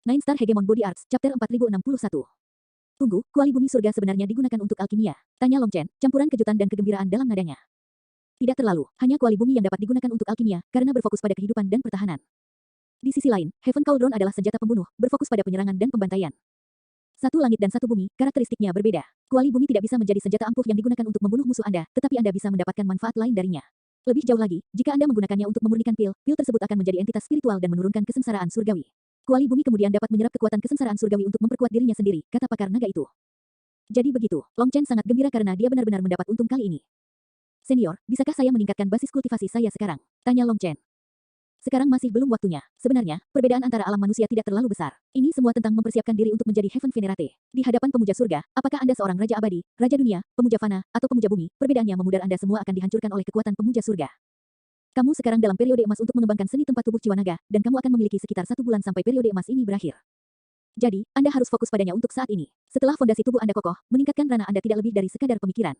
Nine Star Hegemon Body Arts, Chapter 4061. Tunggu, kuali bumi surga sebenarnya digunakan untuk alkimia? Tanya Long Chen, campuran kejutan dan kegembiraan dalam nadanya. Tidak terlalu, hanya kuali bumi yang dapat digunakan untuk alkimia, karena berfokus pada kehidupan dan pertahanan. Di sisi lain, Heaven Cauldron adalah senjata pembunuh, berfokus pada penyerangan dan pembantaian. Satu langit dan satu bumi, karakteristiknya berbeda. Kuali bumi tidak bisa menjadi senjata ampuh yang digunakan untuk membunuh musuh Anda, tetapi Anda bisa mendapatkan manfaat lain darinya. Lebih jauh lagi, jika Anda menggunakannya untuk memurnikan pil, pil tersebut akan menjadi entitas spiritual dan menurunkan kesengsaraan surgawi. Kuali bumi kemudian dapat menyerap kekuatan kesengsaraan surgawi untuk memperkuat dirinya sendiri, kata pakar naga itu. Jadi begitu, Long Chen sangat gembira karena dia benar-benar mendapat untung kali ini. Senior, bisakah saya meningkatkan basis kultivasi saya sekarang? Tanya Long Chen. Sekarang masih belum waktunya. Sebenarnya, perbedaan antara alam manusia tidak terlalu besar. Ini semua tentang mempersiapkan diri untuk menjadi Heaven Venerate. Di hadapan pemuja surga, apakah Anda seorang raja abadi, raja dunia, pemuja fana, atau pemuja bumi, perbedaannya memudar Anda semua akan dihancurkan oleh kekuatan pemuja surga. Kamu sekarang dalam periode emas untuk mengembangkan seni tempat tubuh jiwa naga, dan kamu akan memiliki sekitar 1 bulan sampai periode emas ini berakhir. Jadi, Anda harus fokus padanya untuk saat ini. Setelah fondasi tubuh Anda kokoh, meningkatkan ranah Anda tidak lebih dari sekadar pemikiran.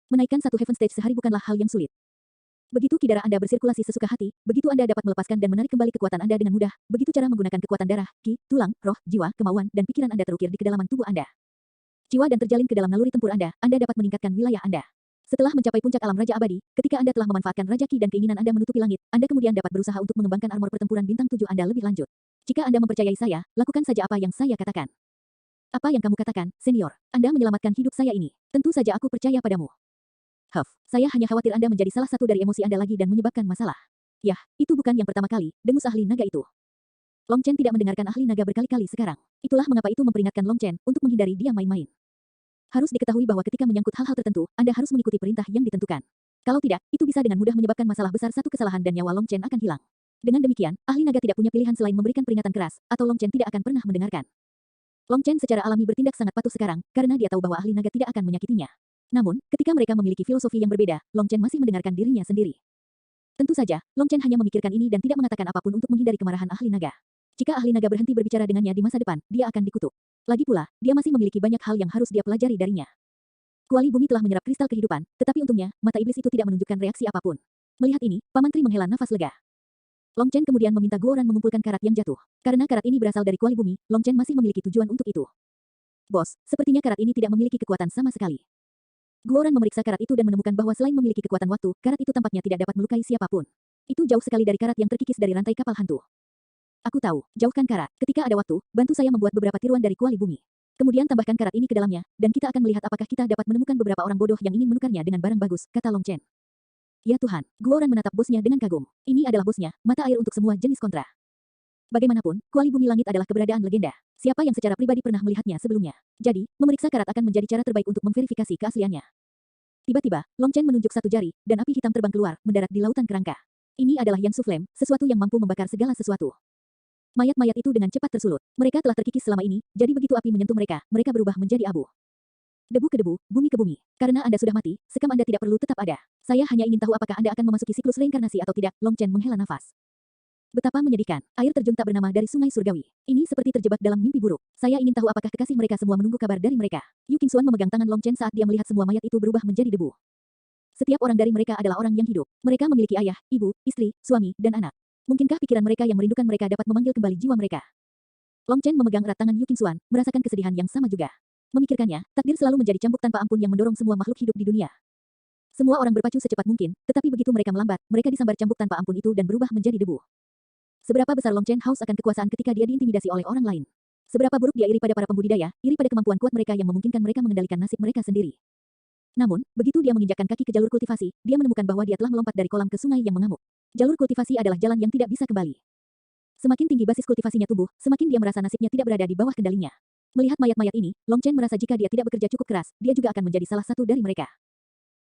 Menaikkan satu Heaven Stage sehari bukanlah hal yang sulit. Begitu kidara Anda bersirkulasi sesuka hati, begitu Anda dapat melepaskan dan menarik kembali kekuatan Anda dengan mudah, begitu cara menggunakan kekuatan darah, ki, tulang, roh, jiwa, kemauan, dan pikiran Anda terukir di kedalaman tubuh Anda. Jiwa dan terjalin ke dalam naluri tempur Anda dapat meningkatkan wilayah Anda. Setelah mencapai puncak alam Raja Abadi, ketika Anda telah memanfaatkan Raja Ki dan keinginan Anda menutupi langit, Anda kemudian dapat berusaha untuk mengembangkan armor pertempuran bintang 7 Anda lebih lanjut. Jika Anda mempercayai saya, lakukan saja apa yang saya katakan. Apa yang kamu katakan, senior? Anda menyelamatkan hidup saya ini. Tentu saja aku percaya padamu. Saya hanya khawatir Anda menjadi salah satu dari emosi Anda lagi dan menyebabkan masalah. Yah, itu bukan yang pertama kali, dengus ahli naga itu. Long Chen tidak mendengarkan ahli naga berkali-kali sekarang. Itulah mengapa itu memperingatkan Long Chen untuk menghindari dia main-main. Harus diketahui bahwa ketika menyangkut hal-hal tertentu, Anda harus mengikuti perintah yang ditentukan. Kalau tidak, itu bisa dengan mudah menyebabkan masalah besar. Satu kesalahan dan nyawa Long Chen akan hilang. Dengan demikian, ahli naga tidak punya pilihan selain memberikan peringatan keras, atau Long Chen tidak akan pernah mendengarkan. Long Chen secara alami bertindak sangat patuh sekarang, karena dia tahu bahwa ahli naga tidak akan menyakitinya. Namun, ketika mereka memiliki filosofi yang berbeda, Long Chen masih mendengarkan dirinya sendiri. Tentu saja, Long Chen hanya memikirkan ini dan tidak mengatakan apapun untuk menghindari kemarahan ahli naga. Jika ahli naga berhenti berbicara dengannya di masa depan, dia akan dikutuk. Lagi pula, dia masih memiliki banyak hal yang harus dia pelajari darinya. Kuali bumi telah menyerap kristal kehidupan, tetapi untungnya, mata iblis itu tidak menunjukkan reaksi apapun. Melihat ini, Pamantri menghela nafas lega. Long Chen kemudian meminta Guoran mengumpulkan karat yang jatuh. Karena karat ini berasal dari kuali bumi, Long Chen masih memiliki tujuan untuk itu. Bos, sepertinya karat ini tidak memiliki kekuatan sama sekali. Guoran memeriksa karat itu dan menemukan bahwa selain memiliki kekuatan waktu, karat itu tampaknya tidak dapat melukai siapapun. Itu jauh sekali dari karat yang terkikis dari rantai kapal hantu. Aku tahu, jauhkan karat. Ketika ada waktu, bantu saya membuat beberapa tiruan dari kuali bumi. Kemudian tambahkan karat ini ke dalamnya, dan kita akan melihat apakah kita dapat menemukan beberapa orang bodoh yang ingin menukarnya dengan barang bagus, kata Long Chen. Ya Tuhan, Guoran menatap bosnya dengan kagum. Ini adalah bosnya, mata air untuk semua jenis kontra. Bagaimanapun, kuali bumi langit adalah keberadaan legenda. Siapa yang secara pribadi pernah melihatnya sebelumnya? Jadi, memeriksa karat akan menjadi cara terbaik untuk memverifikasi keasliannya. Tiba-tiba, Long Chen menunjuk satu jari, dan api hitam terbang keluar, mendarat di lautan kerangka. Ini adalah Yang Su Flame, sesuatu yang mampu membakar segala sesuatu. Mayat-mayat itu dengan cepat tersulut. Mereka telah terkikis selama ini, jadi begitu api menyentuh mereka, mereka berubah menjadi abu. Debu ke debu, bumi ke bumi. Karena Anda sudah mati, sekam Anda tidak perlu tetap ada. Saya hanya ingin tahu apakah Anda akan memasuki siklus reinkarnasi atau tidak. Long Chen menghela nafas. Betapa menyedihkan. Air terjun tak bernama dari sungai surgawi. Ini seperti terjebak dalam mimpi buruk. Saya ingin tahu apakah kekasih mereka semua menunggu kabar dari mereka. Yu Qingxuan memegang tangan Long Chen saat dia melihat semua mayat itu berubah menjadi debu. Setiap orang dari mereka adalah orang yang hidup. Mereka memiliki ayah, ibu, istri, suami, dan anak. Mungkinkah pikiran mereka yang merindukan mereka dapat memanggil kembali jiwa mereka? Long Chen memegang erat tangan Yu Qingxuan, merasakan kesedihan yang sama juga. Memikirkannya, takdir selalu menjadi cambuk tanpa ampun yang mendorong semua makhluk hidup di dunia. Semua orang berpacu secepat mungkin, tetapi begitu mereka melambat, mereka disambar cambuk tanpa ampun itu dan berubah menjadi debu. Seberapa besar Long Chen haus akan kekuasaan ketika dia diintimidasi oleh orang lain? Seberapa buruk dia iri pada para pembudidaya, iri pada kemampuan kuat mereka yang memungkinkan mereka mengendalikan nasib mereka sendiri. Namun, begitu dia menginjakkan kaki ke jalur kultivasi, dia menemukan bahwa dia telah melompat dari kolam ke sungai yang mengamuk. Jalur kultivasi adalah jalan yang tidak bisa kembali. Semakin tinggi basis kultivasinya tumbuh, semakin dia merasa nasibnya tidak berada di bawah kendalinya. Melihat mayat-mayat ini, Long Chen merasa jika dia tidak bekerja cukup keras, dia juga akan menjadi salah satu dari mereka.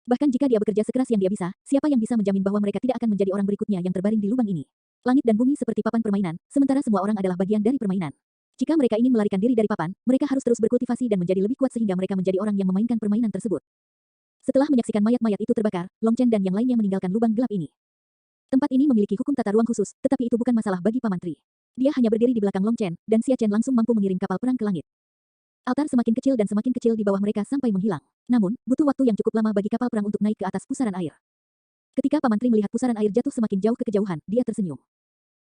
Bahkan jika dia bekerja sekeras yang dia bisa, siapa yang bisa menjamin bahwa mereka tidak akan menjadi orang berikutnya yang terbaring di lubang ini? Langit dan bumi seperti papan permainan, sementara semua orang adalah bagian dari permainan. Jika mereka ingin melarikan diri dari papan, mereka harus terus berkultivasi dan menjadi lebih kuat sehingga mereka menjadi orang yang memainkan permainan tersebut. Setelah menyaksikan mayat-mayat itu terbakar, Long Chen dan yang lainnya meninggalkan lubang gelap ini. Tempat ini memiliki hukum tata ruang khusus, tetapi itu bukan masalah bagi Pamantri. Dia hanya berdiri di belakang Long Chen, dan Xia Chen langsung mampu mengirim kapal perang ke langit. Altar semakin kecil dan semakin kecil di bawah mereka sampai menghilang. Namun, butuh waktu yang cukup lama bagi kapal perang untuk naik ke atas pusaran air. Ketika Pamantri melihat pusaran air jatuh semakin jauh ke kejauhan, dia tersenyum.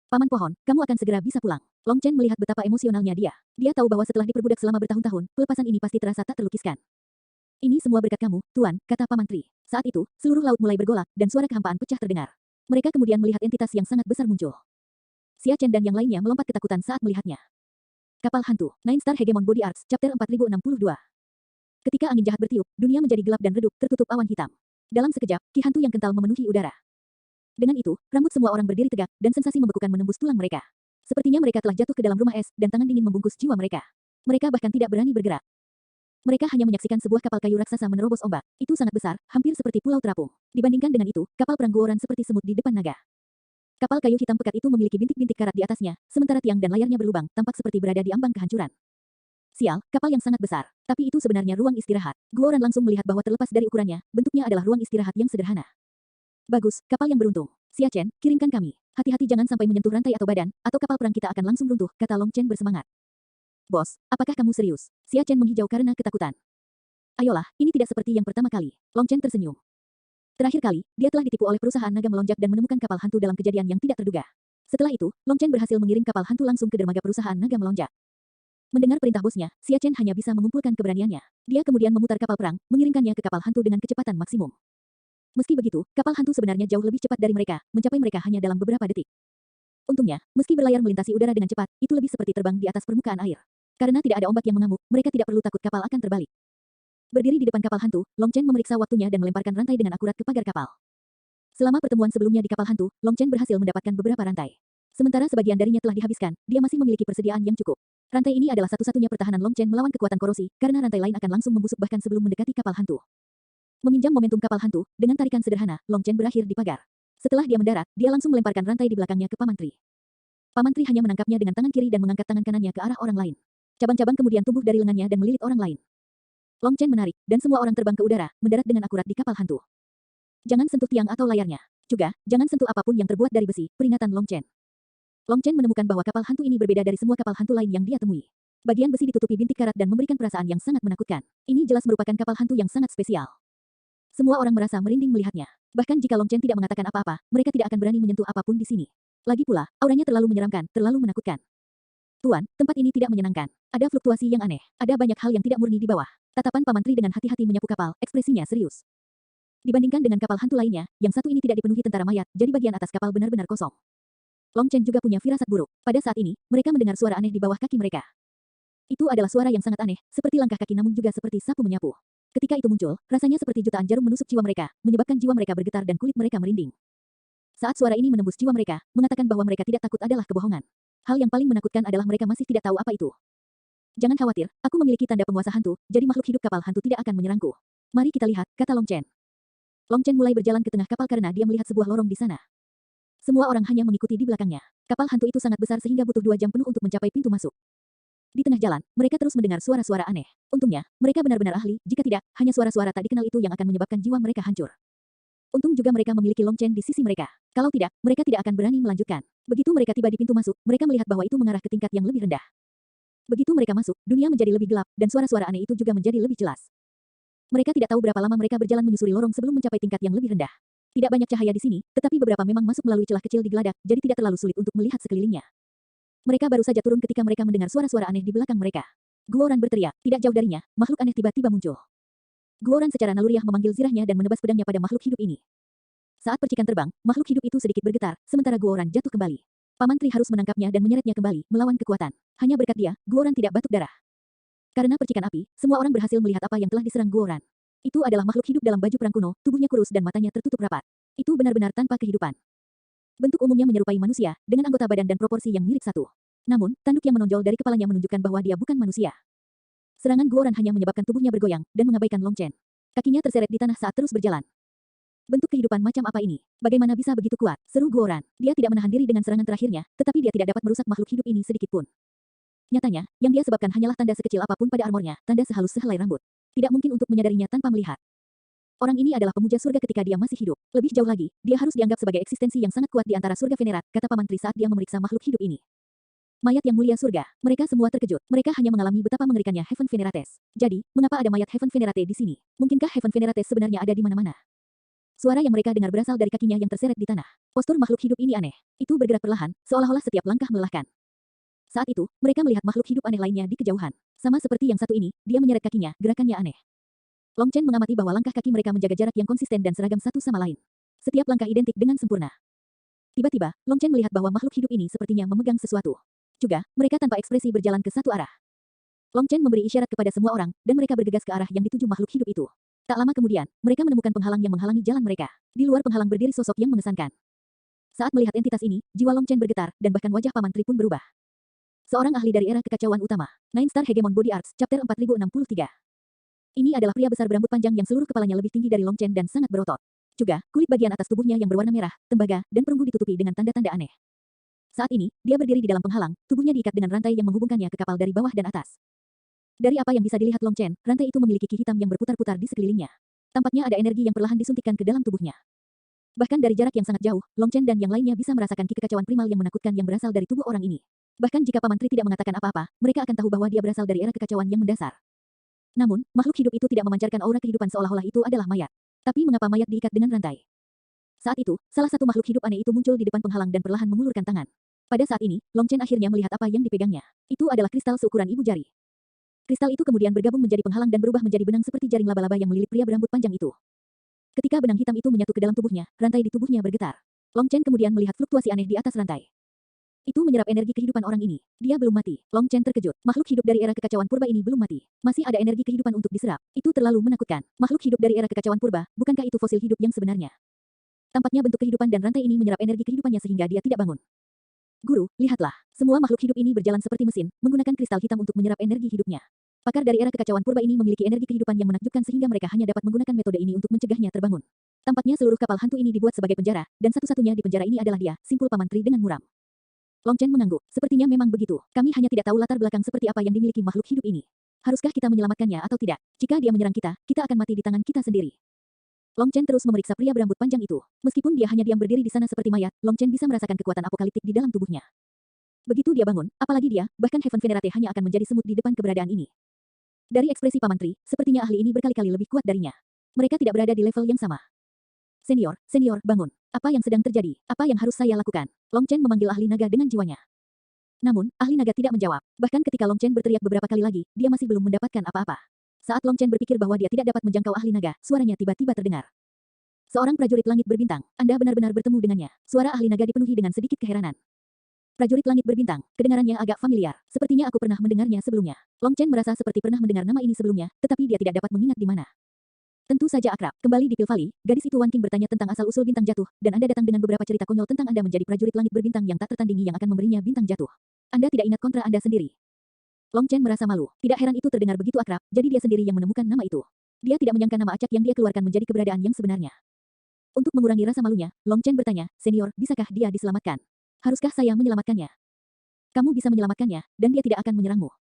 Paman Pohon, kamu akan segera bisa pulang. Long Chen melihat betapa emosionalnya dia. Dia tahu bahwa setelah diperbudak selama bertahun-tahun, pelepasan ini pasti terasa tak terlukiskan. Ini semua berkat kamu, Tuan, kata Paman Tri. Saat itu, seluruh laut mulai bergolak, dan suara kehampaan pecah terdengar. Mereka kemudian melihat entitas yang sangat besar muncul. Xia Chen dan yang lainnya melompat ketakutan saat melihatnya. Kapal Hantu, Nine Star Hegemon Body Arts, Chapter 4062. Ketika angin jahat bertiup, dunia menjadi gelap dan redup, tertutup awan hitam. Dalam sekejap, ki hantu yang kental memenuhi udara. Dengan itu, rambut semua orang berdiri tegak, dan sensasi membekukan menembus tulang mereka. Sepertinya mereka telah jatuh ke dalam rumah es, dan tangan dingin membungkus jiwa mereka. Mereka bahkan tidak berani bergerak. Mereka hanya menyaksikan sebuah kapal kayu raksasa menerobos ombak. Itu sangat besar, hampir seperti pulau terapung. Dibandingkan dengan itu, kapal perang Guoran seperti semut di depan naga. Kapal kayu hitam pekat itu memiliki bintik-bintik karat di atasnya, sementara tiang dan layarnya berlubang, tampak seperti berada di ambang kehancuran. Sial, kapal yang sangat besar. Tapi itu sebenarnya ruang istirahat. Guoran langsung melihat bahwa terlepas dari ukurannya, bentuknya adalah ruang istirahat yang sederhana. Bagus, kapal yang beruntung. Xia Chen, kirimkan kami. Hati-hati jangan sampai menyentuh rantai atau badan, atau kapal perang kita akan langsung runtuh, kata Long Chen bersemangat. Bos, apakah kamu serius? Xia Chen menghijau karena ketakutan. Ayolah, ini tidak seperti yang pertama kali. Long Chen tersenyum. Terakhir kali, dia telah ditipu oleh perusahaan naga melonjak dan menemukan kapal hantu dalam kejadian yang tidak terduga. Setelah itu, Long Chen berhasil mengirim kapal hantu langsung ke dermaga perusahaan naga melonjak. Mendengar perintah bosnya, Xia Chen hanya bisa mengumpulkan keberaniannya. Dia kemudian memutar kapal perang, mengirimkannya ke kapal hantu dengan kecepatan maksimum. Meski begitu, kapal hantu sebenarnya jauh lebih cepat dari mereka, mencapai mereka hanya dalam beberapa detik. Untungnya, meski berlayar melintasi udara dengan cepat, itu lebih seperti terbang di atas permukaan air. Karena tidak ada ombak yang mengamuk, mereka tidak perlu takut kapal akan terbalik. Berdiri di depan kapal hantu, Long Chen memeriksa waktunya dan melemparkan rantai dengan akurat ke pagar kapal. Selama pertemuan sebelumnya di kapal hantu, Long Chen berhasil mendapatkan beberapa rantai. Sementara sebagian darinya telah dihabiskan, dia masih memiliki persediaan yang cukup. Rantai ini adalah satu-satunya pertahanan Long Chen melawan kekuatan korosi, karena rantai lain akan langsung membusuk bahkan sebelum mendekati kapal hantu. Meminjam momentum kapal hantu, dengan tarikan sederhana, Long Chen berakhir di pagar. Setelah dia mendarat, dia langsung melemparkan rantai di belakangnya ke Paman Tri. Paman Tri hanya menangkapnya dengan tangan kiri dan mengangkat tangan kanannya ke arah orang lain. Cabang-cabang kemudian tumbuh dari lengannya dan melilit orang lain. Long Chen menarik, dan semua orang terbang ke udara, mendarat dengan akurat di kapal hantu. Jangan sentuh tiang atau layarnya. Juga, jangan sentuh apapun yang terbuat dari besi, peringatan Long Chen. Long Chen menemukan bahwa kapal hantu ini berbeda dari semua kapal hantu lain yang dia temui. Bagian besi ditutupi bintik karat dan memberikan perasaan yang sangat menakutkan. Ini jelas merupakan kapal hantu yang sangat spesial. Semua orang merasa merinding melihatnya. Bahkan jika Long Chen tidak mengatakan apa-apa, mereka tidak akan berani menyentuh apapun di sini. Lagi pula, auranya terlalu menyeramkan, terlalu menakutkan. Tuan, tempat ini tidak menyenangkan. Ada fluktuasi yang aneh. Ada banyak hal yang tidak murni di bawah. Tatapan Paman Tri dengan hati-hati menyapu kapal, ekspresinya serius. Dibandingkan dengan kapal hantu lainnya, yang satu ini tidak dipenuhi tentara mayat, jadi bagian atas kapal benar-benar kosong. Long Chen juga punya firasat buruk. Pada saat ini, mereka mendengar suara aneh di bawah kaki mereka. Itu adalah suara yang sangat aneh, seperti langkah kaki namun juga seperti sapu menyapu. Ketika itu muncul, rasanya seperti jutaan jarum menusuk jiwa mereka, menyebabkan jiwa mereka bergetar dan kulit mereka merinding. Saat suara ini menembus jiwa mereka, mengatakan bahwa mereka tidak takut adalah kebohongan. Hal yang paling menakutkan adalah mereka masih tidak tahu apa itu. Jangan khawatir, aku memiliki tanda penguasa hantu, jadi makhluk hidup kapal hantu tidak akan menyerangku. Mari kita lihat, kata Long Chen. Long Chen mulai berjalan ke tengah kapal karena dia melihat sebuah lorong di sana. Semua orang hanya mengikuti di belakangnya. Kapal hantu itu sangat besar sehingga butuh 2 jam penuh untuk mencapai pintu masuk. Di tengah jalan, mereka terus mendengar suara-suara aneh. Untungnya, mereka benar-benar ahli, jika tidak, hanya suara-suara tak dikenal itu yang akan menyebabkan jiwa mereka hancur. Untung juga mereka memiliki Long Chen di sisi mereka. Kalau tidak, mereka tidak akan berani melanjutkan. Begitu mereka tiba di pintu masuk, mereka melihat bahwa itu mengarah ke tingkat yang lebih rendah. Begitu mereka masuk, dunia menjadi lebih gelap, dan suara-suara aneh itu juga menjadi lebih jelas. Mereka tidak tahu berapa lama mereka berjalan menyusuri lorong sebelum mencapai tingkat yang lebih rendah. Tidak banyak cahaya di sini, tetapi beberapa memang masuk melalui celah kecil di geladak, jadi tidak terlalu sulit untuk melihat sekelilingnya. Mereka baru saja turun ketika mereka mendengar suara-suara aneh di belakang mereka. Guoran berteriak, tidak jauh darinya, makhluk aneh tiba-tiba muncul. Guoran secara naluriah memanggil zirahnya dan menebas pedangnya pada makhluk hidup ini. Saat percikan terbang, makhluk hidup itu sedikit bergetar, sementara Guoran jatuh kembali. Paman Tri harus menangkapnya dan menyeretnya kembali, melawan kekuatan. Hanya berkat dia, Guoran tidak batuk darah. Karena percikan api, semua orang berhasil melihat apa yang telah diserang Guoran. Itu adalah makhluk hidup dalam baju perang kuno, tubuhnya kurus dan matanya tertutup rapat. Itu benar-benar tanpa kehidupan. Bentuk umumnya menyerupai manusia, dengan anggota badan dan proporsi yang mirip satu. Namun, tanduk yang menonjol dari kepalanya menunjukkan bahwa dia bukan manusia. Serangan Guoran hanya menyebabkan tubuhnya bergoyang, dan mengabaikan Long Chen. Kakinya terseret di tanah saat terus berjalan. Bentuk kehidupan macam apa ini? Bagaimana bisa begitu kuat? Seru Guoran. Dia tidak menahan diri dengan serangan terakhirnya, tetapi dia tidak dapat merusak makhluk hidup ini sedikit pun. Nyatanya, yang dia sebabkan hanyalah tanda sekecil apapun pada armornya, tanda sehalus sehelai rambut. Tidak mungkin untuk menyadarinya tanpa melihat. Orang ini adalah pemuja surga ketika dia masih hidup. Lebih jauh lagi, dia harus dianggap sebagai eksistensi yang sangat kuat di antara surga Venerat, kata Paman Tri saat dia memeriksa makhluk hidup ini. Mayat yang mulia surga. Mereka semua terkejut. Mereka hanya mengalami betapa mengerikannya Heaven Venerates. Jadi, mengapa ada mayat Heaven Venerate di sini? Mungkinkah Heaven Venerates sebenarnya ada di mana-mana? Suara yang mereka dengar berasal dari kakinya yang terseret di tanah. Postur makhluk hidup ini aneh. Itu bergerak perlahan, seolah-olah setiap langkah melelahkan. Saat itu, mereka melihat makhluk hidup aneh lainnya di kejauhan. Sama seperti yang satu ini, dia menyeret kakinya, gerakannya aneh. Long Chen mengamati bahwa langkah kaki mereka menjaga jarak yang konsisten dan seragam satu sama lain. Setiap langkah identik dengan sempurna. Tiba-tiba, Long Chen melihat bahwa makhluk hidup ini sepertinya memegang sesuatu. Juga, mereka tanpa ekspresi berjalan ke satu arah. Long Chen memberi isyarat kepada semua orang, dan mereka bergegas ke arah yang dituju makhluk hidup itu. Tak lama kemudian, mereka menemukan penghalang yang menghalangi jalan mereka. Di luar penghalang berdiri sosok yang mengesankan. Saat melihat entitas ini, jiwa Long Chen bergetar, dan bahkan wajah Paman Tri pun berubah. Seorang ahli dari era kekacauan utama. Nine Star Hegemon Body Arts, Chapter 4063. Ini adalah pria besar berambut panjang yang seluruh kepalanya lebih tinggi dari Long Chen dan sangat berotot. Juga, kulit bagian atas tubuhnya yang berwarna merah, tembaga, dan perunggu ditutupi dengan tanda-tanda aneh. Saat ini, dia berdiri di dalam penghalang, tubuhnya diikat dengan rantai yang menghubungkannya ke kapal dari bawah dan atas. Dari apa yang bisa dilihat Long Chen, rantai itu memiliki ki hitam yang berputar-putar di sekelilingnya. Tampaknya ada energi yang perlahan disuntikkan ke dalam tubuhnya. Bahkan dari jarak yang sangat jauh, Long Chen dan yang lainnya bisa merasakan ki kekacauan primal yang menakutkan yang berasal dari tubuh orang ini. Bahkan jika Paman Tri tidak mengatakan apa-apa, mereka akan tahu bahwa dia berasal dari era kekacauan yang mendasar. Namun, makhluk hidup itu tidak memancarkan aura kehidupan seolah-olah itu adalah mayat. Tapi mengapa mayat diikat dengan rantai? Saat itu, salah satu makhluk hidup aneh itu muncul di depan penghalang dan perlahan mengulurkan tangan. Pada saat ini, Long Chen akhirnya melihat apa yang dipegangnya. Itu adalah kristal seukuran ibu jari. Kristal itu kemudian bergabung menjadi penghalang dan berubah menjadi benang seperti jaring laba-laba yang melilit pria berambut panjang itu. Ketika benang hitam itu menyatu ke dalam tubuhnya, rantai di tubuhnya bergetar. Long Chen kemudian melihat fluktuasi aneh di atas rantai. Itu menyerap energi kehidupan orang ini. Dia belum mati. Long Chen terkejut. Makhluk hidup dari era kekacauan purba ini belum mati. Masih ada energi kehidupan untuk diserap. Itu terlalu menakutkan. Makhluk hidup dari era kekacauan purba, bukankah itu fosil hidup yang sebenarnya? Tampaknya bentuk kehidupan dan rantai ini menyerap energi kehidupannya sehingga dia tidak bangun. Guru, lihatlah. Semua makhluk hidup ini berjalan seperti mesin, menggunakan kristal hitam untuk menyerap energi hidupnya. Pakar dari era kekacauan purba ini memiliki energi kehidupan yang menakjubkan sehingga mereka hanya dapat menggunakan metode ini untuk mencegahnya terbangun. Tampaknya seluruh kapal hantu ini dibuat sebagai penjara, dan satu-satunya di penjara ini adalah dia, simpul Paman Tri dengan muram. Long Chen mengangguk. Sepertinya memang begitu. Kami hanya tidak tahu latar belakang seperti apa yang dimiliki makhluk hidup ini. Haruskah kita menyelamatkannya atau tidak? Jika dia menyerang kita, kita akan mati di tangan kita sendiri. Long Chen terus memeriksa pria berambut panjang itu. Meskipun dia hanya diam berdiri di sana seperti mayat, Long Chen bisa merasakan kekuatan apokaliptik di dalam tubuhnya. Begitu dia bangun, apalagi dia, bahkan Heaven Venerate hanya akan menjadi semut di depan keberadaan ini. Dari ekspresi Paman Tri, sepertinya ahli ini berkali-kali lebih kuat darinya. Mereka tidak berada di level yang sama. Senior, senior, bangun. Apa yang sedang terjadi? Apa yang harus saya lakukan? Long Chen memanggil ahli naga dengan jiwanya. Namun, ahli naga tidak menjawab. Bahkan ketika Long Chen berteriak beberapa kali lagi, dia masih belum mendapatkan apa-apa. Saat Long Chen berpikir bahwa dia tidak dapat menjangkau ahli naga, suaranya tiba-tiba terdengar. Seorang prajurit langit berbintang, Anda benar-benar bertemu dengannya. Suara ahli naga dipenuhi dengan sedikit keheranan. Prajurit langit berbintang, kedengarannya agak familiar. Sepertinya aku pernah mendengarnya sebelumnya. Long Chen merasa seperti pernah mendengar nama ini sebelumnya, tetapi dia tidak dapat mengingat di mana. Tentu saja akrab. Kembali di Pil Valley, gadis itu Wan Qing bertanya tentang asal-usul bintang jatuh, dan Anda datang dengan beberapa cerita konyol tentang Anda menjadi prajurit langit berbintang yang tak tertandingi yang akan memberinya bintang jatuh. Anda tidak ingat kontra Anda sendiri. Long Chen merasa malu. Tidak heran itu terdengar begitu akrab, jadi dia sendiri yang menemukan nama itu. Dia tidak menyangka nama acak yang dia keluarkan menjadi keberadaan yang sebenarnya. Untuk mengurangi rasa malunya, Long Chen bertanya, "Senior, bisakah dia diselamatkan? Haruskah saya menyelamatkannya?" "Kamu bisa menyelamatkannya, dan dia tidak akan menyerangmu."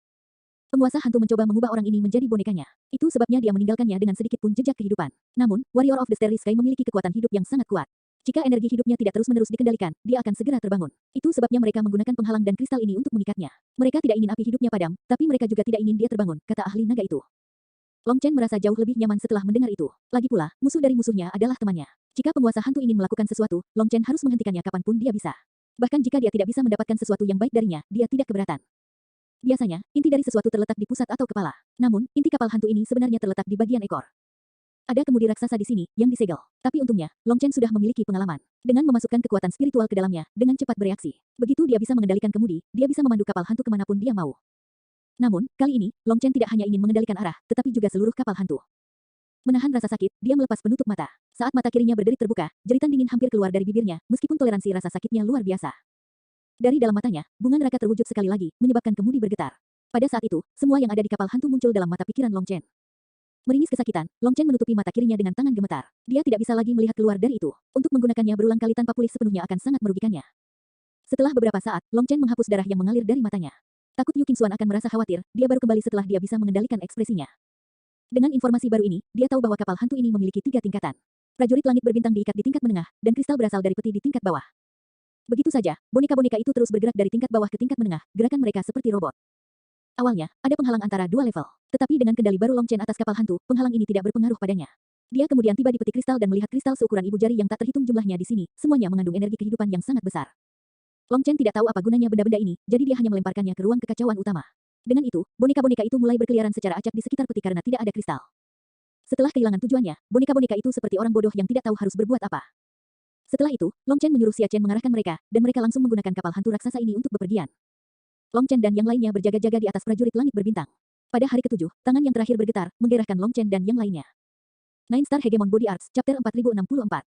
Penguasa hantu mencoba mengubah orang ini menjadi bonekanya. Itu sebabnya dia meninggalkannya dengan sedikit pun jejak kehidupan. Namun, Warrior of the Starry Sky memiliki kekuatan hidup yang sangat kuat. Jika energi hidupnya tidak terus-menerus dikendalikan, dia akan segera terbangun. Itu sebabnya mereka menggunakan penghalang dan kristal ini untuk mengikatnya. Mereka tidak ingin api hidupnya padam, tapi mereka juga tidak ingin dia terbangun, kata ahli naga itu. Long Chen merasa jauh lebih nyaman setelah mendengar itu. Lagi pula, musuh dari musuhnya adalah temannya. Jika penguasa hantu ingin melakukan sesuatu, Long Chen harus menghentikannya kapanpun dia bisa. Bahkan jika dia tidak bisa mendapatkan sesuatu yang baik darinya, dia tidak keberatan. Biasanya, inti dari sesuatu terletak di pusat atau kepala. Namun, inti kapal hantu ini sebenarnya terletak di bagian ekor. Ada kemudi raksasa di sini, yang disegel. Tapi untungnya, Long Chen sudah memiliki pengalaman. Dengan memasukkan kekuatan spiritual ke dalamnya, dengan cepat bereaksi. Begitu dia bisa mengendalikan kemudi, dia bisa memandu kapal hantu kemanapun dia mau. Namun, kali ini, Long Chen tidak hanya ingin mengendalikan arah, tetapi juga seluruh kapal hantu. Menahan rasa sakit, dia melepas penutup mata. Saat mata kirinya berderit terbuka, jeritan dingin hampir keluar dari bibirnya, meskipun toleransi rasa sakitnya luar biasa. Dari dalam matanya, bunga neraka terwujud sekali lagi, menyebabkan kemudi bergetar. Pada saat itu, semua yang ada di kapal hantu muncul dalam mata pikiran Long Chen. Meringis kesakitan, Long Chen menutupi mata kirinya dengan tangan gemetar. Dia tidak bisa lagi melihat keluar dari itu. Untuk menggunakannya berulang kali tanpa pulih sepenuhnya akan sangat merugikannya. Setelah beberapa saat, Long Chen menghapus darah yang mengalir dari matanya. Takut Yu Qingxuan akan merasa khawatir, dia baru kembali setelah dia bisa mengendalikan ekspresinya. Dengan informasi baru ini, dia tahu bahwa kapal hantu ini memiliki 3 tingkatan. Prajurit langit berbintang diikat di tingkat menengah, dan kristal berasal dari peti di tingkat bawah. Begitu saja, boneka-boneka itu terus bergerak dari tingkat bawah ke tingkat menengah, gerakan mereka seperti robot. Awalnya, ada penghalang antara 2 level. Tetapi dengan kendali baru Long Chen atas kapal hantu, penghalang ini tidak berpengaruh padanya. Dia kemudian tiba di peti kristal dan melihat kristal seukuran ibu jari yang tak terhitung jumlahnya di sini, semuanya mengandung energi kehidupan yang sangat besar. Long Chen tidak tahu apa gunanya benda-benda ini, jadi dia hanya melemparkannya ke ruang kekacauan utama. Dengan itu, boneka-boneka itu mulai berkeliaran secara acak di sekitar peti karena tidak ada kristal. Setelah kehilangan tujuannya, boneka-boneka itu seperti orang bodoh yang tidak tahu harus berbuat apa. Setelah itu, Long Chen menyuruh Xia Chen mengarahkan mereka, dan mereka langsung menggunakan kapal hantu raksasa ini untuk bepergian. Long Chen dan yang lainnya berjaga-jaga di atas prajurit langit berbintang. Pada hari ketujuh, tangan yang terakhir bergetar, menggerakkan Long Chen dan yang lainnya. Nine Star Hegemon Body Arts, Chapter 4064.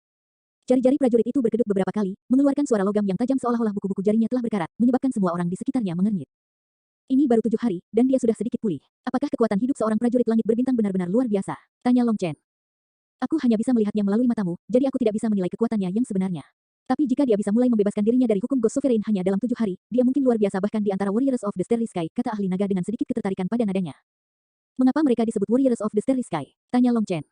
Jari-jari prajurit itu berkedut beberapa kali, mengeluarkan suara logam yang tajam seolah-olah buku-buku jarinya telah berkarat, menyebabkan semua orang di sekitarnya mengernyit. Ini baru 7 hari, dan dia sudah sedikit pulih. Apakah kekuatan hidup seorang prajurit langit berbintang benar-benar luar biasa? Tanya Long Chen. Aku hanya bisa melihatnya melalui matamu, jadi aku tidak bisa menilai kekuatannya yang sebenarnya. Tapi jika dia bisa mulai membebaskan dirinya dari hukum Ghost Sovereign hanya dalam 7 hari, dia mungkin luar biasa bahkan di antara Warriors of the Starry Sky, kata ahli naga dengan sedikit ketertarikan pada nadanya. Mengapa mereka disebut Warriors of the Starry Sky? Tanya Long Chen.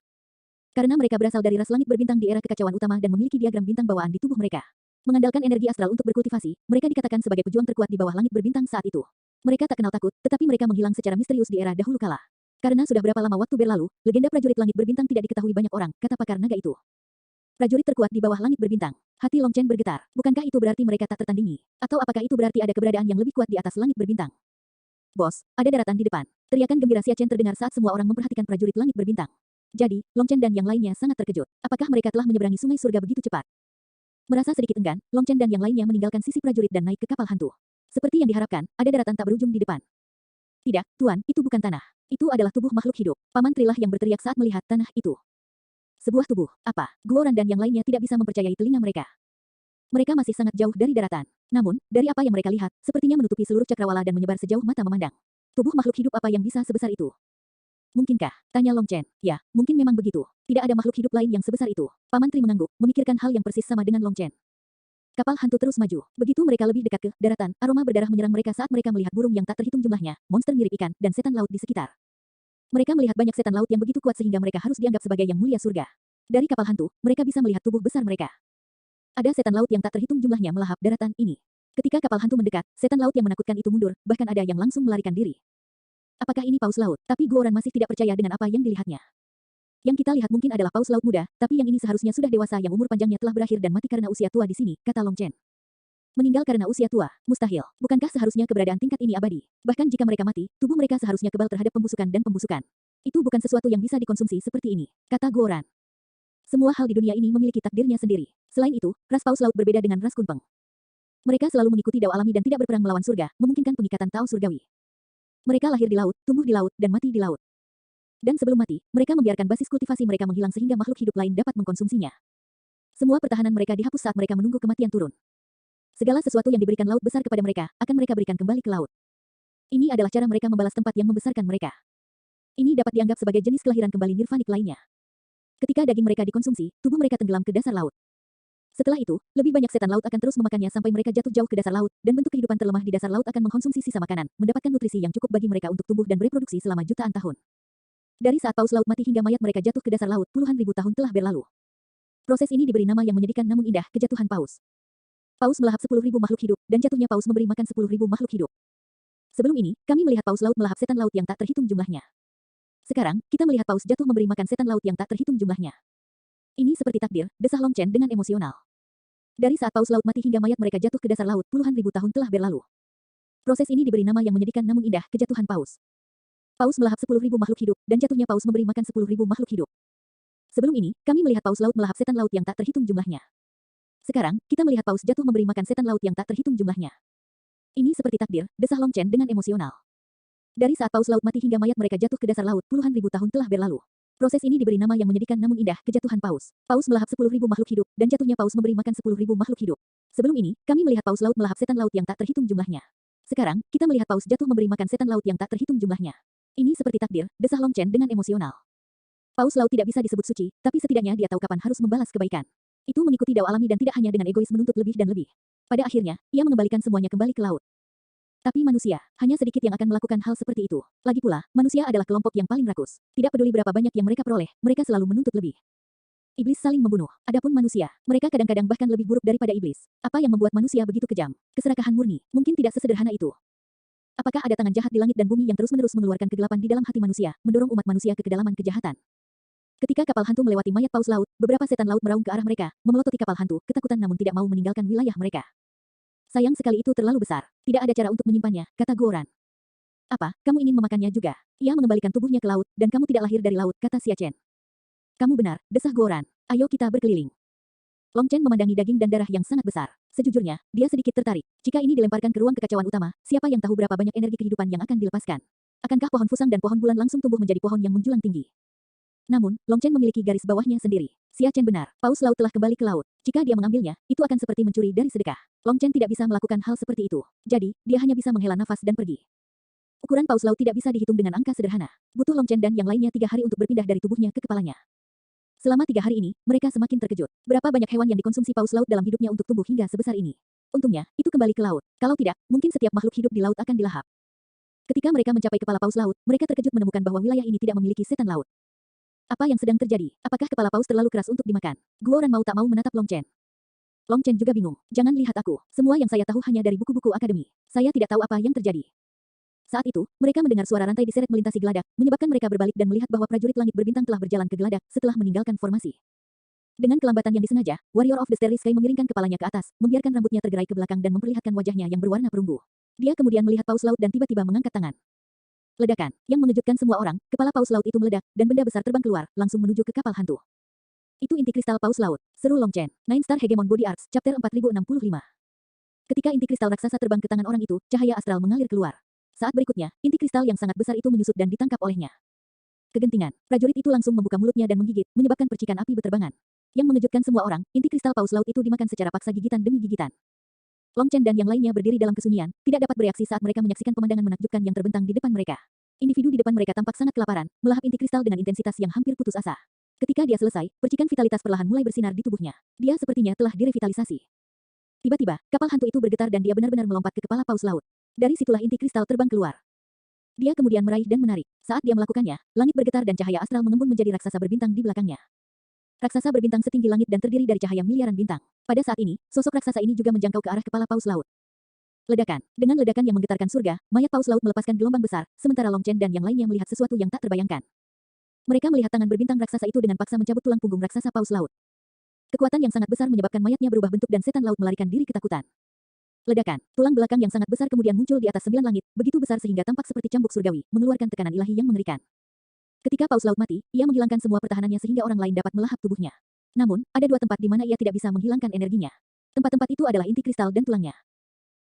Karena mereka berasal dari ras langit berbintang di era kekacauan utama dan memiliki diagram bintang bawaan di tubuh mereka. Mengandalkan energi astral untuk berkultivasi, mereka dikatakan sebagai pejuang terkuat di bawah langit berbintang saat itu. Mereka tak kenal takut, tetapi mereka menghilang secara misterius di era dahulu kala. Karena sudah berapa lama waktu berlalu, legenda prajurit langit berbintang tidak diketahui banyak orang, kata pakar naga itu. Prajurit terkuat di bawah langit berbintang. Hati Long Chen bergetar. Bukankah itu berarti mereka tak tertandingi? Atau apakah itu berarti ada keberadaan yang lebih kuat di atas langit berbintang? Bos, ada daratan di depan. Teriakan gembira Xia Chen terdengar saat semua orang memperhatikan prajurit langit berbintang. Jadi, Long Chen dan yang lainnya sangat terkejut. Apakah mereka telah menyeberangi sungai surga begitu cepat? Merasa sedikit enggan, Long Chen dan yang lainnya meninggalkan sisi prajurit dan naik ke kapal hantu. Seperti yang diharapkan, ada daratan tak berujung di depan. Tidak, Tuan, itu bukan tanah. Itu adalah tubuh makhluk hidup. Paman Trilah yang berteriak saat melihat tanah itu. Sebuah tubuh, apa? Guoran dan yang lainnya tidak bisa mempercayai telinga mereka. Mereka masih sangat jauh dari daratan. Namun, dari apa yang mereka lihat, sepertinya menutupi seluruh cakrawala dan menyebar sejauh mata memandang. Tubuh makhluk hidup apa yang bisa sebesar itu? Mungkinkah? Tanya Long Chen. Ya, mungkin memang begitu. Tidak ada makhluk hidup lain yang sebesar itu. Paman Tri mengangguk, memikirkan hal yang persis sama dengan Long Chen. Kapal hantu terus maju. Begitu mereka lebih dekat ke daratan, aroma berdarah menyerang mereka saat mereka melihat burung yang tak terhitung jumlahnya, monster mirip ikan, dan setan laut di sekitar. Mereka melihat banyak setan laut yang begitu kuat sehingga mereka harus dianggap sebagai yang mulia surga. Dari kapal hantu, mereka bisa melihat tubuh besar mereka. Ada setan laut yang tak terhitung jumlahnya melahap daratan ini. Ketika kapal hantu mendekat, setan laut yang menakutkan itu mundur, bahkan ada yang langsung melarikan diri. Apakah ini paus laut? Tapi Guoran masih tidak percaya dengan apa yang dilihatnya. Yang kita lihat mungkin adalah paus laut muda, tapi yang ini seharusnya sudah dewasa yang umur panjangnya telah berakhir dan mati karena usia tua di sini, kata Long Chen. Meninggal karena usia tua, mustahil. Bukankah seharusnya keberadaan tingkat ini abadi? Bahkan jika mereka mati, tubuh mereka seharusnya kebal terhadap pembusukan dan pembusukan. Itu bukan sesuatu yang bisa dikonsumsi seperti ini, kata Guoran. Semua hal di dunia ini memiliki takdirnya sendiri. Selain itu, ras paus laut berbeda dengan ras kunpeng. Mereka selalu mengikuti dao alami dan tidak berperang melawan surga, memungkinkan pengikatan Tao surgawi. Mereka lahir di laut, tumbuh di laut, dan mati di laut. Dan sebelum mati, mereka membiarkan basis kultivasi mereka menghilang sehingga makhluk hidup lain dapat mengkonsumsinya. Semua pertahanan mereka dihapus saat mereka menunggu kematian turun. Segala sesuatu yang diberikan laut besar kepada mereka, akan mereka berikan kembali ke laut. Ini adalah cara mereka membalas tempat yang membesarkan mereka. Ini dapat dianggap sebagai jenis kelahiran kembali nirvanik lainnya. Ketika daging mereka dikonsumsi, tubuh mereka tenggelam ke dasar laut. Setelah itu, lebih banyak setan laut akan terus memakannya sampai mereka jatuh jauh ke dasar laut, dan bentuk kehidupan terlemah di dasar laut akan mengkonsumsi sisa makanan, mendapatkan nutrisi yang cukup bagi mereka untuk tumbuh dan bereproduksi selama jutaan tahun. Dari saat paus laut mati hingga mayat mereka jatuh ke dasar laut, puluhan ribu tahun telah berlalu. Proses ini diberi nama yang menyedihkan namun indah, kejatuhan paus. Paus melahap 10.000 makhluk hidup, dan jatuhnya paus memberi makan 10.000 makhluk hidup. Sebelum ini, kami melihat paus laut melahap setan laut yang tak terhitung jumlahnya. Sekarang, kita melihat paus jatuh memberi makan setan laut yang tak terhitung jumlahnya. Ini seperti takdir, desah Long Chen dengan emosional. Dari saat paus laut mati hingga mayat mereka jatuh ke dasar laut, puluhan ribu tahun telah berlalu. Proses ini diberi nama yang menyedihkan namun indah, kejatuhan paus. Paus melahap 10.000 makhluk hidup, dan jatuhnya paus memberi makan 10.000 makhluk hidup. Sebelum ini, kami melihat paus laut melahap setan laut yang tak terhitung jumlahnya. Sekarang, kita melihat paus jatuh memberi makan setan laut yang tak terhitung jumlahnya. Ini seperti takdir, desah Long Chen dengan emosional. Dari saat paus laut mati hingga mayat mereka jatuh ke dasar laut, puluhan ribu tahun telah berlalu. Proses ini diberi nama yang menyedihkan namun indah, kejatuhan paus. Paus melahap 10.000 makhluk hidup, dan jatuhnya paus memberi makan 10.000 makhluk hidup. Sebelum ini, kami melihat paus laut melahap setan laut yang tak terhitung jumlahnya. Sekarang, kita melihat paus jatuh memberi makan setan laut yang tak terhitung jumlahnya. Ini seperti takdir, desah Long Chen dengan emosional. Paus laut tidak bisa disebut suci, tapi setidaknya dia tahu kapan harus membalas kebaikan. Itu mengikuti dao alami dan tidak hanya dengan egois menuntut lebih dan lebih. Pada akhirnya, ia mengembalikan semuanya kembali ke laut. Tapi manusia, hanya sedikit yang akan melakukan hal seperti itu. Lagi pula, manusia adalah kelompok yang paling rakus. Tidak peduli berapa banyak yang mereka peroleh, mereka selalu menuntut lebih. Iblis saling membunuh. Adapun manusia, mereka kadang-kadang bahkan lebih buruk daripada iblis. Apa yang membuat manusia begitu kejam? Keserakahan murni, mungkin tidak sesederhana itu. Apakah ada tangan jahat di langit dan bumi yang terus-menerus mengeluarkan kegelapan di dalam hati manusia, mendorong umat manusia ke kedalaman kejahatan? Ketika kapal hantu melewati mayat paus laut, beberapa setan laut meraung ke arah mereka, memelototi kapal hantu, ketakutan namun tidak mau meninggalkan wilayah mereka. Sayang sekali itu terlalu besar. Tidak ada cara untuk menyimpannya, kata Guoran. Apa, kamu ingin memakannya juga? Ia mengembalikan tubuhnya ke laut, dan kamu tidak lahir dari laut, kata Xia Chen. Kamu benar, desah Guoran. Ayo kita berkeliling. Long Chen memandangi daging dan darah yang sangat besar. Sejujurnya, dia sedikit tertarik. Jika ini dilemparkan ke ruang kekacauan utama, siapa yang tahu berapa banyak energi kehidupan yang akan dilepaskan? Akankah pohon fusang dan pohon bulan langsung tumbuh menjadi pohon yang menjulang tinggi? Namun, Long Chen memiliki garis bawahnya sendiri. Xia Chen benar, paus laut telah kembali ke laut. Jika dia mengambilnya, itu akan seperti mencuri dari sedekah. Long Chen tidak bisa melakukan hal seperti itu. Jadi, dia hanya bisa menghela nafas dan pergi. Ukuran paus laut tidak bisa dihitung dengan angka sederhana. Butuh Long Chen dan yang lainnya 3 hari untuk berpindah dari tubuhnya ke kepalanya. Selama 3 hari ini, mereka semakin terkejut. Berapa banyak hewan yang dikonsumsi paus laut dalam hidupnya untuk tumbuh hingga sebesar ini? Untungnya, itu kembali ke laut. Kalau tidak, mungkin setiap makhluk hidup di laut akan dilahap. Ketika mereka mencapai kepala paus laut, mereka terkejut menemukan bahwa wilayah ini tidak memiliki setan laut. Apa yang sedang terjadi? Apakah kepala paus terlalu keras untuk dimakan? Guoran mau tak mau menatap Long Chen. Long Chen juga bingung. Jangan lihat aku. Semua yang saya tahu hanya dari buku-buku akademi. Saya tidak tahu apa yang terjadi. Saat itu, mereka mendengar suara rantai diseret melintasi geladak, menyebabkan mereka berbalik dan melihat bahwa prajurit langit berbintang telah berjalan ke geladak setelah meninggalkan formasi. Dengan kelambatan yang disengaja, Warrior of the Starry Sky mengiringkan kepalanya ke atas, membiarkan rambutnya tergerai ke belakang dan memperlihatkan wajahnya yang berwarna perunggu. Dia kemudian melihat paus laut dan tiba-tiba mengangkat tangan. Ledakan, yang mengejutkan semua orang, kepala paus laut itu meledak, dan benda besar terbang keluar, langsung menuju ke kapal hantu. Itu inti kristal paus laut, seru Long Chen. Nine Star Hegemon Body Arts, Chapter 4065. Ketika inti kristal raksasa terbang ke tangan orang itu, cahaya astral mengalir keluar. Saat berikutnya, inti kristal yang sangat besar itu menyusut dan ditangkap olehnya. Kegentingan, prajurit itu langsung membuka mulutnya dan menggigit, menyebabkan percikan api berterbangan. Yang mengejutkan semua orang, inti kristal paus laut itu dimakan secara paksa gigitan demi gigitan. Long Chen dan yang lainnya berdiri dalam kesunyian, tidak dapat bereaksi saat mereka menyaksikan pemandangan menakjubkan yang terbentang di depan mereka. Individu di depan mereka tampak sangat kelaparan, melahap inti kristal dengan intensitas yang hampir putus asa. Ketika dia selesai, percikan vitalitas perlahan mulai bersinar di tubuhnya. Dia sepertinya telah direvitalisasi. Tiba-tiba, kapal hantu itu bergetar dan dia benar-benar melompat ke kepala paus laut. Dari situlah inti kristal terbang keluar. Dia kemudian meraih dan menarik. Saat dia melakukannya, langit bergetar dan cahaya astral mengembun menjadi raksasa berbintang di belakangnya. Raksasa berbintang setinggi langit dan terdiri dari cahaya miliaran bintang. Pada saat ini, sosok raksasa ini juga menjangkau ke arah kepala paus laut. Ledakan. Dengan ledakan yang menggetarkan surga, mayat paus laut melepaskan gelombang besar, sementara Long Chen dan yang lainnya melihat sesuatu yang tak terbayangkan. Mereka melihat tangan berbintang raksasa itu dengan paksa mencabut tulang punggung raksasa paus laut. Kekuatan yang sangat besar menyebabkan mayatnya berubah bentuk dan setan laut melarikan diri ketakutan. Ledakan. Tulang belakang yang sangat besar kemudian muncul di atas 9 langit, begitu besar sehingga tampak seperti cambuk surgawi, mengeluarkan tekanan ilahi yang mengerikan. Ketika paus laut mati, ia menghilangkan semua pertahanannya sehingga orang lain dapat melahap tubuhnya. Namun, ada 2 tempat di mana ia tidak bisa menghilangkan energinya. Tempat-tempat itu adalah inti kristal dan tulangnya.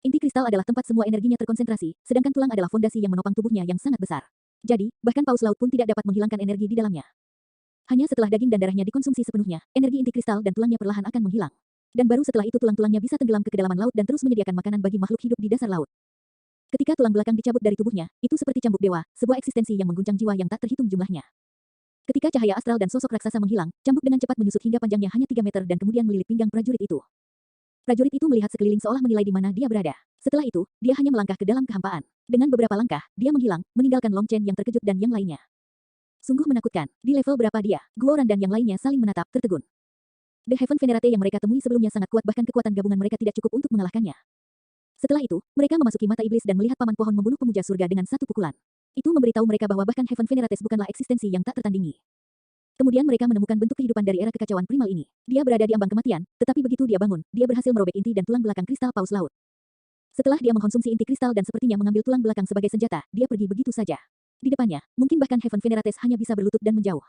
Inti kristal adalah tempat semua energinya terkonsentrasi, sedangkan tulang adalah fondasi yang menopang tubuhnya yang sangat besar. Jadi, bahkan paus laut pun tidak dapat menghilangkan energi di dalamnya. Hanya setelah daging dan darahnya dikonsumsi sepenuhnya, energi inti kristal dan tulangnya perlahan akan menghilang. Dan baru setelah itu tulang-tulangnya bisa tenggelam ke kedalaman laut dan terus menyediakan makanan bagi makhluk hidup di dasar laut. Ketika tulang belakang dicabut dari tubuhnya, itu seperti cambuk dewa, sebuah eksistensi yang mengguncang jiwa yang tak terhitung jumlahnya. Ketika cahaya astral dan sosok raksasa menghilang, cambuk dengan cepat menyusut hingga panjangnya hanya 3 meter dan kemudian melilit pinggang prajurit itu. Prajurit itu melihat sekeliling seolah menilai di mana dia berada. Setelah itu, dia hanya melangkah ke dalam kehampaan. Dengan beberapa langkah, dia menghilang, meninggalkan Long Chen yang terkejut dan yang lainnya. Sungguh menakutkan. Di level berapa dia? Guoran dan yang lainnya saling menatap, tertegun. The Heaven Venerate yang mereka temui sebelumnya sangat kuat bahkan kekuatan gabungan mereka tidak cukup untuk mengalahkannya. Setelah itu, mereka memasuki mata iblis dan melihat paman pohon membunuh pemuja surga dengan satu pukulan. Itu memberitahu mereka bahwa bahkan Heaven Venerates bukanlah eksistensi yang tak tertandingi. Kemudian mereka menemukan bentuk kehidupan dari era kekacauan primal ini. Dia berada di ambang kematian, tetapi begitu dia bangun, dia berhasil merobek inti dan tulang belakang kristal paus laut. Setelah dia mengkonsumsi inti kristal dan sepertinya mengambil tulang belakang sebagai senjata, dia pergi begitu saja. Di depannya, mungkin bahkan Heaven Venerates hanya bisa berlutut dan menjauh.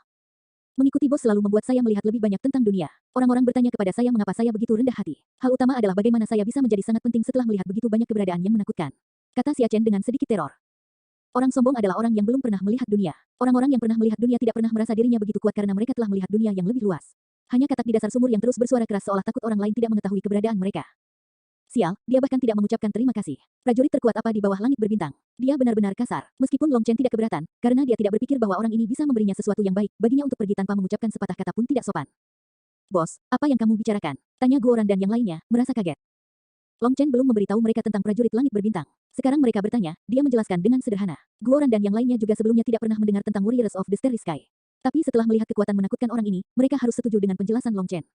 Mengikuti bos selalu membuat saya melihat lebih banyak tentang dunia. Orang-orang bertanya kepada saya mengapa saya begitu rendah hati. Hal utama adalah bagaimana saya bisa menjadi sangat penting setelah melihat begitu banyak keberadaan yang menakutkan. Kata Xia Chen dengan sedikit teror. Orang sombong adalah orang yang belum pernah melihat dunia. Orang-orang yang pernah melihat dunia tidak pernah merasa dirinya begitu kuat karena mereka telah melihat dunia yang lebih luas. Hanya katak di dasar sumur yang terus bersuara keras seolah takut orang lain tidak mengetahui keberadaan mereka. Sial, dia bahkan tidak mengucapkan terima kasih. Prajurit terkuat apa di bawah langit berbintang. Dia benar-benar kasar. Meskipun Long Chen tidak keberatan, karena dia tidak berpikir bahwa orang ini bisa memberinya sesuatu yang baik, baginya untuk pergi tanpa mengucapkan sepatah kata pun tidak sopan. Bos, apa yang kamu bicarakan? Tanya Guoran dan yang lainnya, merasa kaget. Long Chen belum memberitahu mereka tentang prajurit langit berbintang. Sekarang mereka bertanya, dia menjelaskan dengan sederhana. Guoran dan yang lainnya juga sebelumnya tidak pernah mendengar tentang Warriors of the Starry Sky. Tapi setelah melihat kekuatan menakutkan orang ini, mereka harus setuju dengan penjelasan Long Chen.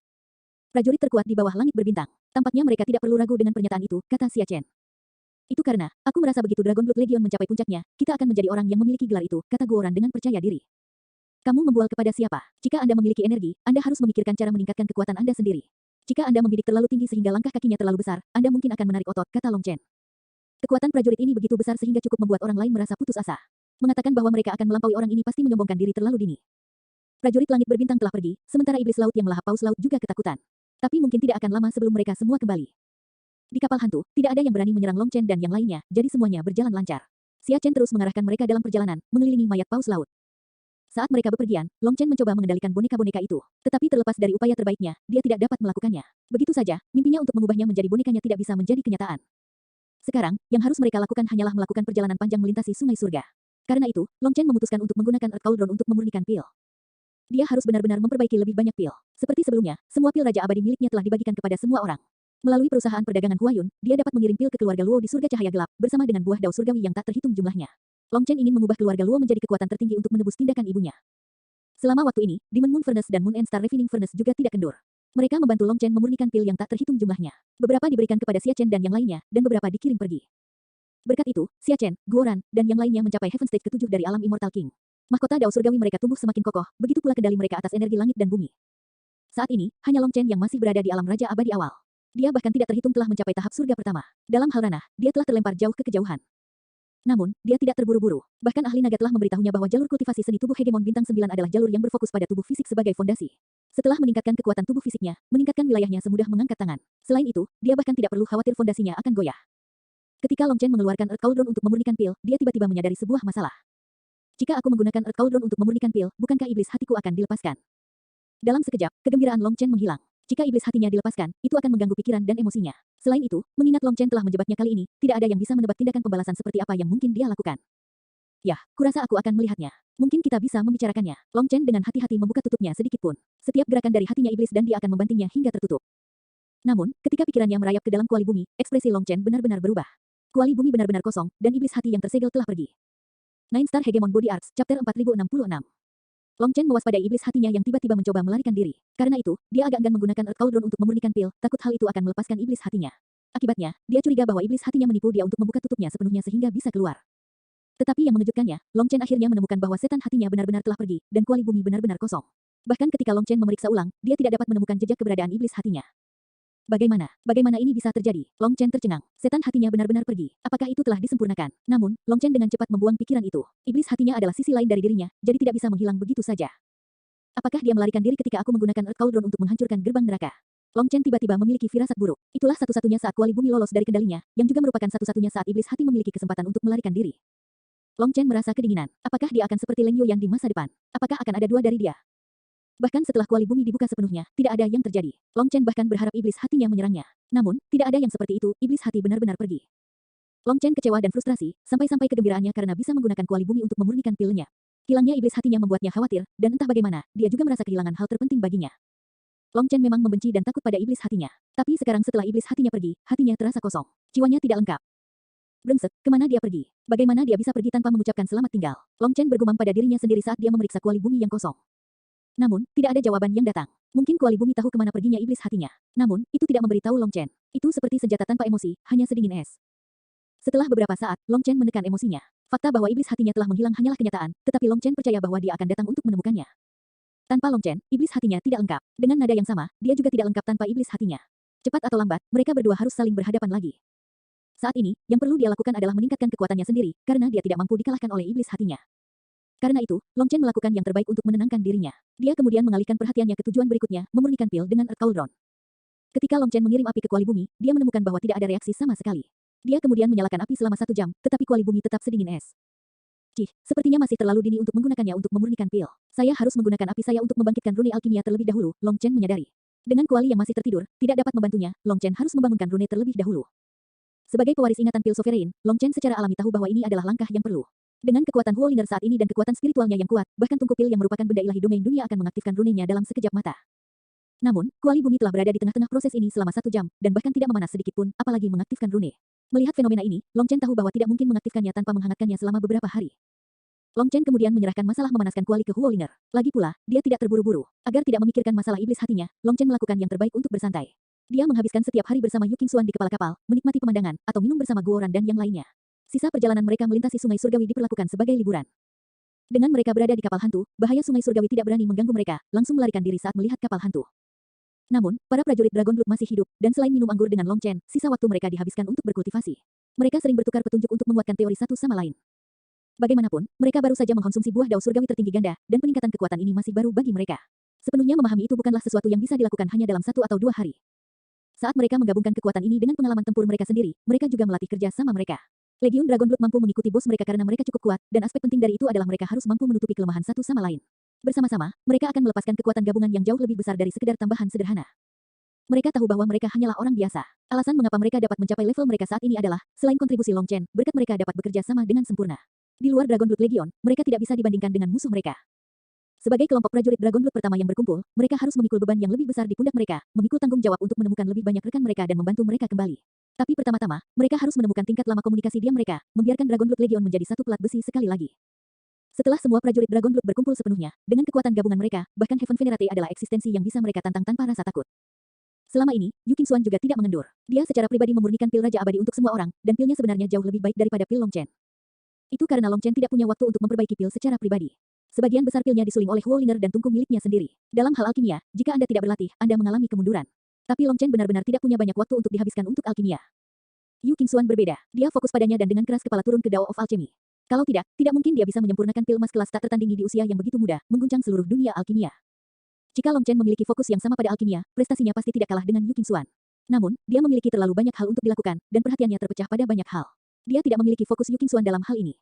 Prajurit terkuat di bawah langit berbintang. Tampaknya mereka tidak perlu ragu dengan pernyataan itu, kata Xia Chen. Itu karena, aku merasa begitu Dragon Blood Legion mencapai puncaknya, kita akan menjadi orang yang memiliki gelar itu, kata Guoran dengan percaya diri. Kamu membual kepada siapa? Jika Anda memiliki energi, Anda harus memikirkan cara meningkatkan kekuatan Anda sendiri. Jika Anda membidik terlalu tinggi sehingga langkah kakinya terlalu besar, Anda mungkin akan menarik otot, kata Long Chen. Kekuatan prajurit ini begitu besar sehingga cukup membuat orang lain merasa putus asa. Mengatakan bahwa mereka akan melampaui orang ini pasti menyombongkan diri terlalu dini. Prajurit langit berbintang telah pergi, sementara iblis laut yang melahap paus laut juga ketakutan. Tapi mungkin tidak akan lama sebelum mereka semua kembali. Di kapal hantu, tidak ada yang berani menyerang Long Chen dan yang lainnya, jadi semuanya berjalan lancar. Xia Chen terus mengarahkan mereka dalam perjalanan, mengelilingi mayat paus laut. Saat mereka bepergian, Long Chen mencoba mengendalikan boneka-boneka itu. Tetapi terlepas dari upaya terbaiknya, dia tidak dapat melakukannya. Begitu saja, mimpinya untuk mengubahnya menjadi bonekanya tidak bisa menjadi kenyataan. Sekarang, yang harus mereka lakukan hanyalah melakukan perjalanan panjang melintasi sungai surga. Karena itu, Long Chen memutuskan untuk menggunakan Earth Cauldron untuk memurnikan pil. Dia harus benar-benar memperbaiki lebih banyak pil. Seperti sebelumnya, semua pil Raja Abadi miliknya telah dibagikan kepada semua orang. Melalui perusahaan perdagangan Huayun, dia dapat mengirim pil ke keluarga Luo di surga cahaya gelap, bersama dengan buah dao surgawi yang tak terhitung jumlahnya. Long Chen ingin mengubah keluarga Luo menjadi kekuatan tertinggi untuk menebus tindakan ibunya. Selama waktu ini, Demon Moon Furnace dan Moon and Star Refining Furnace juga tidak kendur. Mereka membantu Long Chen memurnikan pil yang tak terhitung jumlahnya. Beberapa diberikan kepada Xia Chen dan yang lainnya, dan beberapa dikirim pergi. Berkat itu, Xia Chen, Guoran, dan yang lainnya mencapai Heaven Stage ke-7 dari alam Immortal King. Mahkota dao surgawi mereka tumbuh semakin kokoh, begitu pula kendali mereka atas energi langit dan bumi. Saat ini, hanya Long Chen yang masih berada di alam Raja Abadi awal. Dia bahkan tidak terhitung telah mencapai tahap surga pertama. Dalam hal ranah, dia telah terlempar jauh ke kejauhan. Namun, dia tidak terburu-buru. Bahkan ahli naga telah memberitahunya bahwa jalur kultivasi seni tubuh Hegemon Bintang 9 adalah jalur yang berfokus pada tubuh fisik sebagai fondasi. Setelah meningkatkan kekuatan tubuh fisiknya, meningkatkan wilayahnya semudah mengangkat tangan. Selain itu, dia bahkan tidak perlu khawatir fondasinya akan goyah. Ketika Long Chen mengeluarkan Earth Cauldron untuk memurnikan pil, dia tiba-tiba menyadari sebuah masalah. Jika aku menggunakan Earth Cauldron untuk memurnikan pil, bukankah iblis hatiku akan dilepaskan? Dalam sekejap, kegembiraan Long Chen menghilang. Jika iblis hatinya dilepaskan, itu akan mengganggu pikiran dan emosinya. Selain itu, mengingat Long Chen telah menjebaknya kali ini, tidak ada yang bisa menebak tindakan pembalasan seperti apa yang mungkin dia lakukan. Yah, kurasa aku akan melihatnya. Mungkin kita bisa membicarakannya. Long Chen dengan hati-hati membuka tutupnya sedikit pun. Setiap gerakan dari hatinya iblis dan dia akan membantingnya hingga tertutup. Namun, ketika pikirannya merayap ke dalam kuali bumi, ekspresi Long Chen benar-benar berubah. Kuali bumi benar-benar kosong, dan iblis hati yang tersegel telah pergi. Nine Star Hegemon Body Arts, Chapter 4066. Long Chen mewaspadai iblis hatinya yang tiba-tiba mencoba melarikan diri. Karena itu, dia agak enggan menggunakan Earth Cauldron untuk memurnikan pil, takut hal itu akan melepaskan iblis hatinya. Akibatnya, dia curiga bahwa iblis hatinya menipu dia untuk membuka tutupnya sepenuhnya sehingga bisa keluar. Tetapi yang mengejutkannya, Long Chen akhirnya menemukan bahwa setan hatinya benar-benar telah pergi, dan kuali bumi benar-benar kosong. Bahkan ketika Long Chen memeriksa ulang, dia tidak dapat menemukan jejak keberadaan iblis hatinya. Bagaimana ini bisa terjadi? Long Chen tercengang. Setan hatinya benar-benar pergi. Apakah itu telah disempurnakan? Namun, Long Chen dengan cepat membuang pikiran itu. Iblis hatinya adalah sisi lain dari dirinya, jadi tidak bisa menghilang begitu saja. Apakah dia melarikan diri ketika aku menggunakan Earth Cauldron untuk menghancurkan gerbang neraka? Long Chen tiba-tiba memiliki firasat buruk. Itulah satu-satunya saat kuali bumi lolos dari kendalinya, yang juga merupakan satu-satunya saat iblis hati memiliki kesempatan untuk melarikan diri. Long Chen merasa kedinginan. Apakah dia akan seperti Leng Yuyan di masa depan? Apakah akan ada dua dari dia? Bahkan setelah kuali bumi dibuka sepenuhnya, tidak ada yang terjadi. Long Chen bahkan berharap iblis hatinya menyerangnya. Namun, tidak ada yang seperti itu, iblis hati benar-benar pergi. Long Chen kecewa dan frustrasi, sampai-sampai kegembiraannya karena bisa menggunakan kuali bumi untuk memurnikan pilnya. Hilangnya iblis hatinya membuatnya khawatir, dan entah bagaimana, dia juga merasa kehilangan hal terpenting baginya. Long Chen memang membenci dan takut pada iblis hatinya. Tapi sekarang setelah iblis hatinya pergi, hatinya terasa kosong. Jiwanya tidak lengkap. Brengsek, kemana dia pergi? Bagaimana dia bisa pergi tanpa mengucapkan selamat tinggal? Long Chen bergumam pada dirinya sendiri saat dia memeriksa kuali bumi yang kosong. Namun, tidak ada jawaban yang datang. Mungkin kuali bumi tahu kemana perginya iblis hatinya. Namun, itu tidak memberitahu Long Chen. Itu seperti senjata tanpa emosi, hanya sedingin es. Setelah beberapa saat, Long Chen menekan emosinya. Fakta bahwa iblis hatinya telah menghilang hanyalah kenyataan, tetapi Long Chen percaya bahwa dia akan datang untuk menemukannya. Tanpa Long Chen, iblis hatinya tidak lengkap. Dengan nada yang sama, dia juga tidak lengkap tanpa iblis hatinya. Cepat atau lambat, mereka berdua harus saling berhadapan lagi. Saat ini, yang perlu dia lakukan adalah meningkatkan kekuatannya sendiri, karena dia tidak mampu dikalahkan oleh iblis hatinya. Karena itu, Long Chen melakukan yang terbaik untuk menenangkan dirinya. Dia kemudian mengalihkan perhatiannya ke tujuan berikutnya, memurnikan pil dengan Earth Cauldron. Ketika Long Chen mengirim api ke kuali bumi, dia menemukan bahwa tidak ada reaksi sama sekali. Dia kemudian menyalakan api selama 1 jam, tetapi kuali bumi tetap sedingin es. Sepertinya masih terlalu dini untuk menggunakannya untuk memurnikan pil. Saya harus menggunakan api saya untuk membangkitkan rune alkimia terlebih dahulu, Long Chen menyadari. Dengan kuali yang masih tertidur, tidak dapat membantunya, Long Chen harus membangunkan rune terlebih dahulu. Sebagai pewaris ingatan pil Sovereign, Long Chen secara alami tahu bahwa ini adalah langkah yang perlu. Dengan kekuatan Huolinger saat ini dan kekuatan spiritualnya yang kuat, bahkan tungku pil yang merupakan benda ilahi domain dunia akan mengaktifkan runenya dalam sekejap mata. Namun, kuali bumi telah berada di tengah-tengah proses ini selama 1 jam, dan bahkan tidak memanas sedikit pun, apalagi mengaktifkan rune. Melihat fenomena ini, Long Chen tahu bahwa tidak mungkin mengaktifkannya tanpa menghangatkannya selama beberapa hari. Long Chen kemudian menyerahkan masalah memanaskan kuali ke Huolinger. Lagi pula, dia tidak terburu-buru. Agar tidak memikirkan masalah iblis hatinya, Long Chen melakukan yang terbaik untuk bersantai. Dia menghabiskan setiap hari bersama Yu Qingxuan di kepala kapal, menikmati pemandangan, atau minum bersama Guoran dan yang lainnya. Sisa perjalanan mereka melintasi sungai surgawi diperlakukan sebagai liburan. Dengan mereka berada di kapal hantu, bahaya sungai surgawi tidak berani mengganggu mereka, langsung melarikan diri saat melihat kapal hantu. Namun, para prajurit Dragon Blood masih hidup, dan selain minum anggur dengan Long Chen, sisa waktu mereka dihabiskan untuk berkultivasi. Mereka sering bertukar petunjuk untuk menguatkan teori satu sama lain. Bagaimanapun, mereka baru saja mengkonsumsi buah dao surgawi tertinggi ganda, dan peningkatan kekuatan ini masih baru bagi mereka. Sepenuhnya memahami itu bukanlah sesuatu yang bisa dilakukan hanya dalam 1 atau 2 hari. Saat mereka menggabungkan kekuatan ini dengan pengalaman tempur mereka sendiri, mereka juga melatih kerja sama mereka. Legiun Dragon Blood mampu mengikuti bos mereka karena mereka cukup kuat, dan aspek penting dari itu adalah mereka harus mampu menutupi kelemahan satu sama lain. Bersama-sama, mereka akan melepaskan kekuatan gabungan yang jauh lebih besar dari sekedar tambahan sederhana. Mereka tahu bahwa mereka hanyalah orang biasa. Alasan mengapa mereka dapat mencapai level mereka saat ini adalah, selain kontribusi Long Chen, berkat mereka dapat bekerja sama dengan sempurna. Di luar Dragon Blood Legion, mereka tidak bisa dibandingkan dengan musuh mereka. Sebagai kelompok prajurit Dragon Blood pertama yang berkumpul, mereka harus memikul beban yang lebih besar di pundak mereka, memikul tanggung jawab untuk menemukan lebih banyak rekan mereka dan membantu mereka kembali. Tapi pertama-tama, mereka harus menemukan tingkat lama komunikasi diam mereka, membiarkan Dragon Blood Legion menjadi satu pelat besi sekali lagi. Setelah semua prajurit Dragon Blood berkumpul sepenuhnya, dengan kekuatan gabungan mereka, bahkan Heaven Venerate adalah eksistensi yang bisa mereka tantang tanpa rasa takut. Selama ini, Yu Qingxuan juga tidak mengendur. Dia secara pribadi memurnikan pil Raja Abadi untuk semua orang, dan pilnya sebenarnya jauh lebih baik daripada pil Long Chen. Itu karena Long Chen tidak punya waktu untuk memperbaiki pil secara pribadi. Sebagian besar pilnya disuling oleh Wollinger dan tungku miliknya sendiri. Dalam hal alkimia, jika Anda tidak berlatih, Anda mengalami kemunduran. Tapi Long Chen benar-benar tidak punya banyak waktu untuk dihabiskan untuk alkimia. Yu Qingxuan berbeda. Dia fokus padanya dan dengan keras kepala turun ke Dao of Alchemy. Kalau tidak mungkin dia bisa menyempurnakan pil emas kelas tak tertandingi di usia yang begitu muda, mengguncang seluruh dunia alkimia. Jika Long Chen memiliki fokus yang sama pada alkimia, prestasinya pasti tidak kalah dengan Yu Qingxuan. Namun, dia memiliki terlalu banyak hal untuk dilakukan, dan perhatiannya terpecah pada banyak hal. Dia tidak memiliki fokus Yu Qingxuan dalam hal ini.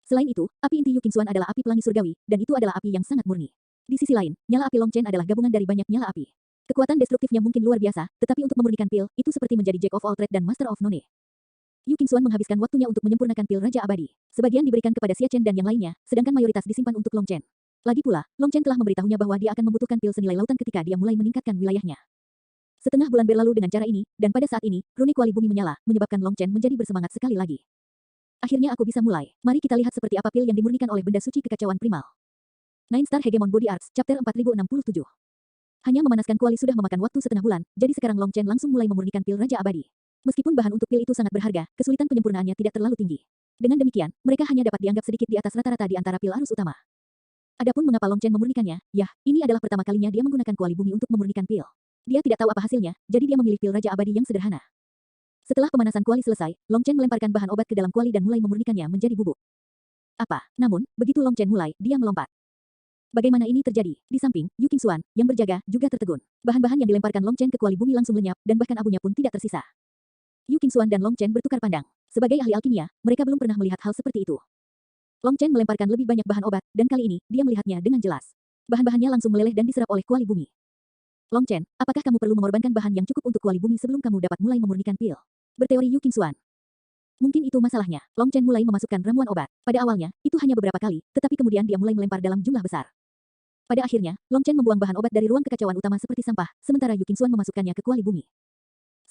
Selain itu, api inti Yu Qingxuan adalah api pelangi surgawi, dan itu adalah api yang sangat murni. Di sisi lain, nyala api Long Chen adalah gabungan dari banyak nyala api. Kekuatan destruktifnya mungkin luar biasa, tetapi untuk memurnikan pil, itu seperti menjadi Jack of all trade dan Master of none. Yu Qingxuan menghabiskan waktunya untuk menyempurnakan pil Raja Abadi. Sebagian diberikan kepada Xia Chen dan yang lainnya, sedangkan mayoritas disimpan untuk Long Chen. Lagi pula, Long Chen telah memberitahunya bahwa dia akan membutuhkan pil senilai lautan ketika dia mulai meningkatkan wilayahnya. Setengah bulan berlalu dengan cara ini, dan pada saat ini, rune kuali bumi menyala, menyebabkan Long Chen menjadi bersemangat sekali lagi. Akhirnya aku bisa mulai. Mari kita lihat seperti apa pil yang dimurnikan oleh benda suci kekacauan primal. Nine Star Hegemon Body Arts, Chapter 4067. Hanya memanaskan kuali sudah memakan waktu setengah bulan, jadi sekarang Long Chen langsung mulai memurnikan pil Raja Abadi. Meskipun bahan untuk pil itu sangat berharga, kesulitan penyempurnaannya tidak terlalu tinggi. Dengan demikian, mereka hanya dapat dianggap sedikit di atas rata-rata di antara pil arus utama. Adapun mengapa Long Chen memurnikannya, ini adalah pertama kalinya dia menggunakan kuali bumi untuk memurnikan pil. Dia tidak tahu apa hasilnya, jadi dia memilih pil Raja Abadi yang sederhana. Setelah pemanasan kuali selesai, Long Chen melemparkan bahan obat ke dalam kuali dan mulai memurnikannya menjadi bubuk. Apa? Namun, begitu Long Chen mulai, dia melompat. Bagaimana ini terjadi? Di samping, Yu Qingxuan, yang berjaga, juga tertegun. Bahan-bahan yang dilemparkan Long Chen ke kuali bumi langsung lenyap, dan bahkan abunya pun tidak tersisa. Yu Qingxuan dan Long Chen bertukar pandang. Sebagai ahli alkimia, mereka belum pernah melihat hal seperti itu. Long Chen melemparkan lebih banyak bahan obat, dan kali ini, dia melihatnya dengan jelas. Bahan-bahannya langsung meleleh dan diserap oleh kuali bumi. Long Chen, apakah kamu perlu mengorbankan bahan yang cukup untuk kuali bumi sebelum kamu dapat mulai memurnikan pil? Berteori Yu Qingxuan. Mungkin itu masalahnya. Long Chen mulai memasukkan ramuan obat. Pada awalnya, itu hanya beberapa kali, tetapi kemudian dia mulai melempar dalam jumlah besar. Pada akhirnya, Long Chen membuang bahan obat dari ruang kekacauan utama seperti sampah, sementara Yu Qingxuan memasukkannya ke kuali bumi.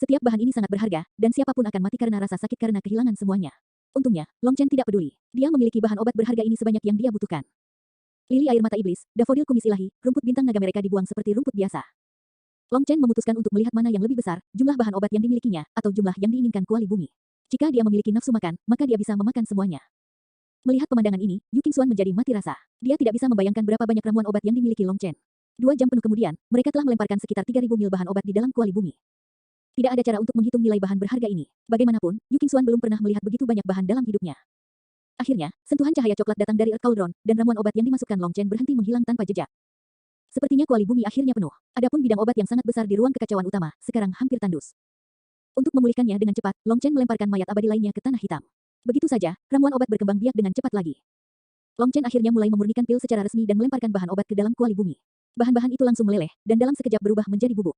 Setiap bahan ini sangat berharga, dan siapapun akan mati karena rasa sakit karena kehilangan semuanya. Untungnya, Long Chen tidak peduli. Dia memiliki bahan obat berharga ini sebanyak yang dia butuhkan. Lili air mata iblis, dafodil kumis ilahi, rumput bintang naga mereka dibuang seperti rumput biasa. Long Chen memutuskan untuk melihat mana yang lebih besar, jumlah bahan obat yang dimilikinya, atau jumlah yang diinginkan kuali bumi. Jika dia memiliki nafsu makan, maka dia bisa memakan semuanya. Melihat pemandangan ini, Yu Qingxuan menjadi mati rasa. Dia tidak bisa membayangkan berapa banyak ramuan obat yang dimiliki Long Chen. 2 jam penuh kemudian, mereka telah melemparkan sekitar 3.000 mil bahan obat di dalam kuali bumi. Tidak ada cara untuk menghitung nilai bahan berharga ini. Bagaimanapun, Yu Qingxuan belum pernah melihat begitu banyak bahan dalam hidupnya. Akhirnya, sentuhan cahaya coklat datang dari Earth Cauldron, dan ramuan obat yang dimasukkan Long Chen berhenti menghilang tanpa jejak. Sepertinya kuali bumi akhirnya penuh. Adapun bidang obat yang sangat besar di ruang kekacauan utama, sekarang hampir tandus. Untuk memulihkannya dengan cepat, Long Chen melemparkan mayat abadi lainnya ke tanah hitam. Begitu saja, ramuan obat berkembang biak dengan cepat lagi. Long Chen akhirnya mulai memurnikan pil secara resmi dan melemparkan bahan obat ke dalam kuali bumi. Bahan-bahan itu langsung meleleh, dan dalam sekejap berubah menjadi bubuk.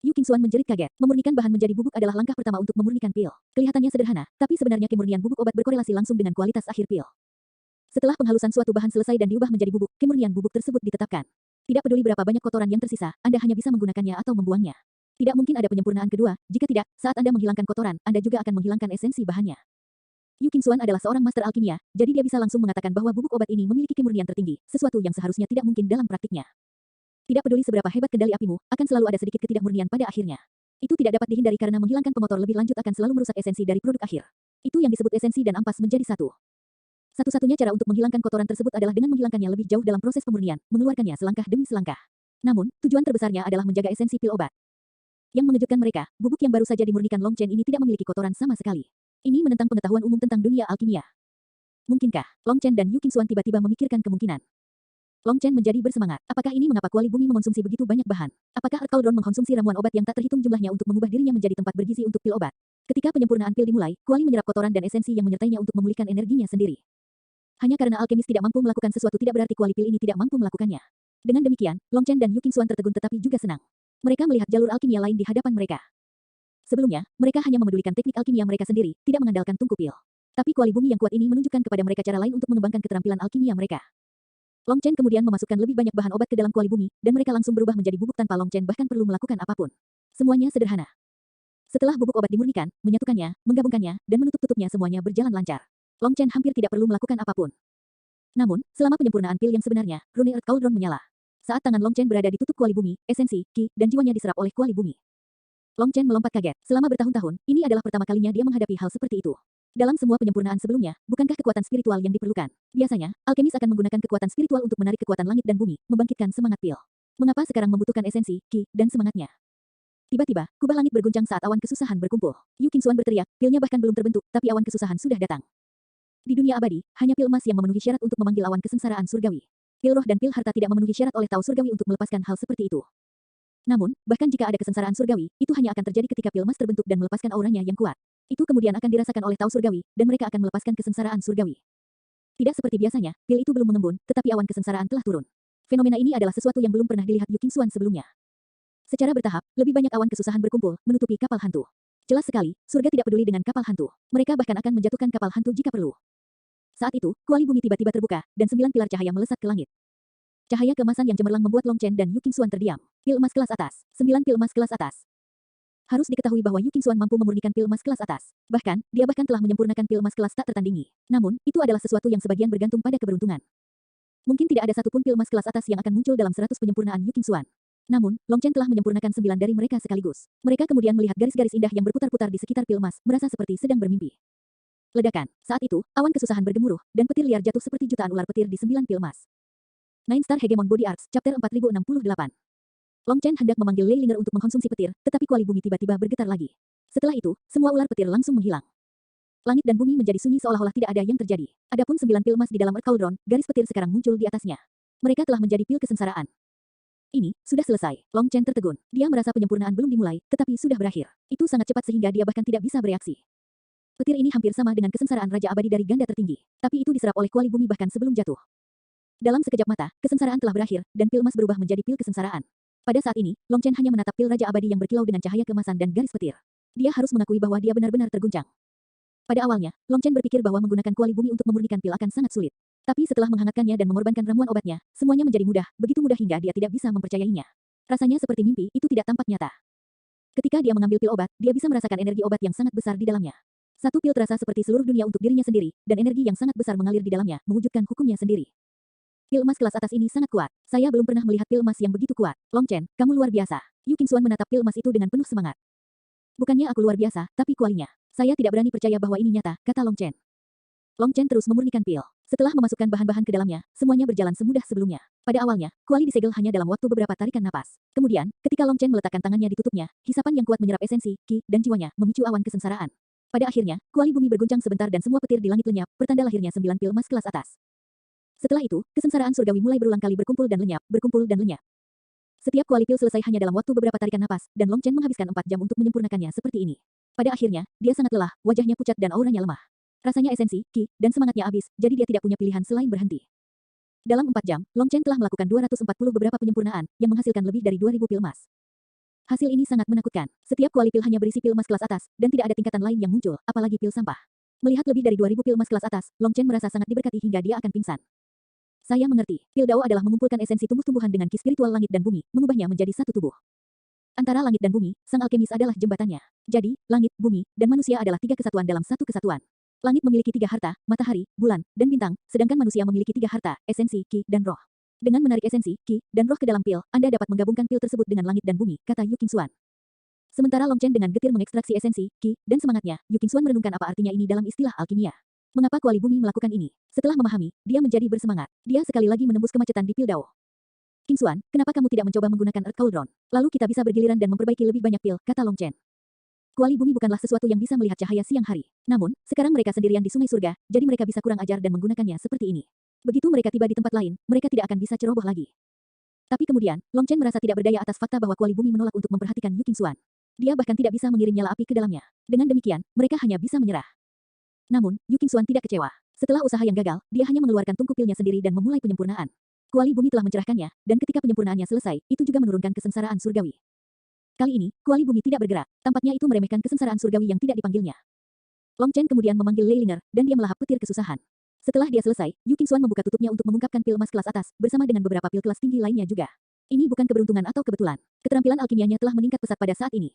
Yu Qingxuan menjerit kaget. Memurnikan bahan menjadi bubuk adalah langkah pertama untuk memurnikan pil. Kelihatannya sederhana, tapi sebenarnya kemurnian bubuk obat berkorelasi langsung dengan kualitas akhir pil. Setelah penghalusan suatu bahan selesai dan diubah menjadi bubuk, kemurnian bubuk tersebut ditetapkan. Tidak peduli berapa banyak kotoran yang tersisa, Anda hanya bisa menggunakannya atau membuangnya. Tidak mungkin ada penyempurnaan kedua, jika tidak, saat Anda menghilangkan kotoran, Anda juga akan menghilangkan esensi bahannya. Yu Qingxuan adalah seorang master alkimia, jadi dia bisa langsung mengatakan bahwa bubuk obat ini memiliki kemurnian tertinggi, sesuatu yang seharusnya tidak mungkin dalam praktiknya. Tidak peduli seberapa hebat kendali apimu, akan selalu ada sedikit ketidakmurnian pada akhirnya. Itu tidak dapat dihindari karena menghilangkan pengotor lebih lanjut akan selalu merusak esensi dari produk akhir. Itu yang disebut esensi dan ampas menjadi satu. Satu-satunya cara untuk menghilangkan kotoran tersebut adalah dengan menghilangkannya lebih jauh dalam proses pemurnian, mengeluarkannya selangkah demi selangkah. Namun, tujuan terbesarnya adalah menjaga esensi pil obat. Yang mengejutkan mereka, bubuk yang baru saja dimurnikan Long Chen ini tidak memiliki kotoran sama sekali. Ini menentang pengetahuan umum tentang dunia alkimia. Mungkinkah Long Chen dan Yu Qingxuan tiba-tiba memikirkan kemungkinan? Long Chen menjadi bersemangat. Apakah ini mengapa kuali bumi mengonsumsi begitu banyak bahan? Apakah Earth Cauldron mengkonsumsi ramuan obat yang tak terhitung jumlahnya untuk mengubah dirinya menjadi tempat bergizi untuk pil obat? Ketika penyempurnaan pil dimulai, kuali menyerap kotoran dan esensi yang menyertainya untuk memulihkan energinya sendiri. Hanya karena alkemis tidak mampu melakukan sesuatu tidak berarti kuali pil ini tidak mampu melakukannya. Dengan demikian, Long Chen dan Yu Qingxuan tertegun tetapi juga senang. Mereka melihat jalur alkimia lain di hadapan mereka. Sebelumnya, mereka hanya memedulikan teknik alkimia mereka sendiri, tidak mengandalkan tungku pil. Tapi kuali bumi yang kuat ini menunjukkan kepada mereka cara lain untuk mengembangkan keterampilan alkimia mereka. Long Chen kemudian memasukkan lebih banyak bahan obat ke dalam kuali bumi, dan mereka langsung berubah menjadi bubuk tanpa Long Chen bahkan perlu melakukan apapun. Semuanya sederhana. Setelah bubuk obat dimurnikan, menyatukannya, menggabungkannya, dan menutup-tutupnya semuanya berjalan lancar. Long Chen hampir tidak perlu melakukan apapun. Namun, selama penyempurnaan pil yang sebenarnya, rune Earth Cauldron menyala. Saat tangan Long Chen berada di tutup kuali bumi, esensi, ki, dan jiwanya diserap oleh kuali bumi. Long Chen melompat kaget. Selama bertahun-tahun, ini adalah pertama kalinya dia menghadapi hal seperti itu. Dalam semua penyempurnaan sebelumnya, bukankah kekuatan spiritual yang diperlukan? Biasanya, alkemis akan menggunakan kekuatan spiritual untuk menarik kekuatan langit dan bumi, membangkitkan semangat pil. Mengapa sekarang membutuhkan esensi, ki, dan semangatnya? Tiba-tiba, kubah langit berguncang saat awan kesusahan berkumpul. Yu Qingxuan berteriak, pilnya bahkan belum terbentuk, tapi awan kesusahan sudah datang. Di dunia abadi, hanya pil emas yang memenuhi syarat untuk memanggil awan kesengsaraan surgawi. Pil roh dan pil harta tidak memenuhi syarat oleh Tao surgawi untuk melepaskan hal seperti itu. Namun, bahkan jika ada kesengsaraan surgawi, itu hanya akan terjadi ketika pil emas terbentuk dan melepaskan auranya yang kuat. Itu kemudian akan dirasakan oleh Tao surgawi, dan mereka akan melepaskan kesengsaraan surgawi. Tidak seperti biasanya, pil itu belum mengembun, tetapi awan kesengsaraan telah turun. Fenomena ini adalah sesuatu yang belum pernah dilihat Yu Qingxuan sebelumnya. Secara bertahap, lebih banyak awan kesusahan berkumpul, menutupi kapal hantu. Jelas sekali, surga tidak peduli dengan kapal hantu. Mereka bahkan akan menjatuhkan kapal hantu jika perlu. Saat itu, kuali bumi tiba-tiba terbuka, dan 9 pilar cahaya melesat ke langit. Cahaya keemasan yang cemerlang membuat Long Chen dan Yu Qingxuan terdiam. Pil emas kelas atas. 9 pil emas kelas atas. Harus diketahui bahwa Yu Qingxuan mampu memurnikan pil emas kelas atas. Bahkan, dia bahkan telah menyempurnakan pil emas kelas tak tertandingi. Namun, itu adalah sesuatu yang sebagian bergantung pada keberuntungan. Mungkin tidak ada satupun pil emas kelas atas yang akan muncul dalam 100 penyempurnaan Yu Qingxuan. Namun, Long Chen telah menyempurnakan 9 dari mereka sekaligus. Mereka kemudian melihat garis-garis indah yang berputar-putar di sekitar pil emas, merasa seperti sedang bermimpi. Ledakan. Saat itu, awan kesusahan bergemuruh, dan petir liar jatuh seperti jutaan ular petir di 9 pil emas. Nine Star Hegemon Body Arts, Chapter 4068. Long Chen hendak memanggil Lei Linger untuk mengkonsumsi petir, tetapi kuali bumi tiba-tiba bergetar lagi. Setelah itu, semua ular petir langsung menghilang. Langit dan bumi menjadi sunyi seolah-olah tidak ada yang terjadi. Adapun 9 pil emas di dalam Earth Cauldron, garis petir sekarang muncul di atasnya. Mereka telah menjadi pil kesengsaraan. Ini, sudah selesai. Long Chen tertegun. Dia merasa penyempurnaan belum dimulai, tetapi sudah berakhir. Itu sangat cepat sehingga dia bahkan tidak bisa bereaksi. Petir ini hampir sama dengan kesengsaraan Raja Abadi dari ganda tertinggi. Tapi itu diserap oleh kuali bumi bahkan sebelum jatuh. Dalam sekejap mata, kesengsaraan telah berakhir, dan pil emas berubah menjadi pil kesengsaraan. Pada saat ini, Long Chen hanya menatap pil Raja Abadi yang berkilau dengan cahaya keemasan dan garis petir. Dia harus mengakui bahwa dia benar-benar terguncang. Pada awalnya, Long Chen berpikir bahwa menggunakan kuali bumi untuk memurnikan pil akan sangat sulit. Tapi setelah menghangatkannya dan mengorbankan ramuan obatnya, semuanya menjadi mudah, begitu mudah hingga dia tidak bisa mempercayainya. Rasanya seperti mimpi, itu tidak tampak nyata. Ketika dia mengambil pil obat, dia bisa merasakan energi obat yang sangat besar di dalamnya. Satu pil terasa seperti seluruh dunia untuk dirinya sendiri, dan energi yang sangat besar mengalir di dalamnya, mewujudkan hukumnya sendiri. Pil emas kelas atas ini sangat kuat. Saya belum pernah melihat pil emas yang begitu kuat. Long Chen, kamu luar biasa. Yu Qingxuan menatap pil emas itu dengan penuh semangat. Bukannya aku luar biasa, tapi kualinya. Saya tidak berani percaya bahwa ini nyata, kata Long Chen. Long Chen terus memurnikan pil. Setelah memasukkan bahan-bahan ke dalamnya, semuanya berjalan semudah sebelumnya. Pada awalnya, kuali disegel hanya dalam waktu beberapa tarikan napas. Kemudian, ketika Long Chen meletakkan tangannya di tutupnya, hisapan yang kuat menyerap esensi, ki, dan jiwanya, memicu awan kesengsaraan. Pada akhirnya, kuali bumi berguncang sebentar dan semua petir di langit lenyap, pertanda lahirnya 9 pil emas kelas atas. Setelah itu, kesengsaraan surgawi mulai berulang kali berkumpul dan lenyap, berkumpul dan lenyap. Setiap kuali pil selesai hanya dalam waktu beberapa tarikan napas, dan Long Chen menghabiskan 4 jam untuk menyempurnakannya seperti ini. Pada akhirnya, dia sangat lelah, wajahnya pucat dan auranya lemah. Rasanya esensi, ki, dan semangatnya habis, jadi dia tidak punya pilihan selain berhenti. Dalam 4 jam, Long Chen telah melakukan 240 beberapa penyempurnaan, yang menghasilkan lebih dari 2000 pil emas. Hasil ini sangat menakutkan. Setiap kuali pil hanya berisi pil emas kelas atas, dan tidak ada tingkatan lain yang muncul, apalagi pil sampah. Melihat lebih dari 2000 pil emas kelas atas, Long Chen merasa sangat diberkati hingga dia akan pingsan. Saya mengerti. Pil Dao adalah mengumpulkan esensi tumbuh-tumbuhan dengan ki spiritual langit dan bumi, mengubahnya menjadi satu tubuh. Antara langit dan bumi, sang alkemis adalah jembatannya. Jadi, langit, bumi, dan manusia adalah 3 kesatuan dalam satu kesatuan. Langit memiliki 3 harta, matahari, bulan, dan bintang, sedangkan manusia memiliki 3 harta, esensi, ki, dan roh. Dengan menarik esensi, ki, dan roh ke dalam pil, Anda dapat menggabungkan pil tersebut dengan langit dan bumi, kata Yu Qingxuan. Sementara Long Chen dengan getir mengekstraksi esensi, ki, dan semangatnya, Yu Qingxuan merenungkan apa artinya ini dalam istilah alkimia. Mengapa kuali bumi melakukan ini? Setelah memahami, dia menjadi bersemangat. Dia sekali lagi menembus kemacetan di Pildao. King Xuan, kenapa kamu tidak mencoba menggunakan Earth Cauldron? Lalu kita bisa bergiliran dan memperbaiki lebih banyak pil, kata Long Chen. Kuali bumi bukanlah sesuatu yang bisa melihat cahaya siang hari. Namun, sekarang mereka sendirian di sungai surga, jadi mereka bisa kurang ajar dan menggunakannya seperti ini. Begitu mereka tiba di tempat lain, mereka tidak akan bisa ceroboh lagi. Tapi kemudian, Long Chen merasa tidak berdaya atas fakta bahwa kuali bumi menolak untuk memperhatikan Yu King Xuan. Dia bahkan tidak bisa mengirim nyala api ke dalamnya. Dengan demikian, mereka hanya bisa menyerah. Namun, Yu King Xuan tidak kecewa. Setelah usaha yang gagal, dia hanya mengeluarkan tungku pilnya sendiri dan memulai penyempurnaan. Kuali bumi telah mencerahkannya, dan ketika penyempurnaannya selesai, itu juga menurunkan kesengsaraan surgawi. Kali ini, kuali bumi tidak bergerak. Tampaknya itu meremehkan kesengsaraan surgawi yang tidak dipanggilnya. Long Chen kemudian memanggil Leilinger, dan dia melahap petir kesusahan. Setelah dia selesai, Yu King Xuan membuka tutupnya untuk mengungkapkan pil emas kelas atas, bersama dengan beberapa pil kelas tinggi lainnya juga. Ini bukan keberuntungan atau kebetulan. Keterampilan alkimianya telah meningkat pesat pada saat ini.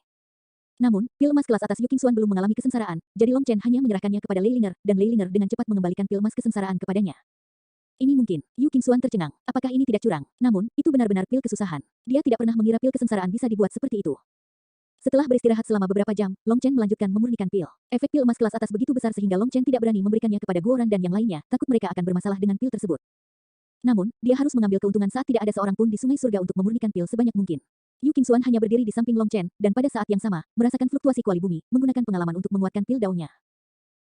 Namun, pil emas kelas atas Yu King Xuan belum mengalami kesengsaraan, jadi Long Chen hanya menyerahkannya kepada Leilinger, dan Leilinger dengan cepat mengembalikan pil emas kesengsaraan kepadanya. Ini mungkin. Yu King Xuan tercengang. Apakah ini tidak curang? Namun, itu benar-benar pil kesusahan. Dia tidak pernah mengira pil kesengsaraan bisa dibuat seperti itu. Setelah beristirahat selama beberapa jam, Long Chen melanjutkan memurnikan pil. Efek pil emas kelas atas begitu besar sehingga Long Chen tidak berani memberikannya kepada Guoran dan yang lainnya, takut mereka akan bermasalah dengan pil tersebut. Namun, dia harus mengambil keuntungan saat tidak ada seorang pun di sungai surga untuk memurnikan pil sebanyak mungkin. Yu King Xuan hanya berdiri di samping Long Chen, dan pada saat yang sama, merasakan fluktuasi kuali bumi, menggunakan pengalaman untuk menguatkan pil daunnya.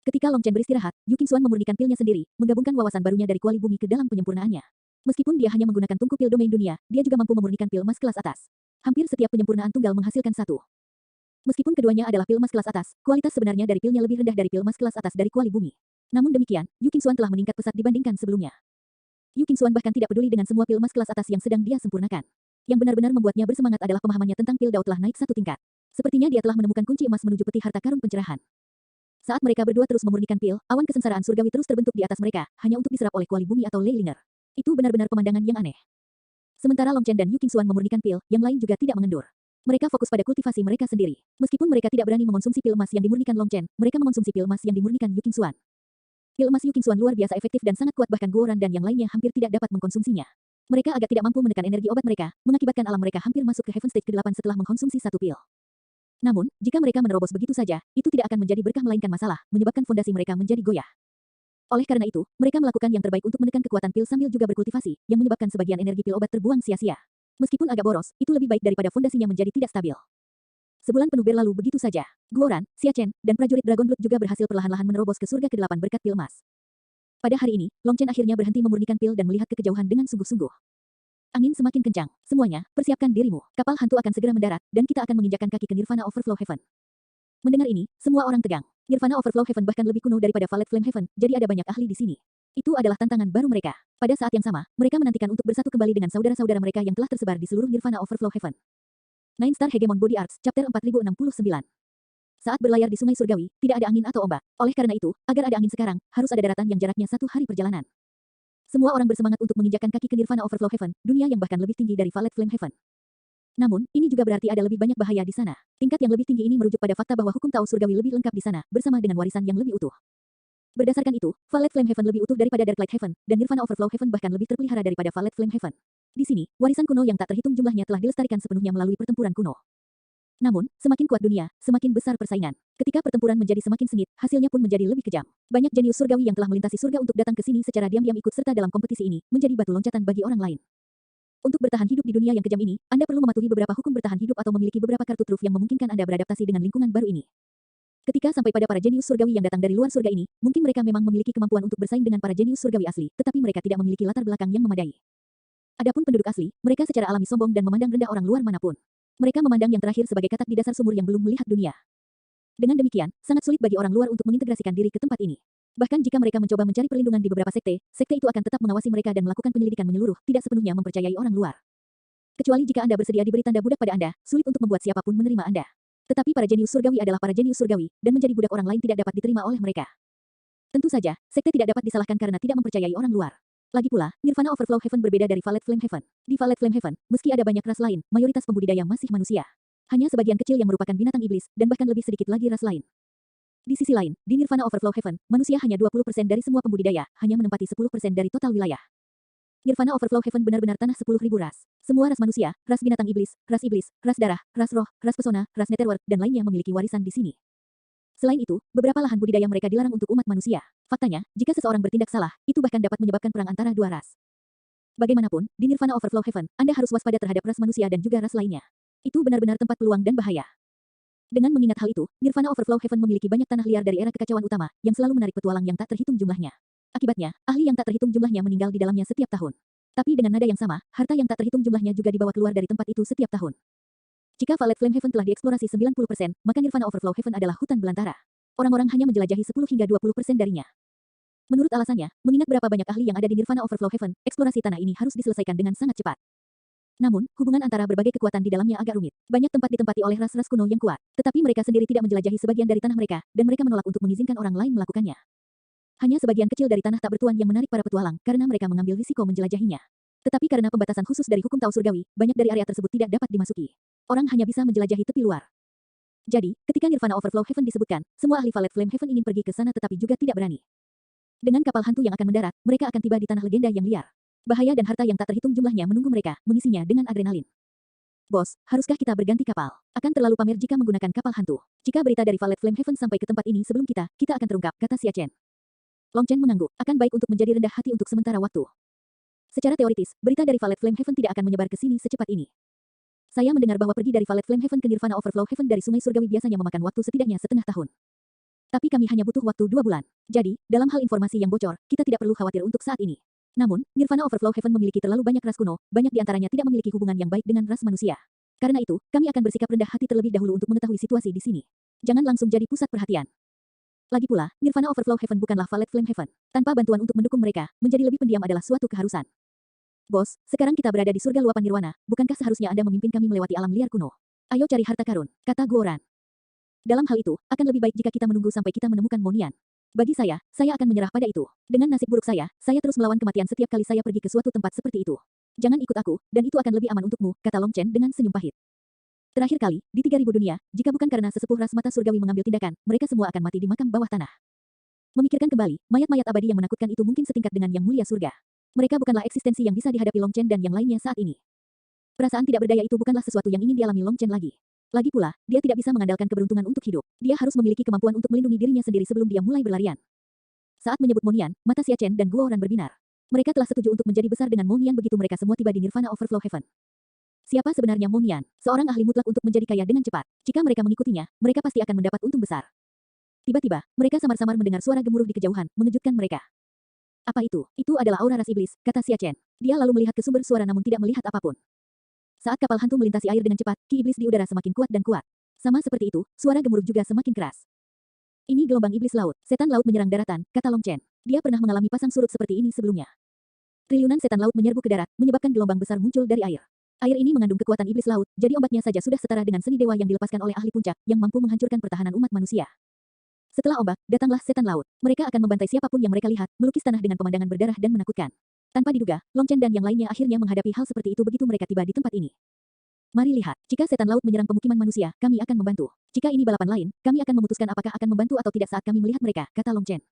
Ketika Long Chen beristirahat, Yu King Xuan memurnikan pilnya sendiri, menggabungkan wawasan barunya dari kuali bumi ke dalam penyempurnaannya. Meskipun dia hanya menggunakan tungku pil domain dunia, dia juga mampu memurnikan pil emas kelas atas. Hampir setiap penyempurnaan tunggal menghasilkan satu. Meskipun keduanya adalah pil emas kelas atas, kualitas sebenarnya dari pilnya lebih rendah dari pil emas kelas atas dari kuali bumi. Namun demikian, Yu King Xuan telah meningkat pesat dibandingkan sebelumnya. Yu King Xuan bahkan tidak peduli dengan semua pil emas kelas atas yang sedang dia sempurnakan. Yang benar-benar membuatnya bersemangat adalah pemahamannya tentang pil dao telah naik satu tingkat. Sepertinya dia telah menemukan kunci emas menuju peti harta karun pencerahan. Saat mereka berdua terus memurnikan pil, awan kesengsaraan surgawi terus terbentuk di atas mereka, hanya untuk diserap oleh kuali bumi atau Leilinger. Itu benar-benar pemandangan yang aneh. Sementara Long Chen dan Yu King Xuan memurnikan pil, yang lain juga tidak mengendur. Mereka fokus pada kultivasi mereka sendiri. Meskipun mereka tidak berani mengonsumsi pil emas yang dimurnikan Long Chen, mereka mengonsumsi pil emas yang dimurnikan Yu King Xuan. Pil emas Yu King Xuan luar biasa efektif dan sangat kuat, bahkan Guoran dan yang lainnya hampir tidak dapat mengkonsumsinya. Mereka agak tidak mampu menekan energi obat mereka, mengakibatkan alam mereka hampir masuk ke Heaven Stage ke-8 setelah mengkonsumsi satu pil. Namun, jika mereka menerobos begitu saja, itu tidak akan menjadi berkah melainkan masalah, menyebabkan fondasi mereka menjadi goyah. Oleh karena itu, mereka melakukan yang terbaik untuk menekan kekuatan pil sambil juga berkultivasi, yang menyebabkan sebagian energi pil obat terbuang sia-sia. Meskipun agak boros, itu lebih baik daripada fondasinya menjadi tidak stabil. Sebulan penuh berlalu begitu saja. Guoran, Xia Chen, dan prajurit Dragon Blood juga berhasil perlahan-lahan menerobos ke surga ke-8 berkat pil emas. Pada hari ini, Long Chen akhirnya berhenti memurnikan pil dan melihat ke kejauhan dengan sungguh-sungguh. Angin semakin kencang. Semuanya, persiapkan dirimu. Kapal hantu akan segera mendarat, dan kita akan menginjakkan kaki ke Nirvana Overflow Heaven. Mendengar ini, semua orang tegang. Nirvana Overflow Heaven bahkan lebih kuno daripada Valet Flame Heaven, jadi ada banyak ahli di sini. Itu adalah tantangan baru mereka. Pada saat yang sama, mereka menantikan untuk bersatu kembali dengan saudara-saudara mereka yang telah tersebar di seluruh Nirvana Overflow Heaven. Nine Star Hegemon Body Arts, Chapter 4069. Saat berlayar di sungai surgawi, tidak ada angin atau ombak. Oleh karena itu, agar ada angin sekarang, harus ada daratan yang jaraknya 1 hari perjalanan. Semua orang bersemangat untuk menginjakkan kaki ke Nirvana Overflow Heaven, dunia yang bahkan lebih tinggi dari Valet Flame Heaven. Namun, ini juga berarti ada lebih banyak bahaya di sana. Tingkat yang lebih tinggi ini merujuk pada fakta bahwa hukum Tao surgawi lebih lengkap di sana, bersama dengan warisan yang lebih utuh. Berdasarkan itu, Valet Flame Heaven lebih utuh daripada Darklight Heaven, dan Nirvana Overflow Heaven bahkan lebih terpelihara daripada Valet Flame Heaven. Di sini, warisan kuno yang tak terhitung jumlahnya telah dilestarikan sepenuhnya melalui pertempuran kuno. Namun, semakin kuat dunia, semakin besar persaingan. Ketika pertempuran menjadi semakin sengit, hasilnya pun menjadi lebih kejam. Banyak jenius surgawi yang telah melintasi surga untuk datang ke sini secara diam-diam ikut serta dalam kompetisi ini, menjadi batu loncatan bagi orang lain. Untuk bertahan hidup di dunia yang kejam ini, Anda perlu mematuhi beberapa hukum bertahan hidup atau memiliki beberapa kartu truf yang memungkinkan Anda beradaptasi dengan lingkungan baru ini. Ketika sampai pada para jenius surgawi yang datang dari luar surga ini, mungkin mereka memang memiliki kemampuan untuk bersaing dengan para jenius surgawi asli, tetapi mereka tidak memiliki latar belakang yang memadai. Adapun penduduk asli, mereka secara alami sombong dan memandang rendah orang luar manapun. Mereka memandang yang terakhir sebagai katak di dasar sumur yang belum melihat dunia. Dengan demikian, sangat sulit bagi orang luar untuk mengintegrasikan diri ke tempat ini. Bahkan jika mereka mencoba mencari perlindungan di beberapa sekte, sekte itu akan tetap mengawasi mereka dan melakukan penyelidikan menyeluruh, tidak sepenuhnya mempercayai orang luar. Kecuali jika Anda bersedia diberi tanda budak pada Anda, sulit untuk membuat siapapun menerima Anda. Tetapi para jenius surgawi adalah para jenius surgawi, dan menjadi budak orang lain tidak dapat diterima oleh mereka. Tentu saja, sekte tidak dapat disalahkan karena tidak mempercayai orang luar. Lagi pula, Nirvana Overflow Heaven berbeda dari Valet Flame Heaven. Di Valet Flame Heaven, meski ada banyak ras lain, mayoritas pembudidaya masih manusia. Hanya sebagian kecil yang merupakan binatang iblis, dan bahkan lebih sedikit lagi ras lain. Di sisi lain, di Nirvana Overflow Heaven, manusia hanya 20% dari semua pembudidaya, hanya menempati 10% dari total wilayah. Nirvana Overflow Heaven benar-benar tanah 10.000 ras. Semua ras manusia, ras binatang iblis, ras darah, ras roh, ras pesona, ras netherworld, dan lainnya memiliki warisan di sini. Selain itu, beberapa lahan budidaya mereka dilarang untuk umat manusia. Faktanya, jika seseorang bertindak salah, itu bahkan dapat menyebabkan perang antara dua ras. Bagaimanapun, di Nirvana Overflow Heaven, Anda harus waspada terhadap ras manusia dan juga ras lainnya. Itu benar-benar tempat peluang dan bahaya. Dengan mengingat hal itu, Nirvana Overflow Heaven memiliki banyak tanah liar dari era kekacauan utama, yang selalu menarik petualang yang tak terhitung jumlahnya. Akibatnya, ahli yang tak terhitung jumlahnya meninggal di dalamnya setiap tahun. Tapi dengan nada yang sama, harta yang tak terhitung jumlahnya juga dibawa keluar dari tempat itu setiap tahun. Jika Violet Flame Heaven telah dieksplorasi 90%, maka Nirvana Overflow Heaven adalah hutan belantara. Orang-orang hanya menjelajahi 10 hingga 20% darinya. Menurut alasannya, mengingat berapa banyak ahli yang ada di Nirvana Overflow Heaven, eksplorasi tanah ini harus diselesaikan dengan sangat cepat. Namun, hubungan antara berbagai kekuatan di dalamnya agak rumit. Banyak tempat ditempati oleh ras-ras kuno yang kuat, tetapi mereka sendiri tidak menjelajahi sebagian dari tanah mereka, dan mereka menolak untuk mengizinkan orang lain melakukannya. Hanya sebagian kecil dari tanah tak bertuan yang menarik para petualang, karena mereka mengambil risiko menjelajahinya. Tetapi karena pembatasan khusus dari hukum Tao Surgawi, banyak dari area tersebut tidak dapat dimasuki. Orang hanya bisa menjelajahi tepi luar. Jadi, ketika Nirvana Overflow Heaven disebutkan, semua ahli Violet Flame Heaven ingin pergi ke sana tetapi juga tidak berani. Dengan kapal hantu yang akan mendarat, mereka akan tiba di tanah legenda yang liar. Bahaya dan harta yang tak terhitung jumlahnya menunggu mereka, mengisinya dengan adrenalin. Bos, haruskah kita berganti kapal? Akan terlalu pamer jika menggunakan kapal hantu. Jika berita dari Violet Flame Heaven sampai ke tempat ini sebelum kita akan terungkap, kata Xia Chen. Long Chen mengangguk, akan baik untuk menjadi rendah hati untuk sementara waktu. Secara teoritis, berita dari Violet Flame Heaven tidak akan menyebar ke sini secepat ini. Saya mendengar bahwa pergi dari Violet Flame Heaven ke Nirvana Overflow Heaven dari Sungai Surgawi biasanya memakan waktu setidaknya setengah tahun. Tapi kami hanya butuh waktu 2 bulan. Jadi, dalam hal informasi yang bocor, kita tidak perlu khawatir untuk saat ini. Namun, Nirvana Overflow Heaven memiliki terlalu banyak ras kuno, banyak di antaranya tidak memiliki hubungan yang baik dengan ras manusia. Karena itu, kami akan bersikap rendah hati terlebih dahulu untuk mengetahui situasi di sini. Jangan langsung jadi pusat perhatian. Lagi pula, Nirvana Overflow Heaven bukanlah Violet Flame Heaven. Tanpa bantuan untuk mendukung mereka, menjadi lebih pendiam adalah suatu keharusan. Bos, sekarang kita berada di surga luapan Nirwana, bukankah seharusnya Anda memimpin kami melewati alam liar kuno? Ayo cari harta karun, kata Guoran. Dalam hal itu, akan lebih baik jika kita menunggu sampai kita menemukan Monian. Bagi saya akan menyerah pada itu. Dengan nasib buruk saya terus melawan kematian setiap kali saya pergi ke suatu tempat seperti itu. Jangan ikut aku, dan itu akan lebih aman untukmu, kata Long Chen dengan senyum pahit. Terakhir kali, di 3000 dunia, jika bukan karena sesepuh ras mata surgawi mengambil tindakan, mereka semua akan mati di makam bawah tanah. Memikirkan kembali, mayat-mayat abadi yang menakutkan itu mungkin setingkat dengan yang mulia surga. Mereka bukanlah eksistensi yang bisa dihadapi Long Chen dan yang lainnya saat ini. Perasaan tidak berdaya itu bukanlah sesuatu yang ingin dialami Long Chen lagi. Lagi pula, dia tidak bisa mengandalkan keberuntungan untuk hidup. Dia harus memiliki kemampuan untuk melindungi dirinya sendiri sebelum dia mulai berlarian. Saat menyebut Monian, mata Xia Chen dan Guoran berbinar. Mereka telah setuju untuk menjadi besar dengan Monian begitu mereka semua tiba di Nirvana Overflow Heaven. Siapa sebenarnya Monian? Seorang ahli mutlak untuk menjadi kaya dengan cepat. Jika mereka mengikutinya, mereka pasti akan mendapat untung besar. Tiba-tiba, mereka samar-samar mendengar suara gemuruh di kejauhan, mengejutkan mereka. Apa itu? Itu adalah aura ras iblis, kata Xia Chen. Dia lalu melihat ke sumber suara namun tidak melihat apapun. Saat kapal hantu melintasi air dengan cepat, ki iblis di udara semakin kuat dan kuat. Sama seperti itu, suara gemuruh juga semakin keras. Ini gelombang iblis laut. Setan laut menyerang daratan, kata Long Chen. Dia pernah mengalami pasang surut seperti ini sebelumnya. Triliunan setan laut menyerbu ke darat, menyebabkan gelombang besar muncul dari air. Air ini mengandung kekuatan iblis laut, jadi ombaknya saja sudah setara dengan seni dewa yang dilepaskan oleh ahli puncak, yang mampu menghancurkan pertahanan umat manusia. Setelah ombak, datanglah setan laut. Mereka akan membantai siapapun yang mereka lihat, melukis tanah dengan pemandangan berdarah dan menakutkan. Tanpa diduga, Long Chen dan yang lainnya akhirnya menghadapi hal seperti itu begitu mereka tiba di tempat ini. Mari lihat, jika setan laut menyerang pemukiman manusia, kami akan membantu. Jika ini balapan lain, kami akan memutuskan apakah akan membantu atau tidak saat kami melihat mereka, kata Long Chen.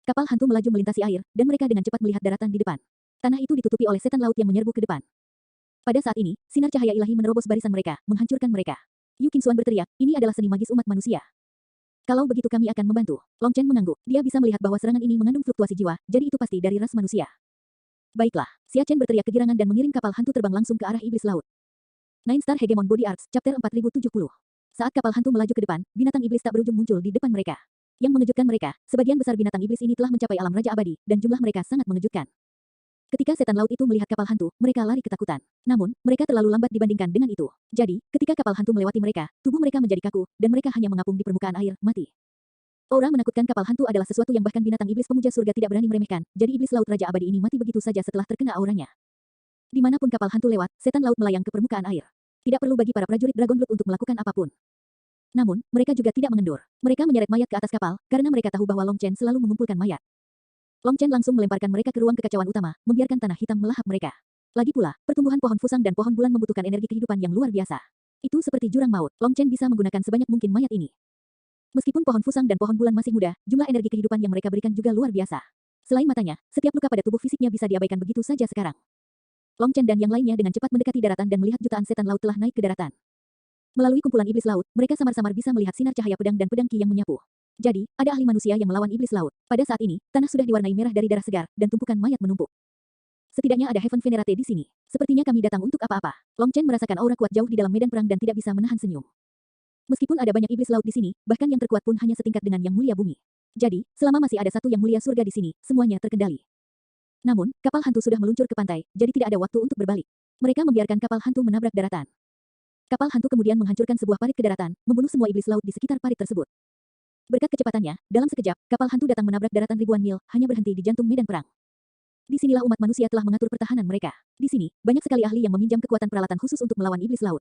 Kapal hantu melaju melintasi air, dan mereka dengan cepat melihat daratan di depan. Tanah itu ditutupi oleh setan laut yang menyerbu ke depan. Pada saat ini, sinar cahaya ilahi menerobos barisan mereka, menghancurkan mereka. Yu Qingxuan berteriak, ini adalah seni magis umat manusia. Kalau begitu kami akan membantu. Long Chen mengangguk, dia bisa melihat bahwa serangan ini mengandung fluktuasi jiwa, jadi itu pasti dari ras manusia. Baiklah, Xia Chen berteriak kegirangan dan mengirim kapal hantu terbang langsung ke arah iblis laut. Nine Star Hegemon Body Arts, Chapter 4070. Saat kapal hantu melaju ke depan, binatang iblis tak berujung muncul di depan mereka. Yang mengejutkan mereka, sebagian besar binatang iblis ini telah mencapai alam raja abadi, dan jumlah mereka sangat mengejutkan. Ketika setan laut itu melihat kapal hantu, mereka lari ketakutan. Namun, mereka terlalu lambat dibandingkan dengan itu. Jadi, ketika kapal hantu melewati mereka, tubuh mereka menjadi kaku, dan mereka hanya mengapung di permukaan air, mati. Aura menakutkan kapal hantu adalah sesuatu yang bahkan binatang iblis pemuja surga tidak berani meremehkan, jadi iblis laut raja abadi ini mati begitu saja setelah terkena auranya. Dimanapun kapal hantu lewat, setan laut melayang ke permukaan air. Tidak perlu bagi para prajurit Dragon Blood untuk melakukan apapun. Namun, mereka juga tidak mengendur. Mereka menyeret mayat ke atas kapal, karena mereka tahu bahwa Long Chen selalu mengumpulkan mayat. Long Chen langsung melemparkan mereka ke ruang kekacauan utama, membiarkan tanah hitam melahap mereka. Lagi pula, pertumbuhan pohon fusang dan pohon bulan membutuhkan energi kehidupan yang luar biasa. Itu seperti jurang maut, Long Chen bisa menggunakan sebanyak mungkin mayat ini. Meskipun pohon fusang dan pohon bulan masih muda, jumlah energi kehidupan yang mereka berikan juga luar biasa. Selain matanya, setiap luka pada tubuh fisiknya bisa diabaikan begitu saja sekarang. Long Chen dan yang lainnya dengan cepat mendekati daratan dan melihat jutaan setan laut telah naik ke daratan. Melalui kumpulan iblis laut, mereka samar-samar bisa melihat sinar cahaya pedang dan pedang ki yang menyapu. Jadi, ada ahli manusia yang melawan iblis laut. Pada saat ini, tanah sudah diwarnai merah dari darah segar, dan tumpukan mayat menumpuk. Setidaknya ada Heaven Venerate di sini. Sepertinya kami datang untuk apa-apa. Long Chen merasakan aura kuat jauh di dalam medan perang dan tidak bisa menahan senyum. Meskipun ada banyak iblis laut di sini, bahkan yang terkuat pun hanya setingkat dengan yang mulia bumi. Jadi, selama masih ada satu yang mulia surga di sini, semuanya terkendali. Namun, kapal hantu sudah meluncur ke pantai, jadi tidak ada waktu untuk berbalik. Mereka membiarkan kapal hantu menabrak daratan. Kapal hantu kemudian menghancurkan sebuah parit ke daratan, membunuh semua iblis laut di sekitar parit tersebut. Berkat kecepatannya, dalam sekejap, kapal hantu datang menabrak daratan ribuan mil, hanya berhenti di jantung medan perang. Disinilah umat manusia telah mengatur pertahanan mereka. Di sini, banyak sekali ahli yang meminjam kekuatan peralatan khusus untuk melawan iblis laut.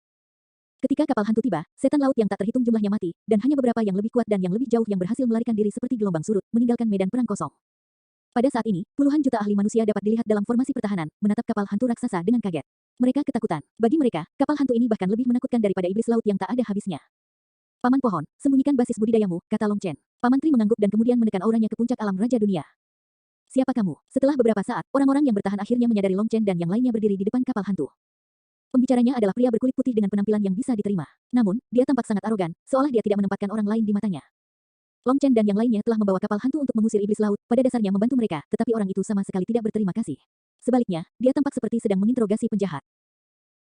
Ketika kapal hantu tiba, setan laut yang tak terhitung jumlahnya mati, dan hanya beberapa yang lebih kuat dan yang lebih jauh yang berhasil melarikan diri seperti gelombang surut, meninggalkan medan perang kosong. Pada saat ini, puluhan juta ahli manusia dapat dilihat dalam formasi pertahanan, menatap kapal hantu raksasa dengan kaget. Mereka ketakutan. Bagi mereka, kapal hantu ini bahkan lebih menakutkan daripada iblis laut yang tak ada habisnya. Paman Pohon, sembunyikan basis budidayamu, kata Long Chen. Paman Tri mengangguk dan kemudian menekan auranya ke puncak alam Raja Dunia. Siapa kamu? Setelah beberapa saat, orang-orang yang bertahan akhirnya menyadari Long Chen dan yang lainnya berdiri di depan kapal hantu. Pembicaranya adalah pria berkulit putih dengan penampilan yang bisa diterima. Namun, dia tampak sangat arogan, seolah dia tidak menempatkan orang lain di matanya. Long Chen dan yang lainnya telah membawa kapal hantu untuk mengusir iblis laut, pada dasarnya membantu mereka, tetapi orang itu sama sekali tidak berterima kasih. Sebaliknya, dia tampak seperti sedang menginterogasi penjahat.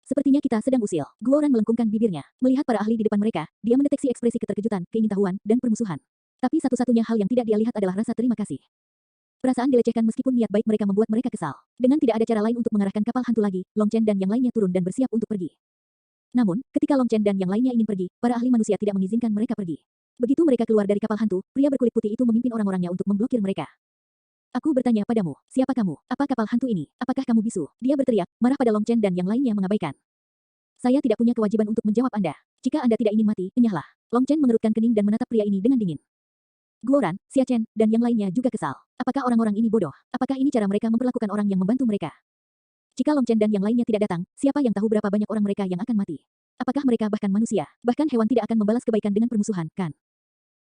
Sepertinya kita sedang usil. Guoran melengkungkan bibirnya. Melihat para ahli di depan mereka, dia mendeteksi ekspresi keterkejutan, keingintahuan, dan permusuhan. Tapi satu-satunya hal yang tidak dia lihat adalah rasa terima kasih. Perasaan dilecehkan meskipun niat baik mereka membuat mereka kesal. Dengan tidak ada cara lain untuk mengarahkan kapal hantu lagi, Long Chen dan yang lainnya turun dan bersiap untuk pergi. Namun, ketika Long Chen dan yang lainnya ingin pergi, para ahli manusia tidak mengizinkan mereka pergi. Begitu mereka keluar dari kapal hantu, pria berkulit putih itu memimpin orang-orangnya untuk memblokir mereka. Aku bertanya padamu, siapa kamu? Apa kapal hantu ini? Apakah kamu bisu? Dia berteriak, marah pada Long Chen dan yang lainnya mengabaikan. Saya tidak punya kewajiban untuk menjawab Anda. Jika Anda tidak ingin mati, enyahlah. Long Chen mengerutkan kening dan menatap pria ini dengan dingin. Guoran, Xia Chen, dan yang lainnya juga kesal. Apakah orang-orang ini bodoh? Apakah ini cara mereka memperlakukan orang yang membantu mereka? Jika Long Chen dan yang lainnya tidak datang, siapa yang tahu berapa banyak orang mereka yang akan mati? Apakah mereka bahkan manusia? Bahkan hewan tidak akan membalas kebaikan dengan permusuhan, kan?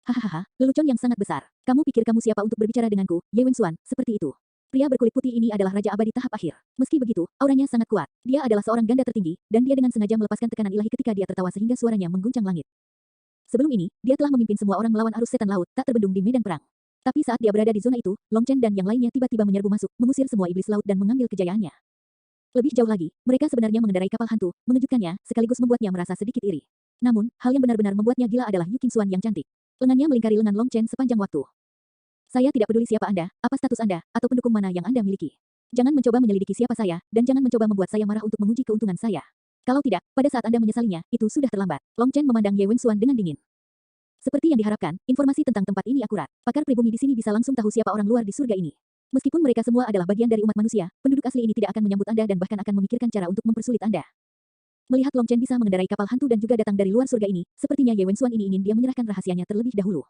Hahaha, lelucon yang sangat besar. Kamu pikir kamu siapa untuk berbicara denganku, Ye Wenxuan, seperti itu. Pria berkulit putih ini adalah Raja Abadi tahap akhir. Meski begitu, auranya sangat kuat. Dia adalah seorang ganda tertinggi, dan dia dengan sengaja melepaskan tekanan ilahi ketika dia tertawa sehingga suaranya mengguncang langit. Sebelum ini, dia telah memimpin semua orang melawan arus setan laut, tak terbendung di medan perang. Tapi saat dia berada di zona itu, Long Chen dan yang lainnya tiba-tiba menyerbu masuk, mengusir semua iblis laut dan mengambil kejayaannya. Lebih jauh lagi, mereka sebenarnya mengendarai kapal hantu, mengejutkannya, sekaligus membuatnya merasa sedikit iri. Namun, hal yang benar-benar membuatnya gila adalah Yu Qingxuan yang cantik. Lengannya melingkari lengan Long Chen sepanjang waktu. Saya tidak peduli siapa Anda, apa status Anda, atau pendukung mana yang Anda miliki. Jangan mencoba menyelidiki siapa saya, dan jangan mencoba membuat saya marah untuk menguji keuntungan saya. Kalau tidak, pada saat Anda menyesalinya, itu sudah terlambat. Long Chen memandang Ye Wenxuan dengan dingin. Seperti yang diharapkan, informasi tentang tempat ini akurat. Pakar pribumi di sini bisa langsung tahu siapa orang luar di surga ini. Meskipun mereka semua adalah bagian dari umat manusia, penduduk asli ini tidak akan menyambut Anda dan bahkan akan memikirkan cara untuk mempersulit Anda. Melihat Long Chen bisa mengendarai kapal hantu dan juga datang dari luar surga ini, sepertinya Ye Wenxuan ini ingin dia menyerahkan rahasianya terlebih dahulu.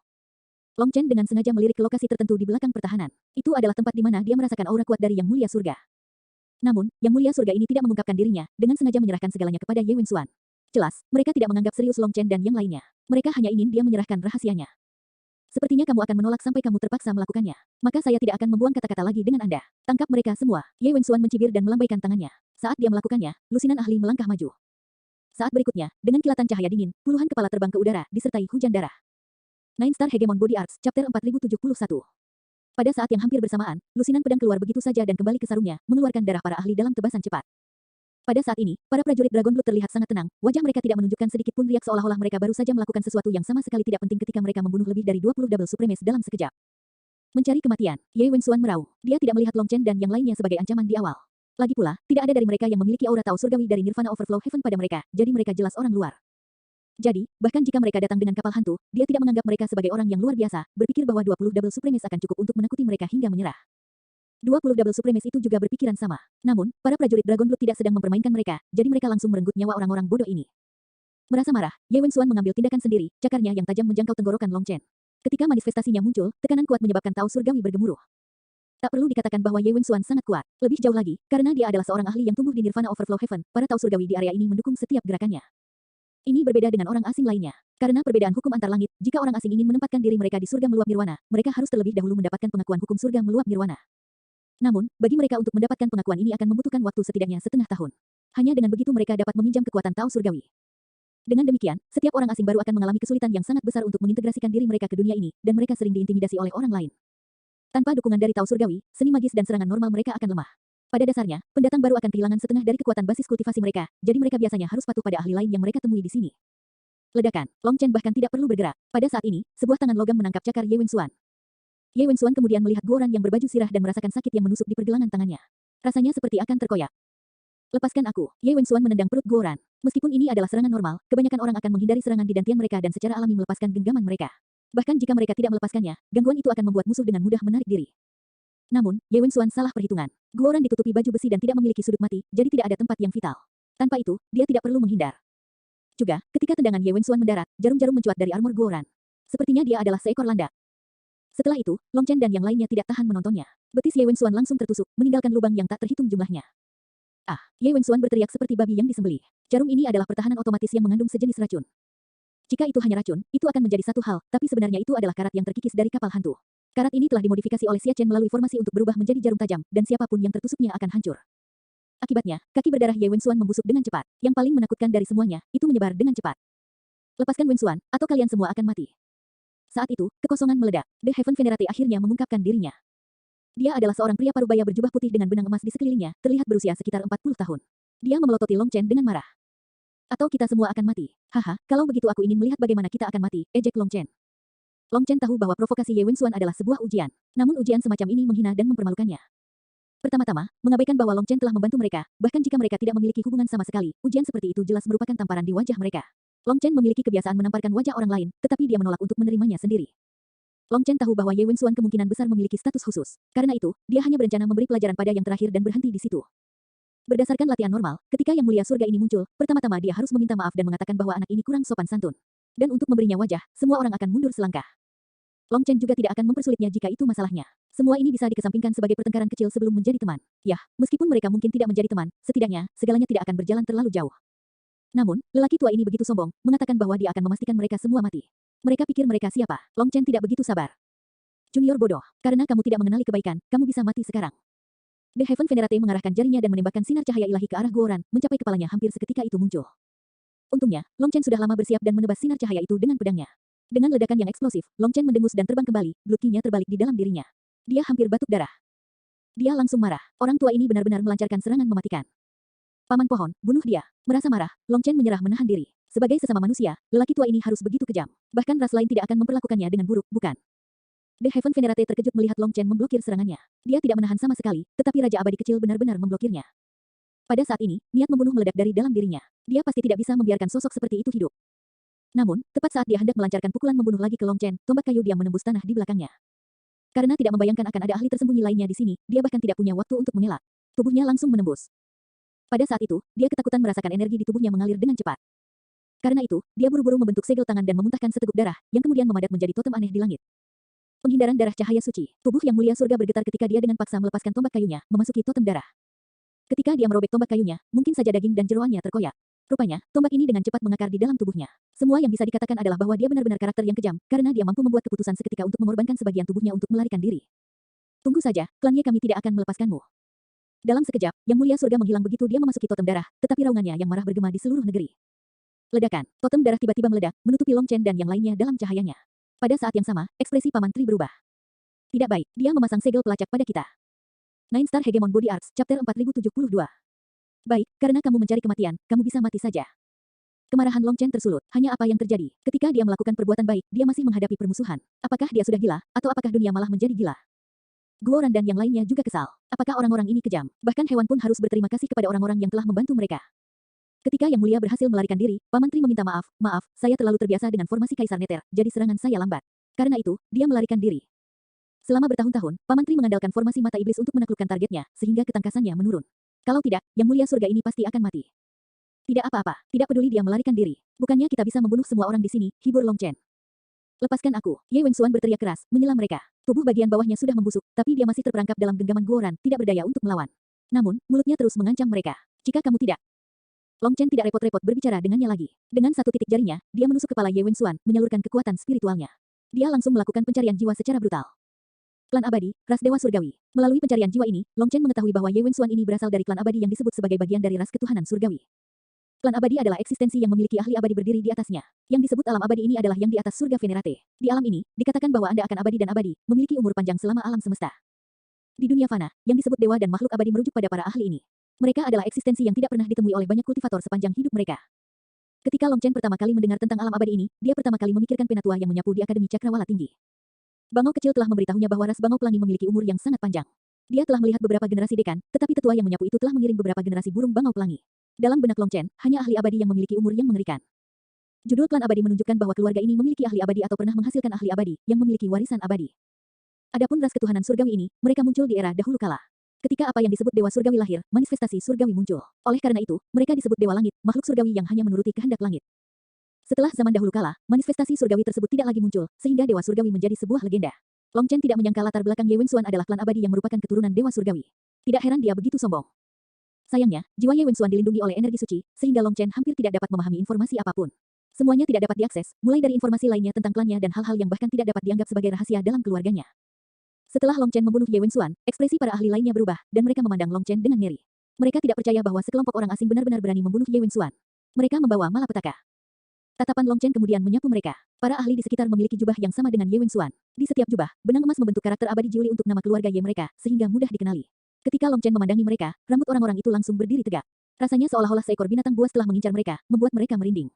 Long Chen dengan sengaja melirik ke lokasi tertentu di belakang pertahanan. Itu adalah tempat di mana dia merasakan aura kuat dari Yang Mulia Surga. Namun, Yang Mulia Surga ini tidak mengungkapkan dirinya, dengan sengaja menyerahkan segalanya kepada Ye Wenxuan. Jelas, mereka tidak menganggap serius Long Chen dan yang lainnya. Mereka hanya ingin dia menyerahkan rahasianya. Sepertinya kamu akan menolak sampai kamu terpaksa melakukannya. Maka saya tidak akan membuang kata-kata lagi dengan Anda. Tangkap mereka semua. Ye Wenxuan mencibir dan melambaikan tangannya. Saat dia melakukannya, lusinan ahli melangkah maju. Saat berikutnya, dengan kilatan cahaya dingin, puluhan kepala terbang ke udara, disertai hujan darah. Nine Star Hegemon Body Arts, Chapter 4071. Pada saat yang hampir bersamaan, lusinan pedang keluar begitu saja dan kembali ke sarungnya, mengeluarkan darah para ahli dalam tebasan cepat. Pada saat ini, para prajurit Dragon Blood terlihat sangat tenang, wajah mereka tidak menunjukkan sedikit pun riak seolah-olah mereka baru saja melakukan sesuatu yang sama sekali tidak penting ketika mereka membunuh lebih dari 20 Double Supremes dalam sekejap. Mencari kematian, Ye Wenxuan meraung. Dia tidak melihat Long Chen dan yang lainnya sebagai ancaman di awal. Lagi pula, tidak ada dari mereka yang memiliki aura Tao Surgawi dari Nirvana Overflow Heaven pada mereka, jadi mereka jelas orang luar. Jadi, bahkan jika mereka datang dengan kapal hantu, dia tidak menganggap mereka sebagai orang yang luar biasa, berpikir bahwa 20 Double Supremes akan cukup untuk menakuti mereka hingga menyerah. 20 Double Supremes itu juga berpikiran sama. Namun, para prajurit Dragon Blood tidak sedang mempermainkan mereka, jadi mereka langsung merenggut nyawa orang-orang bodoh ini. Merasa marah, Ye Wenxuan mengambil tindakan sendiri, cakarnya yang tajam menjangkau tenggorokan Long Chen. Ketika manifestasinya muncul, tekanan kuat menyebabkan Tao Surgawi bergemuruh. Tak perlu dikatakan bahwa Ye Wenxuan sangat kuat. Lebih jauh lagi, karena dia adalah seorang ahli yang tumbuh di Nirvana Overflow Heaven, para Tao Surgawi di area ini mendukung setiap gerakannya. Ini berbeda dengan orang asing lainnya. Karena perbedaan hukum antar langit, jika orang asing ingin menempatkan diri mereka di surga meluap nirwana, mereka harus terlebih dahulu mendapatkan pengakuan hukum surga meluap nirwana. Namun, bagi mereka untuk mendapatkan pengakuan ini akan membutuhkan waktu setidaknya setengah tahun. Hanya dengan begitu mereka dapat meminjam kekuatan Tao Surgawi. Dengan demikian, setiap orang asing baru akan mengalami kesulitan yang sangat besar untuk mengintegrasikan diri mereka ke dunia ini, dan mereka sering diintimidasi oleh orang lain. Tanpa dukungan dari Tao Surgawi, seni magis dan serangan normal mereka akan lemah. Pada dasarnya, pendatang baru akan kehilangan setengah dari kekuatan basis kultivasi mereka, jadi mereka biasanya harus patuh pada ahli lain yang mereka temui di sini. Ledakan, Long Chen bahkan tidak perlu bergerak. Pada saat ini, sebuah tangan logam menangkap cakar Ye Wenxuan. Ye Wenxuan kemudian melihat Guoran yang berbaju sirah dan merasakan sakit yang menusuk di pergelangan tangannya. Rasanya seperti akan terkoyak. Lepaskan aku. Ye Wenxuan menendang perut Guoran. Meskipun ini adalah serangan normal, kebanyakan orang akan menghindari serangan di dantian mereka dan secara alami melepaskan genggaman mereka. Bahkan jika mereka tidak melepaskannya, gangguan itu akan membuat musuh dengan mudah menarik diri. Namun, Ye Wenxuan salah perhitungan. Guoran ditutupi baju besi dan tidak memiliki sudut mati, jadi tidak ada tempat yang vital. Tanpa itu, dia tidak perlu menghindar. Juga, ketika tendangan Ye Wenxuan mendarat, jarum-jarum mencuat dari armor Guoran. Sepertinya dia adalah seekor landak. Setelah itu, Long Chen dan yang lainnya tidak tahan menontonnya. Betis Ye Wenxuan langsung tertusuk, meninggalkan lubang yang tak terhitung jumlahnya. Ah, Ye Wenxuan berteriak seperti babi yang disembelih. Jarum ini adalah pertahanan otomatis yang mengandung sejenis racun. Jika itu hanya racun, itu akan menjadi satu hal, tapi sebenarnya itu adalah karat yang terkikis dari kapal hantu. Karat ini telah dimodifikasi oleh Xia Chen melalui formasi untuk berubah menjadi jarum tajam, dan siapapun yang tertusuknya akan hancur. Akibatnya, kaki berdarah Ye Wenxuan membusuk dengan cepat. Yang paling menakutkan dari semuanya, itu menyebar dengan cepat. Lepaskan Wenxuan, atau kalian semua akan mati. Saat itu, kekosongan meledak. The Heaven Venerate akhirnya mengungkapkan dirinya. Dia adalah seorang pria parubaya berjubah putih dengan benang emas di sekelilingnya, terlihat berusia sekitar 40 tahun. Dia memelototi Long Chen dengan marah. Atau kita semua akan mati. Haha, kalau begitu aku ingin melihat bagaimana kita akan mati, ejek Long Chen. Long Chen tahu bahwa provokasi Ye Wenxuan adalah sebuah ujian. Namun ujian semacam ini menghina dan mempermalukannya. Pertama-tama, mengabaikan bahwa Long Chen telah membantu mereka, bahkan jika mereka tidak memiliki hubungan sama sekali, ujian seperti itu jelas merupakan tamparan di wajah mereka. Long Chen memiliki kebiasaan menamparkan wajah orang lain, tetapi dia menolak untuk menerimanya sendiri. Long Chen tahu bahwa Ye Wenxuan kemungkinan besar memiliki status khusus. Karena itu, dia hanya berencana memberi pelajaran pada yang terakhir dan berhenti di situ. Berdasarkan latihan normal, ketika Yang Mulia Surga ini muncul, pertama-tama dia harus meminta maaf dan mengatakan bahwa anak ini kurang sopan santun. Dan untuk memberinya wajah, semua orang akan mundur selangkah. Long Chen juga tidak akan mempersulitnya jika itu masalahnya. Semua ini bisa dikesampingkan sebagai pertengkaran kecil sebelum menjadi teman. Yah, meskipun mereka mungkin tidak menjadi teman, setidaknya, segalanya tidak akan berjalan terlalu jauh. Namun, lelaki tua ini begitu sombong, mengatakan bahwa dia akan memastikan mereka semua mati. Mereka pikir mereka siapa? Long Chen tidak begitu sabar. Junior bodoh, karena kamu tidak mengenali kebaikan, kamu bisa mati sekarang. The Heaven Venerate mengarahkan jarinya dan menembakkan sinar cahaya ilahi ke arah Guoran, mencapai kepalanya hampir seketika itu muncul. Untungnya, Long Chen sudah lama bersiap dan menebas sinar cahaya itu dengan pedangnya. Dengan ledakan yang eksplosif, Long Chen mendengus dan terbang kembali, blood ki-nya terbalik di dalam dirinya. Dia hampir batuk darah. Dia langsung marah. Orang tua ini benar-benar melancarkan serangan mematikan. Paman pohon, bunuh dia. Merasa marah, Long Chen menyerah menahan diri. Sebagai sesama manusia, lelaki tua ini harus begitu kejam. Bahkan ras lain tidak akan memperlakukannya dengan buruk, bukan? The Heaven Venerate terkejut melihat Long Chen memblokir serangannya. Dia tidak menahan sama sekali, tetapi Raja Abadi kecil benar-benar memblokirnya. Pada saat ini, niat membunuh meledak dari dalam dirinya. Dia pasti tidak bisa membiarkan sosok seperti itu hidup. Namun, tepat saat dia hendak melancarkan pukulan membunuh lagi ke Long Chen, tombak kayu diam menembus tanah di belakangnya. Karena tidak membayangkan akan ada ahli tersembunyi lainnya di sini, dia bahkan tidak punya waktu untuk mengelak. Tubuhnya langsung menembus. Pada saat itu, dia ketakutan merasakan energi di tubuhnya mengalir dengan cepat. Karena itu, dia buru-buru membentuk segel tangan dan memuntahkan seteguk darah, yang kemudian memadat menjadi totem aneh di langit. Penghindaran darah cahaya suci. Tubuh Yang Mulia Surga bergetar ketika dia dengan paksa melepaskan tombak kayunya, memasuki totem darah. Ketika dia merobek tombak kayunya, mungkin saja daging dan jeroannya terkoyak. Rupanya, tombak ini dengan cepat mengakar di dalam tubuhnya. Semua yang bisa dikatakan adalah bahwa dia benar-benar karakter yang kejam, karena dia mampu membuat keputusan seketika untuk mengorbankan sebagian tubuhnya untuk melarikan diri. Tunggu saja, klannya kami tidak akan melepaskanmu. Dalam sekejap, Yang Mulia Surga menghilang begitu dia memasuki totem darah, tetapi raungannya yang marah bergema di seluruh negeri. Ledakan, totem darah tiba-tiba meledak, menutupi Long Chen dan yang lainnya dalam cahayanya. Pada saat yang sama, ekspresi Paman Tri berubah. Tidak baik, dia memasang segel pelacak pada kita. Nine Star Hegemon Body Arts, Chapter 4072. Baik, karena kamu mencari kematian, kamu bisa mati saja. Kemarahan Long Chen tersulut. Hanya apa yang terjadi? Ketika dia melakukan perbuatan baik, dia masih menghadapi permusuhan. Apakah dia sudah gila, atau apakah dunia malah menjadi gila? Guoran dan yang lainnya juga kesal. Apakah orang-orang ini kejam? Bahkan hewan pun harus berterima kasih kepada orang-orang yang telah membantu mereka. Ketika Yang Mulia berhasil melarikan diri, Paman Tri meminta maaf. Maaf, saya terlalu terbiasa dengan formasi Kaisar Nether, jadi serangan saya lambat. Karena itu, dia melarikan diri. Selama bertahun-tahun, Paman Tri mengandalkan formasi mata iblis untuk menaklukkan targetnya, sehingga ketangkasannya menurun. Kalau tidak, Yang Mulia Surga ini pasti akan mati. Tidak apa-apa, tidak peduli dia melarikan diri. Bukannya kita bisa membunuh semua orang di sini, hibur Long Chen. Lepaskan aku. Ye Wenxuan berteriak keras, menyela mereka. Tubuh bagian bawahnya sudah membusuk, tapi dia masih terperangkap dalam genggaman Guoran, tidak berdaya untuk melawan. Namun, mulutnya terus mengancam mereka. Jika kamu tidak... Long Chen tidak repot-repot berbicara dengannya lagi. Dengan satu titik jarinya, dia menusuk kepala Ye Wenxuan, menyalurkan kekuatan spiritualnya. Dia langsung melakukan pencarian jiwa secara brutal. Klan Abadi, ras Dewa Surgawi. Melalui pencarian jiwa ini, Long Chen mengetahui bahwa Ye Wenxuan ini berasal dari klan Abadi yang disebut sebagai bagian dari ras ketuhanan surgawi. Klan abadi adalah eksistensi yang memiliki ahli abadi berdiri di atasnya. Yang disebut alam abadi ini adalah yang di atas surga Venerate. Di alam ini, dikatakan bahwa Anda akan abadi dan abadi, memiliki umur panjang selama alam semesta. Di dunia fana, yang disebut dewa dan makhluk abadi merujuk pada para ahli ini. Mereka adalah eksistensi yang tidak pernah ditemui oleh banyak kultivator sepanjang hidup mereka. Ketika Long Chen pertama kali mendengar tentang alam abadi ini, dia pertama kali memikirkan penatua yang menyapu di Akademi Cakrawala Tinggi. Bangau kecil telah memberitahunya bahwa ras Bangau Pelangi memiliki umur yang sangat panjang. Dia telah melihat beberapa generasi dekan, tetapi tetua yang menyapu itu telah mengirim beberapa generasi burung Bangau Pelangi. Dalam benak Long Chen, hanya ahli abadi yang memiliki umur yang mengerikan. Judul klan abadi menunjukkan bahwa keluarga ini memiliki ahli abadi atau pernah menghasilkan ahli abadi, yang memiliki warisan abadi. Adapun ras ketuhanan surgawi ini, mereka muncul di era dahulu kala. Ketika apa yang disebut dewa surgawi lahir, manifestasi surgawi muncul. Oleh karena itu, mereka disebut dewa langit, makhluk surgawi yang hanya menuruti kehendak langit. Setelah zaman dahulu kala, manifestasi surgawi tersebut tidak lagi muncul, sehingga dewa surgawi menjadi sebuah legenda. Long Chen tidak menyangka latar belakang Ye Wenxuan adalah klan abadi yang merupakan keturunan dewa surgawi. Tidak heran dia begitu sombong. Sayangnya, jiwa Ye Wenxuan dilindungi oleh energi suci, sehingga Long Chen hampir tidak dapat memahami informasi apapun. Semuanya tidak dapat diakses, mulai dari informasi lainnya tentang klannya dan hal-hal yang bahkan tidak dapat dianggap sebagai rahasia dalam keluarganya. Setelah Long Chen membunuh Ye Wenxuan, ekspresi para ahli lainnya berubah, dan mereka memandang Long Chen dengan ngeri. Mereka tidak percaya bahwa sekelompok orang asing benar-benar berani membunuh Ye Wenxuan. Mereka membawa malapetaka. Tatapan Long Chen kemudian menyapu mereka. Para ahli di sekitar memiliki jubah yang sama dengan Ye Wenxuan. Di setiap jubah, benang emas membentuk karakter abadi Jiuli untuk nama keluarga Ye mereka, sehingga mudah dikenali. Ketika Long Chen memandangi mereka, rambut orang-orang itu langsung berdiri tegak. Rasanya seolah-olah seekor binatang buas telah mengincar mereka, membuat mereka merinding.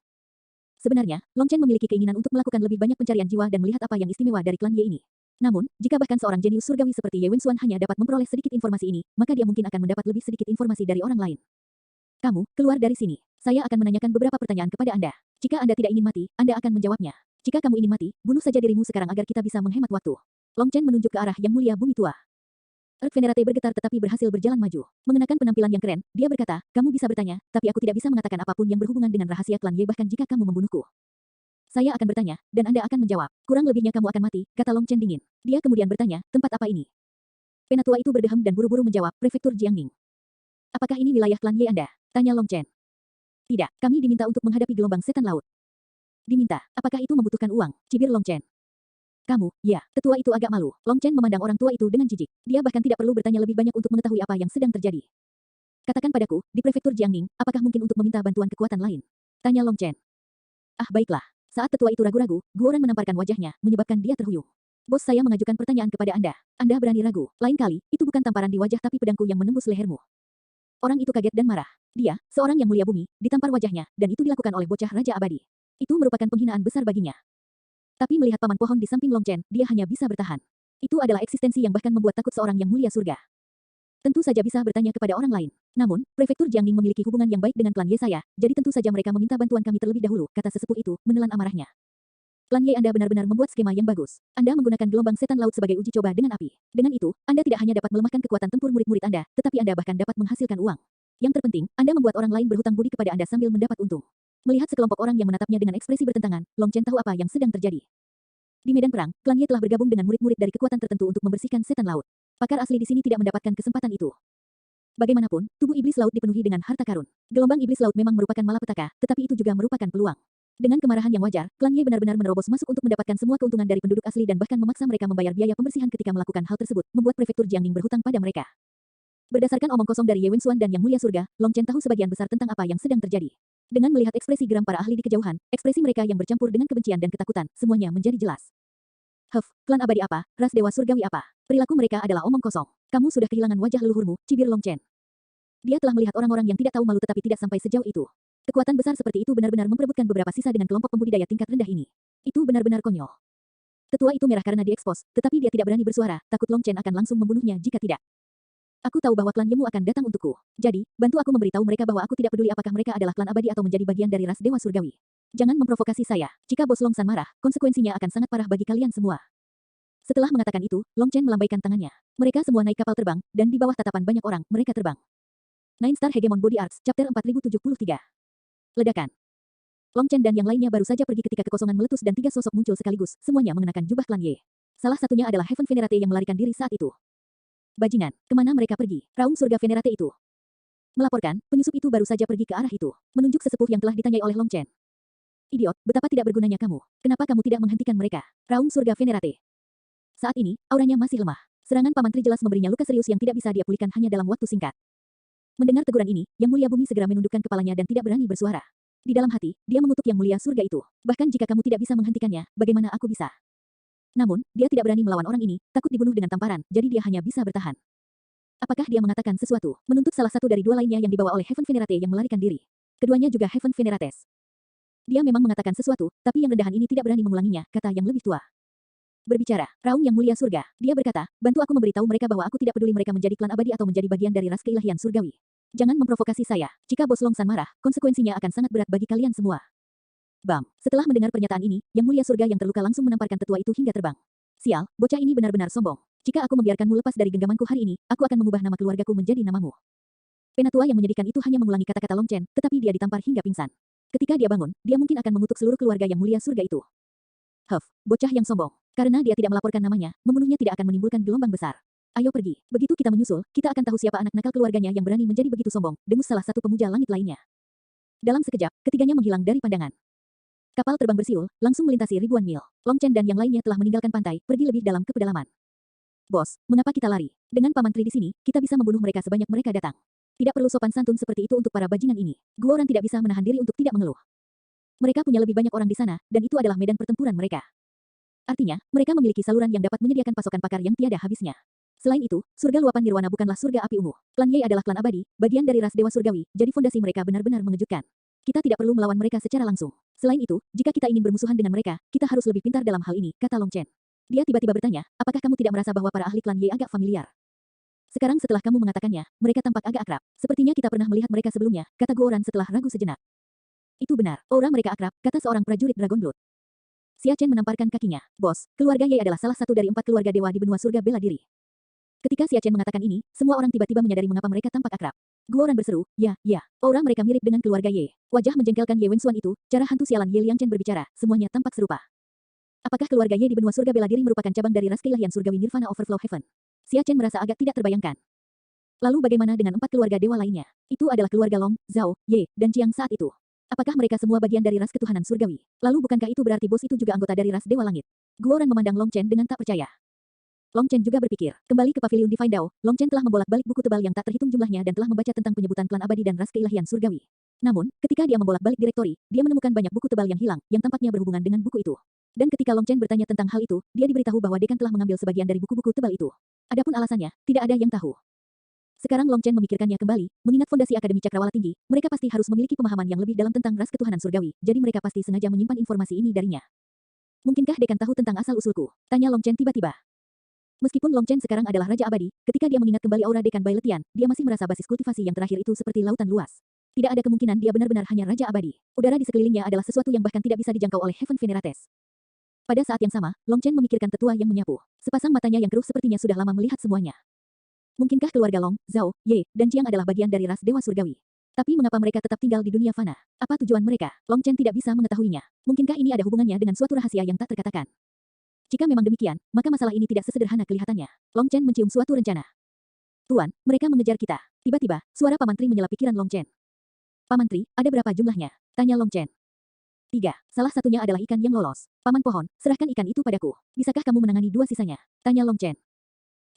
Sebenarnya, Long Chen memiliki keinginan untuk melakukan lebih banyak pencarian jiwa dan melihat apa yang istimewa dari klan Ye ini. Namun, jika bahkan seorang jenius surgawi seperti Ye Wenxuan hanya dapat memperoleh sedikit informasi ini, maka dia mungkin akan mendapat lebih sedikit informasi dari orang lain. Kamu, keluar dari sini. Saya akan menanyakan beberapa pertanyaan kepada Anda. Jika Anda tidak ingin mati, Anda akan menjawabnya. Jika kamu ingin mati, bunuh saja dirimu sekarang agar kita bisa menghemat waktu. Long Chen menunjuk ke arah Yang Mulia Bumi Tua. Earth Venerate bergetar tetapi berhasil berjalan maju. Mengenakan penampilan yang keren, dia berkata, kamu bisa bertanya, tapi aku tidak bisa mengatakan apapun yang berhubungan dengan rahasia klan Ye bahkan jika kamu membunuhku. Saya akan bertanya, dan Anda akan menjawab. Kurang lebihnya kamu akan mati, kata Long Chen dingin. Dia kemudian bertanya, tempat apa ini? Penatua itu berdeham dan buru-buru menjawab, Prefektur Jiangning. Apakah ini wilayah klan Ye Anda? Tanya Long Chen. Tidak, kami diminta untuk menghadapi gelombang setan laut. Diminta, apakah itu membutuhkan uang? Cibir Long Chen. Kamu, ya, tetua itu agak malu. Long Chen memandang orang tua itu dengan jijik. Dia bahkan tidak perlu bertanya lebih banyak untuk mengetahui apa yang sedang terjadi. Katakan padaku, di prefektur Jiangning, apakah mungkin untuk meminta bantuan kekuatan lain? Tanya Long Chen. Ah baiklah. Saat tetua itu ragu-ragu, Guoran menamparkan wajahnya, menyebabkan dia terhuyung. Bos saya mengajukan pertanyaan kepada Anda. Anda berani ragu. Lain kali, itu bukan tamparan di wajah tapi pedangku yang menembus lehermu. Orang itu kaget dan marah. Dia, seorang yang mulia bumi, ditampar wajahnya, dan itu dilakukan oleh bocah Raja Abadi. Itu merupakan penghinaan besar baginya. Tapi melihat paman pohon di samping Long Chen, dia hanya bisa bertahan. Itu adalah eksistensi yang bahkan membuat takut seorang yang mulia surga. Tentu saja bisa bertanya kepada orang lain. Namun, prefektur Jiangning memiliki hubungan yang baik dengan klan Ye saya, jadi tentu saja mereka meminta bantuan kami terlebih dahulu, kata sesepuh itu, menelan amarahnya. Klan Ye Anda benar-benar membuat skema yang bagus. Anda menggunakan gelombang setan laut sebagai uji coba dengan api. Dengan itu, Anda tidak hanya dapat melemahkan kekuatan tempur murid-murid Anda, tetapi Anda bahkan dapat menghasilkan uang. Yang terpenting, Anda membuat orang lain berhutang budi kepada Anda sambil mendapat untung. Melihat sekelompok orang yang menatapnya dengan ekspresi bertentangan, Long Chen tahu apa yang sedang terjadi. Di medan perang, klan Ye telah bergabung dengan murid-murid dari kekuatan tertentu untuk membersihkan setan laut. Pakar asli di sini tidak mendapatkan kesempatan itu. Bagaimanapun, tubuh iblis laut dipenuhi dengan harta karun. Gelombang iblis laut memang merupakan malapetaka, tetapi itu juga merupakan peluang. Dengan kemarahan yang wajar, klan Ye benar-benar menerobos masuk untuk mendapatkan semua keuntungan dari penduduk asli dan bahkan memaksa mereka membayar biaya pembersihan ketika melakukan hal tersebut, membuat prefektur Jiangning berhutang pada mereka. Berdasarkan omong kosong dari Ye Wenxuan dan Yang Mulia Surga, Long Chen tahu sebagian besar tentang apa yang sedang terjadi. Dengan melihat ekspresi geram para ahli di kejauhan, ekspresi mereka yang bercampur dengan kebencian dan ketakutan, semuanya menjadi jelas. Klan abadi apa, ras dewa surgawi apa? Perilaku mereka adalah omong kosong. Kamu sudah kehilangan wajah leluhurmu, cibir Long Chen. Dia telah melihat orang-orang yang tidak tahu malu tetapi tidak sampai sejauh itu. Kekuatan besar seperti itu benar-benar memperebutkan beberapa sisa dengan kelompok pembudidaya tingkat rendah ini. Itu benar-benar konyol. Tetua itu merah karena diekspos, tetapi dia tidak berani bersuara, takut Long Chen akan langsung membunuhnya jika tidak. Aku tahu bahwa klan Yemu akan datang untukku. Jadi, bantu aku memberitahu mereka bahwa aku tidak peduli apakah mereka adalah klan abadi atau menjadi bagian dari ras dewa surgawi. Jangan memprovokasi saya. Jika Bos Long San marah, konsekuensinya akan sangat parah bagi kalian semua. Setelah mengatakan itu, Long Chen melambaikan tangannya. Mereka semua naik kapal terbang, dan di bawah tatapan banyak orang, mereka terbang. Nine Star Hegemon Body Arts, Chapter 4073. Ledakan. Long Chen dan yang lainnya baru saja pergi ketika kekosongan meletus dan 3 sosok muncul sekaligus, semuanya mengenakan jubah klan Ye. Salah satunya adalah Heaven Venerate yang melarikan diri saat itu. Bajingan, kemana mereka pergi? Raung surga Venerate itu. Melaporkan, penyusup itu baru saja pergi ke arah itu, menunjuk sesepuh yang telah ditanyai oleh Long Chen. Idiot, betapa tidak bergunanya kamu. Kenapa kamu tidak menghentikan mereka? Raung surga Venerate. Saat ini, auranya masih lemah. Serangan Paman Tri jelas memberinya luka serius yang tidak bisa dia pulihkan hanya dalam waktu singkat. Mendengar teguran ini, Yang Mulia Bumi segera menundukkan kepalanya dan tidak berani bersuara. Di dalam hati, dia mengutuk Yang Mulia Surga itu. Bahkan jika kamu tidak bisa menghentikannya, bagaimana aku bisa? Namun, dia tidak berani melawan orang ini, takut dibunuh dengan tamparan, jadi dia hanya bisa bertahan. Apakah dia mengatakan sesuatu? Menuntut salah satu dari dua lainnya yang dibawa oleh Heaven Venerate yang melarikan diri. Keduanya juga Heaven Venerates. Dia memang mengatakan sesuatu, tapi yang rendahan ini tidak berani mengulanginya, kata yang lebih tua. Berbicara, Raung Yang Mulia Surga. Dia berkata, bantu aku memberitahu mereka bahwa aku tidak peduli mereka menjadi klan abadi atau menjadi bagian dari ras keilahian surgawi. Jangan memprovokasi saya. Jika Bos Longsan marah, konsekuensinya akan sangat berat bagi kalian semua. Bam. Setelah mendengar pernyataan ini, Yang Mulia Surga yang terluka langsung menamparkan tetua itu hingga terbang. Sial, bocah ini benar-benar sombong. Jika aku membiarkanmu lepas dari genggamanku hari ini, aku akan mengubah nama keluargaku menjadi namamu. Penatua yang menyedihkan itu hanya mengulangi kata-kata Long Chen, tetapi dia ditampar hingga pingsan. Ketika dia bangun, dia mungkin akan mengutuk seluruh keluarga Yang Mulia Surga itu. Huff, bocah yang sombong. Karena dia tidak melaporkan namanya, membunuhnya tidak akan menimbulkan gelombang besar. Ayo pergi. Begitu kita menyusul, kita akan tahu siapa anak nakal keluarganya yang berani menjadi begitu sombong, dengus salah satu pemuja langit lainnya. Dalam sekejap, ketiganya menghilang dari pandangan. Kapal terbang bersiul, langsung melintasi ribuan mil. Long Chen dan yang lainnya telah meninggalkan pantai, pergi lebih dalam ke pedalaman. Bos, mengapa kita lari? Dengan Paman Tri di sini, kita bisa membunuh mereka sebanyak mereka datang. Tidak perlu sopan santun seperti itu untuk para bajingan ini. Guoran tidak bisa menahan diri untuk tidak mengeluh. Mereka punya lebih banyak orang di sana, dan itu adalah medan pertempuran mereka. Artinya, mereka memiliki saluran yang dapat menyediakan pasokan pakar yang tiada habisnya. Selain itu, surga luapan nirwana bukanlah surga api ungu. Klan Ye adalah klan abadi, bagian dari ras dewa surgawi, jadi fondasi mereka benar-benar mengejutkan. Kita tidak perlu melawan mereka secara langsung. Selain itu, jika kita ingin bermusuhan dengan mereka, kita harus lebih pintar dalam hal ini, kata Long Chen. Dia tiba-tiba bertanya, apakah kamu tidak merasa bahwa para ahli klan Ye agak familiar? Sekarang setelah kamu mengatakannya, mereka tampak agak akrab. Sepertinya kita pernah melihat mereka sebelumnya, kata Guoran setelah ragu sejenak. Itu benar, aura mereka akrab, kata seorang prajurit Dragon Blood. Xia Chen menamparkan kakinya. Bos, keluarga Ye adalah salah satu dari 4 keluarga dewa di benua surga bela diri. Ketika Xia Chen mengatakan ini, semua orang tiba-tiba menyadari mengapa mereka tampak akrab. Guoran berseru, ya, aura mereka mirip dengan keluarga Ye. Wajah menjengkelkan Ye Wenxuan itu, cara hantu sialan Ye Liang Chen berbicara, semuanya tampak serupa. Apakah keluarga Ye di benua surga bela diri merupakan cabang dari ras keilahian surgawi Nirvana Overflow Heaven? Xia Chen merasa agak tidak terbayangkan. Lalu bagaimana dengan 4 keluarga dewa lainnya? Itu adalah keluarga Long, Zhao, Ye, dan Jiang saat itu. Apakah mereka semua bagian dari ras ketuhanan surgawi? Lalu bukankah itu berarti bos itu juga anggota dari ras dewa langit? Guoran memandang Long Chen dengan tak percaya. Long Chen juga berpikir, kembali ke pavilion Divine Dao, Long Chen telah membolak-balik buku tebal yang tak terhitung jumlahnya dan telah membaca tentang penyebutan klan abadi dan ras keilahian surgawi. Namun, ketika dia membolak-balik direktori, dia menemukan banyak buku tebal yang hilang, yang tampaknya berhubungan dengan buku itu. Dan ketika Long Chen bertanya tentang hal itu, dia diberitahu bahwa dekan telah mengambil sebagian dari buku-buku tebal itu. Adapun alasannya, tidak ada yang tahu. Sekarang Long Chen memikirkannya kembali, mengingat fondasi Akademi Cakrawala Tinggi, mereka pasti harus memiliki pemahaman yang lebih dalam tentang ras ketuhanan surgawi, jadi mereka pasti sengaja menyimpan informasi ini darinya. Mungkinkah dekan tahu tentang asal-usulku? Tanya Long Chen tiba-tiba. Meskipun Long Chen sekarang adalah Raja Abadi, ketika dia mengingat kembali aura dekan Bai Letian, dia masih merasa basis kultivasi yang terakhir itu seperti lautan luas. Tidak ada kemungkinan dia benar-benar hanya Raja Abadi. Udara di sekelilingnya adalah sesuatu yang bahkan tidak bisa dijangkau oleh Heaven Venerates. Pada saat yang sama, Long Chen memikirkan tetua yang menyapu. Sepasang matanya yang keruh sepertinya sudah lama melihat semuanya. Mungkinkah keluarga Long, Zhao, Ye, dan Jiang adalah bagian dari ras dewa surgawi? Tapi mengapa mereka tetap tinggal di dunia fana? Apa tujuan mereka? Long Chen tidak bisa mengetahuinya. Mungkinkah ini ada hubungannya dengan suatu rahasia yang tak terkatakan? Jika memang demikian, maka masalah ini tidak sesederhana kelihatannya. Long Chen mencium suatu rencana. Tuan, mereka mengejar kita. Tiba-tiba, suara Paman Tri menyela pikiran Long Chen. Paman Tri, ada berapa jumlahnya? Tanya Long Chen. 3. Salah satunya adalah ikan yang lolos. Paman Pohon, serahkan ikan itu padaku. Bisakah kamu menangani 2 sisanya? Tanya Long Chen.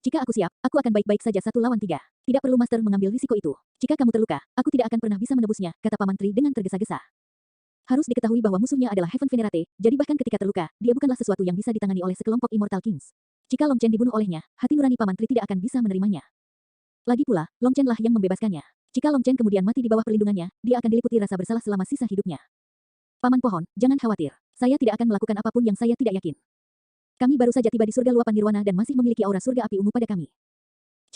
Jika aku siap, aku akan baik-baik saja 1 lawan 3. Tidak perlu Master mengambil risiko itu. Jika kamu terluka, aku tidak akan pernah bisa menebusnya, kata Paman Tri dengan tergesa-gesa. Harus diketahui bahwa musuhnya adalah Heaven Venerate, jadi bahkan ketika terluka, dia bukanlah sesuatu yang bisa ditangani oleh sekelompok Immortal Kings. Jika Long Chen dibunuh olehnya, hati nurani Paman Tri tidak akan bisa menerimanya. Lagi pula, Long Chen lah yang membebaskannya. Jika Long Chen kemudian mati di bawah perlindungannya, dia akan diliputi rasa bersalah selama sisa hidupnya. Paman Pohon, jangan khawatir. Saya tidak akan melakukan apapun yang saya tidak yakin. Kami baru saja tiba di surga luapan nirwana dan masih memiliki aura surga api ungu pada kami.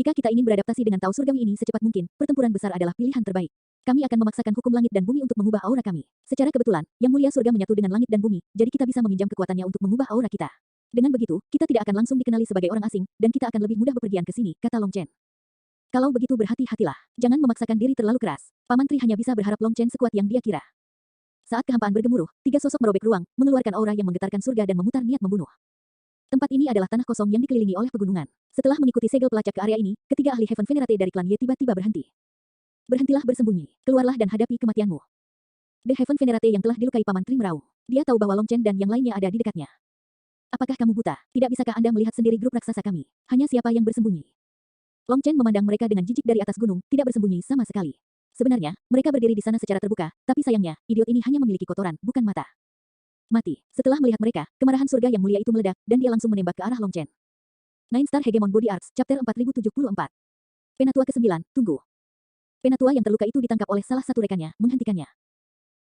Jika kita ingin beradaptasi dengan Tao surgawi ini secepat mungkin, pertempuran besar adalah pilihan terbaik. Kami akan memaksakan hukum langit dan bumi untuk mengubah aura kami. Secara kebetulan, Yang Mulia Surga menyatu dengan langit dan bumi, jadi kita bisa meminjam kekuatannya untuk mengubah aura kita. Dengan begitu, kita tidak akan langsung dikenali sebagai orang asing, dan kita akan lebih mudah bepergian ke sini, kata Long Chen. Kalau begitu berhati-hatilah. Jangan memaksakan diri terlalu keras. Paman Tri hanya bisa berharap Long Chen sekuat yang dia kira. Saat kehampaan bergemuruh, 3 sosok merobek ruang, mengeluarkan aura yang menggetarkan surga dan memutar niat membunuh. Tempat ini adalah tanah kosong yang dikelilingi oleh pegunungan. Setelah mengikuti segel pelacak ke area ini, ketiga ahli Heaven Venerate dari klan Ye tiba-tiba berhenti. Berhentilah bersembunyi, keluarlah dan hadapi kematianmu. The Heaven Venerate yang telah dilukai Paman Tri meraung. Dia tahu bahwa Long Chen dan yang lainnya ada di dekatnya. Apakah kamu buta? Tidak bisakah Anda melihat sendiri grup raksasa kami? Hanya siapa yang bersembunyi? Long Chen memandang mereka dengan jijik dari atas gunung, tidak bersembunyi sama sekali. Sebenarnya, mereka berdiri di sana secara terbuka, tapi sayangnya, idiot ini hanya memiliki kotoran, bukan mata. Mati. Setelah melihat mereka, kemarahan surga yang mulia itu meledak, dan dia langsung menembak ke arah Long Chen. Nine Star Hegemon Body Arts, Chapter 4074. Penatua ke-9, tunggu. Penatua yang terluka itu ditangkap oleh salah satu rekannya, menghentikannya.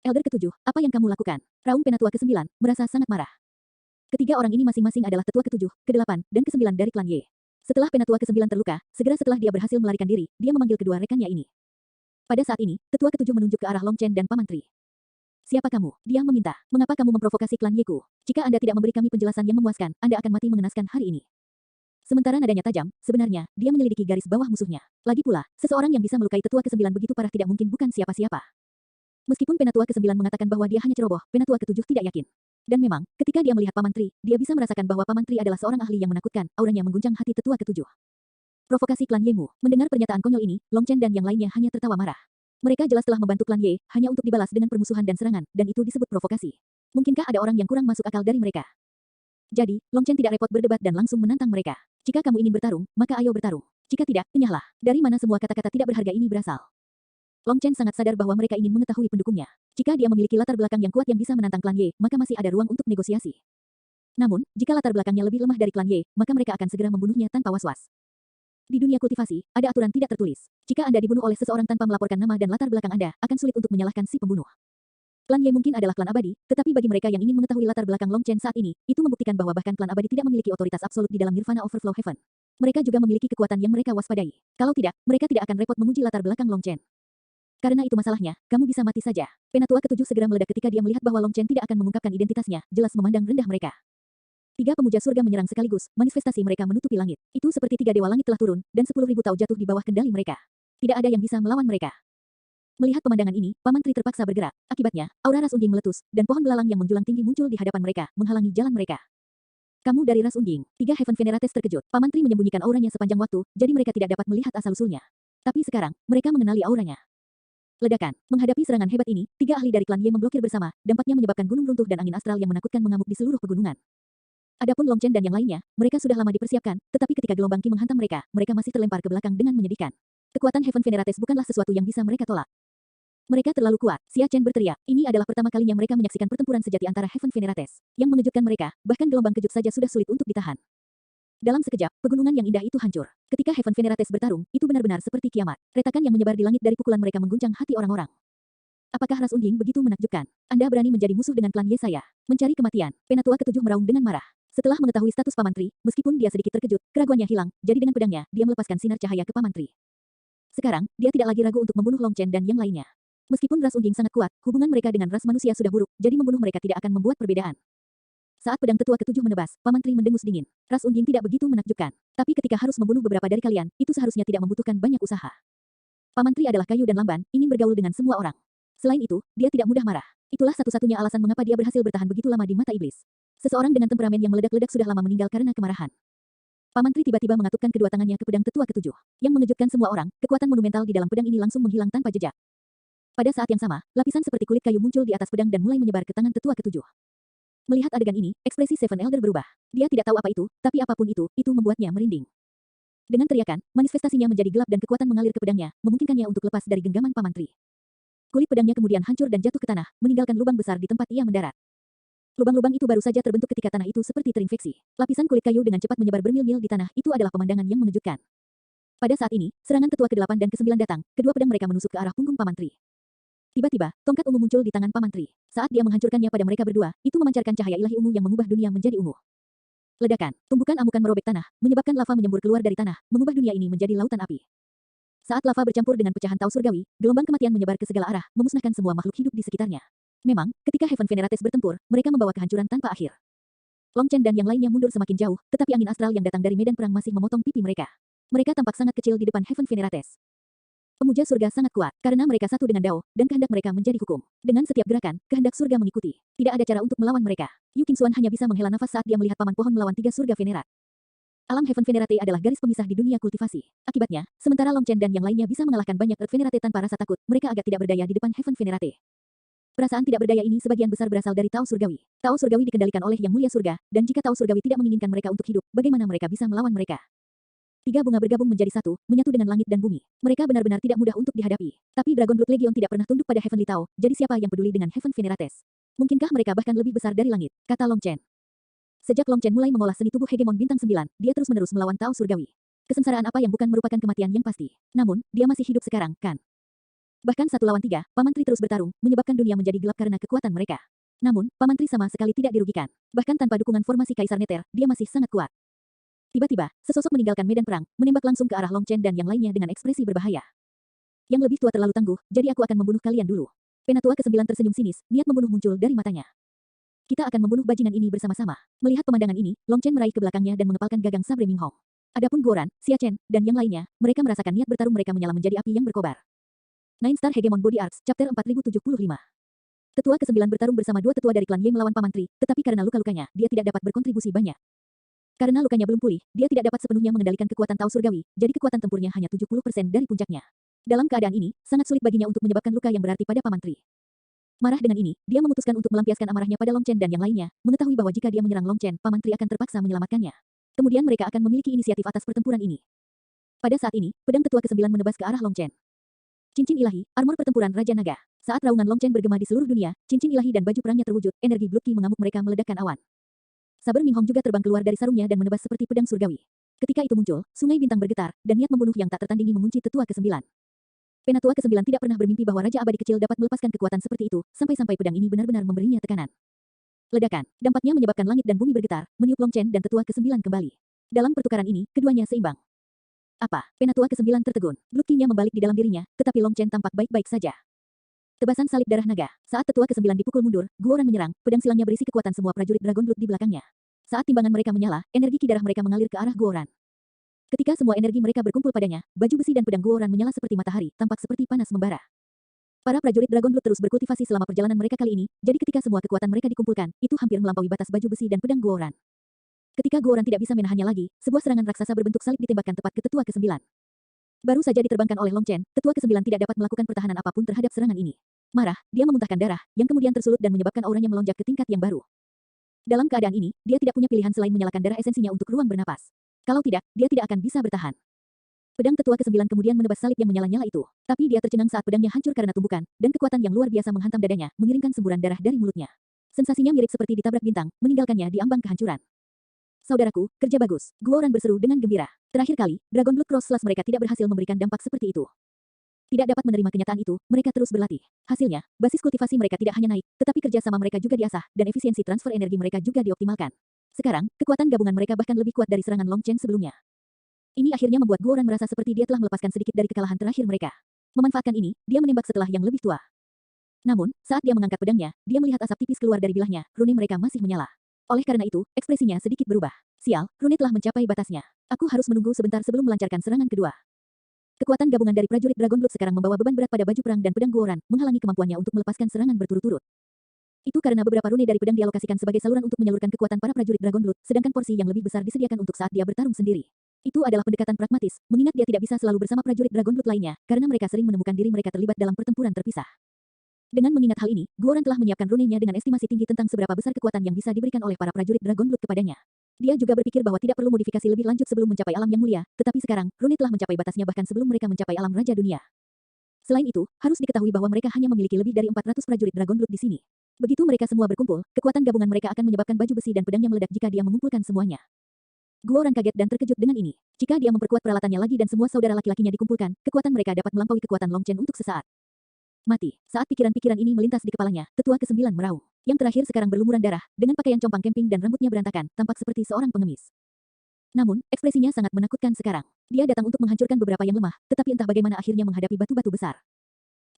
Elder ke-7, apa yang kamu lakukan? Raung Penatua ke-9, merasa sangat marah. Ketiga orang ini masing-masing adalah tetua ke-7, ke-8, dan ke-9 dari klan Ye. Setelah Penatua ke-9 terluka, segera setelah dia berhasil melarikan diri, dia memanggil kedua rekannya ini. Pada saat ini, tetua ke-7 menunjuk ke arah Long Chen dan Paman Tri. Siapa kamu? Dia meminta. Mengapa kamu memprovokasi klan Yeku? Jika Anda tidak memberi kami penjelasan yang memuaskan, Anda akan mati mengenaskan hari ini. Sementara nadanya tajam, sebenarnya, dia menyelidiki garis bawah musuhnya. Lagi pula, seseorang yang bisa melukai tetua ke-9 begitu parah tidak mungkin bukan siapa-siapa. Meskipun Penatua ke-9 mengatakan bahwa dia hanya ceroboh, Penatua ke-7 tidak yakin. Dan memang, ketika dia melihat Paman Tri, dia bisa merasakan bahwa Paman Tri adalah seorang ahli yang menakutkan, auranya mengguncang hati tetua ke-7. Provokasi klan Yemu. Mendengar pernyataan konyol ini, Long Chen dan yang lainnya hanya tertawa marah. Mereka jelas telah membantu klan Ye, hanya untuk dibalas dengan permusuhan dan serangan, dan itu disebut provokasi. Mungkinkah ada orang yang kurang masuk akal dari mereka? Jadi, Long Chen tidak repot berdebat dan langsung menantang mereka. Jika kamu ingin bertarung, maka ayo bertarung. Jika tidak, enyahlah. Dari mana semua kata-kata tidak berharga ini berasal? Long Chen sangat sadar bahwa mereka ingin mengetahui pendukungnya. Jika dia memiliki latar belakang yang kuat yang bisa menantang klan Ye, maka masih ada ruang untuk negosiasi. Namun, jika latar belakangnya lebih lemah dari klan Ye, maka mereka akan segera membunuhnya tanpa was-was. Di dunia kultivasi, ada aturan tidak tertulis. Jika Anda dibunuh oleh seseorang tanpa melaporkan nama dan latar belakang Anda, akan sulit untuk menyalahkan si pembunuh. Klan Ye mungkin adalah klan abadi, tetapi bagi mereka yang ingin mengetahui latar belakang Long Chen saat ini, itu membuktikan bahwa bahkan klan abadi tidak memiliki otoritas absolut di dalam Nirvana Overflow Heaven. Mereka juga memiliki kekuatan yang mereka waspadai. Kalau tidak, mereka tidak akan repot menguji latar belakang Long Chen. Karena itu masalahnya, kamu bisa mati saja. Penatua ke-7 segera meledak ketika dia melihat bahwa Long Chen tidak akan mengungkapkan identitasnya, jelas memandang rendah mereka. Tiga pemuja surga menyerang sekaligus, manifestasi mereka menutupi langit. Itu seperti tiga dewa langit telah turun, dan 10.000 tau jatuh di bawah kendali mereka. Tidak ada yang bisa melawan mereka. Melihat pemandangan ini, Paman Tri terpaksa bergerak. Akibatnya, aura ras ungging meletus, dan pohon belalang yang menjulang tinggi muncul di hadapan mereka, menghalangi jalan mereka. Kamu dari ras ungging. Tiga Heaven Venerates terkejut. Paman Tri menyembunyikan auranya sepanjang waktu, jadi mereka tidak dapat melihat asal-usulnya. Tapi sekarang, mereka mengenali auranya. Ledakan. Menghadapi serangan hebat ini, tiga ahli dari klan Ye memblokir bersama, dampaknya menyebabkan gunung runtuh dan angin astral yang menakutkan mengamuk di seluruh pegunungan. Adapun Long Chen dan yang lainnya, mereka sudah lama dipersiapkan, tetapi ketika gelombang Qi menghantam mereka, mereka masih terlempar ke belakang dengan menyedihkan. Kekuatan Heaven Venerates bukanlah sesuatu yang bisa mereka tolak. Mereka terlalu kuat. Xia Chen berteriak. Ini adalah pertama kalinya mereka menyaksikan pertempuran sejati antara Heaven Venerates. Yang mengejutkan mereka, bahkan gelombang kejut saja sudah sulit untuk ditahan. Dalam sekejap, pegunungan yang indah itu hancur. Ketika Heaven Venerates bertarung, itu benar-benar seperti kiamat. Retakan yang menyebar di langit dari pukulan mereka mengguncang hati orang-orang. Apakah ras ungging begitu menakjubkan? Anda berani menjadi musuh dengan klan Ye saya? Mencari kematian. Penatua ke-7 meraung dengan marah. Setelah mengetahui status Paman Tri, meskipun dia sedikit terkejut, keraguannya hilang, jadi dengan pedangnya, dia melepaskan sinar cahaya ke Paman Tri. Sekarang, dia tidak lagi ragu untuk membunuh Long Chen dan yang lainnya. Meskipun ras ungging sangat kuat, hubungan mereka dengan ras manusia sudah buruk, jadi membunuh mereka tidak akan membuat perbedaan. Saat pedang tetua ke-7 menebas, Paman Tri mendengus dingin. Ras ungging tidak begitu menakjubkan. Tapi ketika harus membunuh beberapa dari kalian, itu seharusnya tidak membutuhkan banyak usaha. Paman Tri adalah kayu dan lamban, ingin bergaul dengan semua orang. Selain itu, dia tidak mudah marah. Itulah satu-satunya alasan mengapa dia berhasil bertahan begitu lama di mata iblis. Seseorang dengan temperamen yang meledak-ledak sudah lama meninggal karena kemarahan. Paman Tri tiba-tiba mengatupkan kedua tangannya ke pedang tetua ke-7. Yang mengejutkan semua orang, kekuatan monumental di dalam pedang ini langsung menghilang tanpa jejak. Pada saat yang sama, lapisan seperti kulit kayu muncul di atas pedang dan mulai menyebar ke tangan tetua ke-7. Melihat adegan ini, ekspresi Seven Elder berubah. Dia tidak tahu apa itu, tapi apapun itu membuatnya merinding. Dengan teriakan, manifestasinya menjadi gelap dan kekuatan mengalir ke pedangnya, memungkinkannya untuk lepas dari genggaman Paman Tri. Kulit pedangnya kemudian hancur dan jatuh ke tanah, meninggalkan lubang besar di tempat ia mendarat. Lubang-lubang itu baru saja terbentuk ketika tanah itu seperti terinfeksi. Lapisan kulit kayu dengan cepat menyebar bermil-mil di tanah, itu adalah pemandangan yang mengejutkan. Pada saat ini, serangan tetua ke-8 dan ke-9 datang, kedua pedang mereka menusuk ke arah punggung Paman Tri. Tiba-tiba, tongkat ungu muncul di tangan Paman Tri. Saat dia menghancurkannya pada mereka berdua, itu memancarkan cahaya ilahi ungu yang mengubah dunia menjadi ungu. Ledakan, tumbukan amukan merobek tanah, menyebabkan lava menyembur keluar dari tanah, mengubah dunia ini menjadi lautan api. Saat lava bercampur dengan pecahan tau surgawi, gelombang kematian menyebar ke segala arah, memusnahkan semua makhluk hidup di sekitarnya. Memang, ketika Heaven Venerates bertempur, mereka membawa kehancuran tanpa akhir. Long Chen dan yang lainnya mundur semakin jauh, tetapi angin astral yang datang dari medan perang masih memotong pipi mereka. Mereka tampak sangat kecil di depan Heaven Venerates. Pemuja surga sangat kuat, karena mereka satu dengan Dao, dan kehendak mereka menjadi hukum. Dengan setiap gerakan, kehendak surga mengikuti. Tidak ada cara untuk melawan mereka. Yu Qingxuan hanya bisa menghela nafas saat dia melihat paman pohon melawan tiga surga Venerat. Alam Heaven Venerate adalah garis pemisah di dunia kultivasi. Akibatnya, sementara Long Chen dan yang lainnya bisa mengalahkan banyak Earth Venerate tanpa rasa takut, mereka agak tidak berdaya di depan Heaven Venerate. Perasaan tidak berdaya ini sebagian besar berasal dari Tao Surgawi. Tao Surgawi dikendalikan oleh Yang Mulia Surga, dan jika Tao Surgawi tidak menginginkan mereka untuk hidup, bagaimana mereka bisa melawan mereka? Tiga bunga bergabung menjadi satu, menyatu dengan langit dan bumi. Mereka benar-benar tidak mudah untuk dihadapi. Tapi Dragon Blood Legion tidak pernah tunduk pada Heavenly Tao, jadi siapa yang peduli dengan Heaven Venerates? Mungkinkah mereka bahkan lebih besar dari langit? Kata Long Chen. Sejak Long Chen mulai mengolah seni tubuh hegemon bintang 9, dia terus-menerus melawan Tao Surgawi. Kesengsaraan apa yang bukan merupakan kematian yang pasti. Namun, dia masih hidup sekarang, kan? Bahkan 1 lawan 3, Paman Tri terus bertarung, menyebabkan dunia menjadi gelap karena kekuatan mereka. Namun, Paman Tri sama sekali tidak dirugikan. Bahkan tanpa dukungan formasi Kaisar Nether, dia masih sangat kuat. Tiba-tiba, sesosok meninggalkan medan perang, menembak langsung ke arah Long Chen dan yang lainnya dengan ekspresi berbahaya. Yang lebih tua terlalu tangguh, jadi aku akan membunuh kalian dulu. Penatua ke-9 tersenyum sinis, niat membunuh muncul dari matanya. Kita akan membunuh bajingan ini bersama-sama. Melihat pemandangan ini, Long Chen meraih ke belakangnya dan mengepalkan gagang sabre Ming Hong. Adapun Guoran, Xia Chen, dan yang lainnya, mereka merasakan niat bertarung mereka menyala menjadi api yang berkobar. Nine Star Hegemon Body Arts, Chapter 4075. Tetua ke-9 bertarung bersama dua tetua dari klan Ye melawan Paman Tri, tetapi karena luka-lukanya, dia tidak dapat berkontribusi banyak. Karena lukanya belum pulih, dia tidak dapat sepenuhnya mengendalikan kekuatan Tao Surgawi, jadi kekuatan tempurnya hanya 70% dari puncaknya. Dalam keadaan ini, sangat sulit baginya untuk menyebabkan luka yang berarti pada Paman Tri. Marah dengan ini, dia memutuskan untuk melampiaskan amarahnya pada Long Chen dan yang lainnya, mengetahui bahwa jika dia menyerang Long Chen, Paman Tri akan terpaksa menyelamatkannya. Kemudian mereka akan memiliki inisiatif atas pertempuran ini. Pada saat ini, pedang tetua ke-9 menebas ke arah Long Chen. Cincin ilahi, armor pertempuran Raja Naga. Saat raungan Long Chen bergema di seluruh dunia, cincin ilahi dan baju perangnya terwujud, energi Blood Ki mengamuk mereka meledakkan awan. Saber Ming Hong juga terbang keluar dari sarungnya dan menebas seperti pedang surgawi. Ketika itu muncul, sungai bintang bergetar, dan niat membunuh yang tak tertandingi mengunci tetua ke-9. Penatua ke-9 tidak pernah bermimpi bahwa Raja Abadi kecil dapat melepaskan kekuatan seperti itu, sampai-sampai pedang ini benar-benar memberinya tekanan. Ledakan, dampaknya menyebabkan langit dan bumi bergetar, meniup Long Chen dan tetua ke-9 kembali. Dalam pertukaran ini, keduanya seimbang. Apa? Penatua ke-9 tertegun. Blood Ki-nya membalik di dalam dirinya, tetapi Long Chen tampak baik-baik saja. Tebasan salib darah naga. Saat tetua ke-9 dipukul mundur, Guoran menyerang, pedang silangnya berisi kekuatan semua prajurit Dragon Blood di belakangnya. Saat timbangan mereka menyala, energi ki darah mereka mengalir ke arah Guoran. Ketika semua energi mereka berkumpul padanya, baju besi dan pedang Guoran menyala seperti matahari, tampak seperti panas membara. Para prajurit Dragon Blood terus berkultivasi selama perjalanan mereka kali ini, jadi ketika semua kekuatan mereka dikumpulkan, itu hampir melampaui batas baju besi dan pedang Guoran. Ketika Guoran tidak bisa menahannya lagi, sebuah serangan raksasa berbentuk salib ditembakkan tepat ke tetua ke-9. Baru saja diterbangkan oleh Long Chen, tetua ke-9 tidak dapat melakukan pertahanan apapun terhadap serangan ini. Marah, dia memuntahkan darah, yang kemudian tersulut dan menyebabkan auranya melonjak ke tingkat yang baru. Dalam keadaan ini, dia tidak punya pilihan selain menyalakan darah esensinya untuk ruang bernapas. Kalau tidak, dia tidak akan bisa bertahan. Pedang tetua ke-9 kemudian menebas salib yang menyala-nyala itu. Tapi dia tercengang saat pedangnya hancur karena tumbukan, dan kekuatan yang luar biasa menghantam dadanya, mengirimkan semburan darah dari mulutnya. Sensasinya mirip seperti ditabrak bintang, meninggalkannya di ambang kehancuran. Saudaraku, kerja bagus. Guoran berseru dengan gembira. Terakhir kali, Dragon Blood Cross Slash mereka tidak berhasil memberikan dampak seperti itu. Tidak dapat menerima kenyataan itu, mereka terus berlatih. Hasilnya, basis kultivasi mereka tidak hanya naik, tetapi kerjasama mereka juga diasah, dan efisiensi transfer energi mereka juga dioptimalkan. Sekarang, kekuatan gabungan mereka bahkan lebih kuat dari serangan Long Chen sebelumnya. Ini akhirnya membuat Guoran merasa seperti dia telah melepaskan sedikit dari kekalahan terakhir mereka. Memanfaatkan ini, dia menembak setelah yang lebih tua. Namun, saat dia mengangkat pedangnya, dia melihat asap tipis keluar dari bilahnya, rune mereka masih menyala. Oleh karena itu, ekspresinya sedikit berubah. Sial, rune telah mencapai batasnya. Aku harus menunggu sebentar sebelum melancarkan serangan kedua. Kekuatan gabungan dari prajurit Dragon Blood sekarang membawa beban berat pada baju perang dan pedang Guoran, menghalangi kemampuannya untuk melepaskan serangan berturut-turut. Itu karena beberapa rune dari pedang dialokasikan sebagai saluran untuk menyalurkan kekuatan para prajurit Dragon Blood, sedangkan porsi yang lebih besar disediakan untuk saat dia bertarung sendiri. Itu adalah pendekatan pragmatis, mengingat dia tidak bisa selalu bersama prajurit Dragon Blood lainnya, karena mereka sering menemukan diri mereka terlibat dalam pertempuran terpisah. Dengan mengingat hal ini, Guoran telah menyiapkan runenya dengan estimasi tinggi tentang seberapa besar kekuatan yang bisa diberikan oleh para prajurit Dragon Blood kepadanya. Dia juga berpikir bahwa tidak perlu modifikasi lebih lanjut sebelum mencapai alam yang mulia, tetapi sekarang, rune telah mencapai batasnya bahkan sebelum mereka mencapai alam Raja Dunia. Selain itu, harus diketahui bahwa mereka hanya memiliki lebih dari 400 prajurit Dragon Blood di sini. Begitu mereka semua berkumpul, kekuatan gabungan mereka akan menyebabkan baju besi dan pedangnya meledak jika dia mengumpulkan semuanya. Guoran kaget dan terkejut dengan ini. Jika dia memperkuat peralatannya lagi dan semua saudara laki-lakinya dikumpulkan, kekuatan mereka dapat melampaui kekuatan Long Chen untuk sesaat. Mati. Saat pikiran-pikiran ini melintas di kepalanya, tetua ke-9 meraung. Yang terakhir sekarang berlumuran darah, dengan pakaian compang camping dan rambutnya berantakan, tampak seperti seorang pengemis. Namun, ekspresinya sangat menakutkan sekarang. Dia datang untuk menghancurkan beberapa yang lemah, tetapi entah bagaimana akhirnya menghadapi batu-batu besar.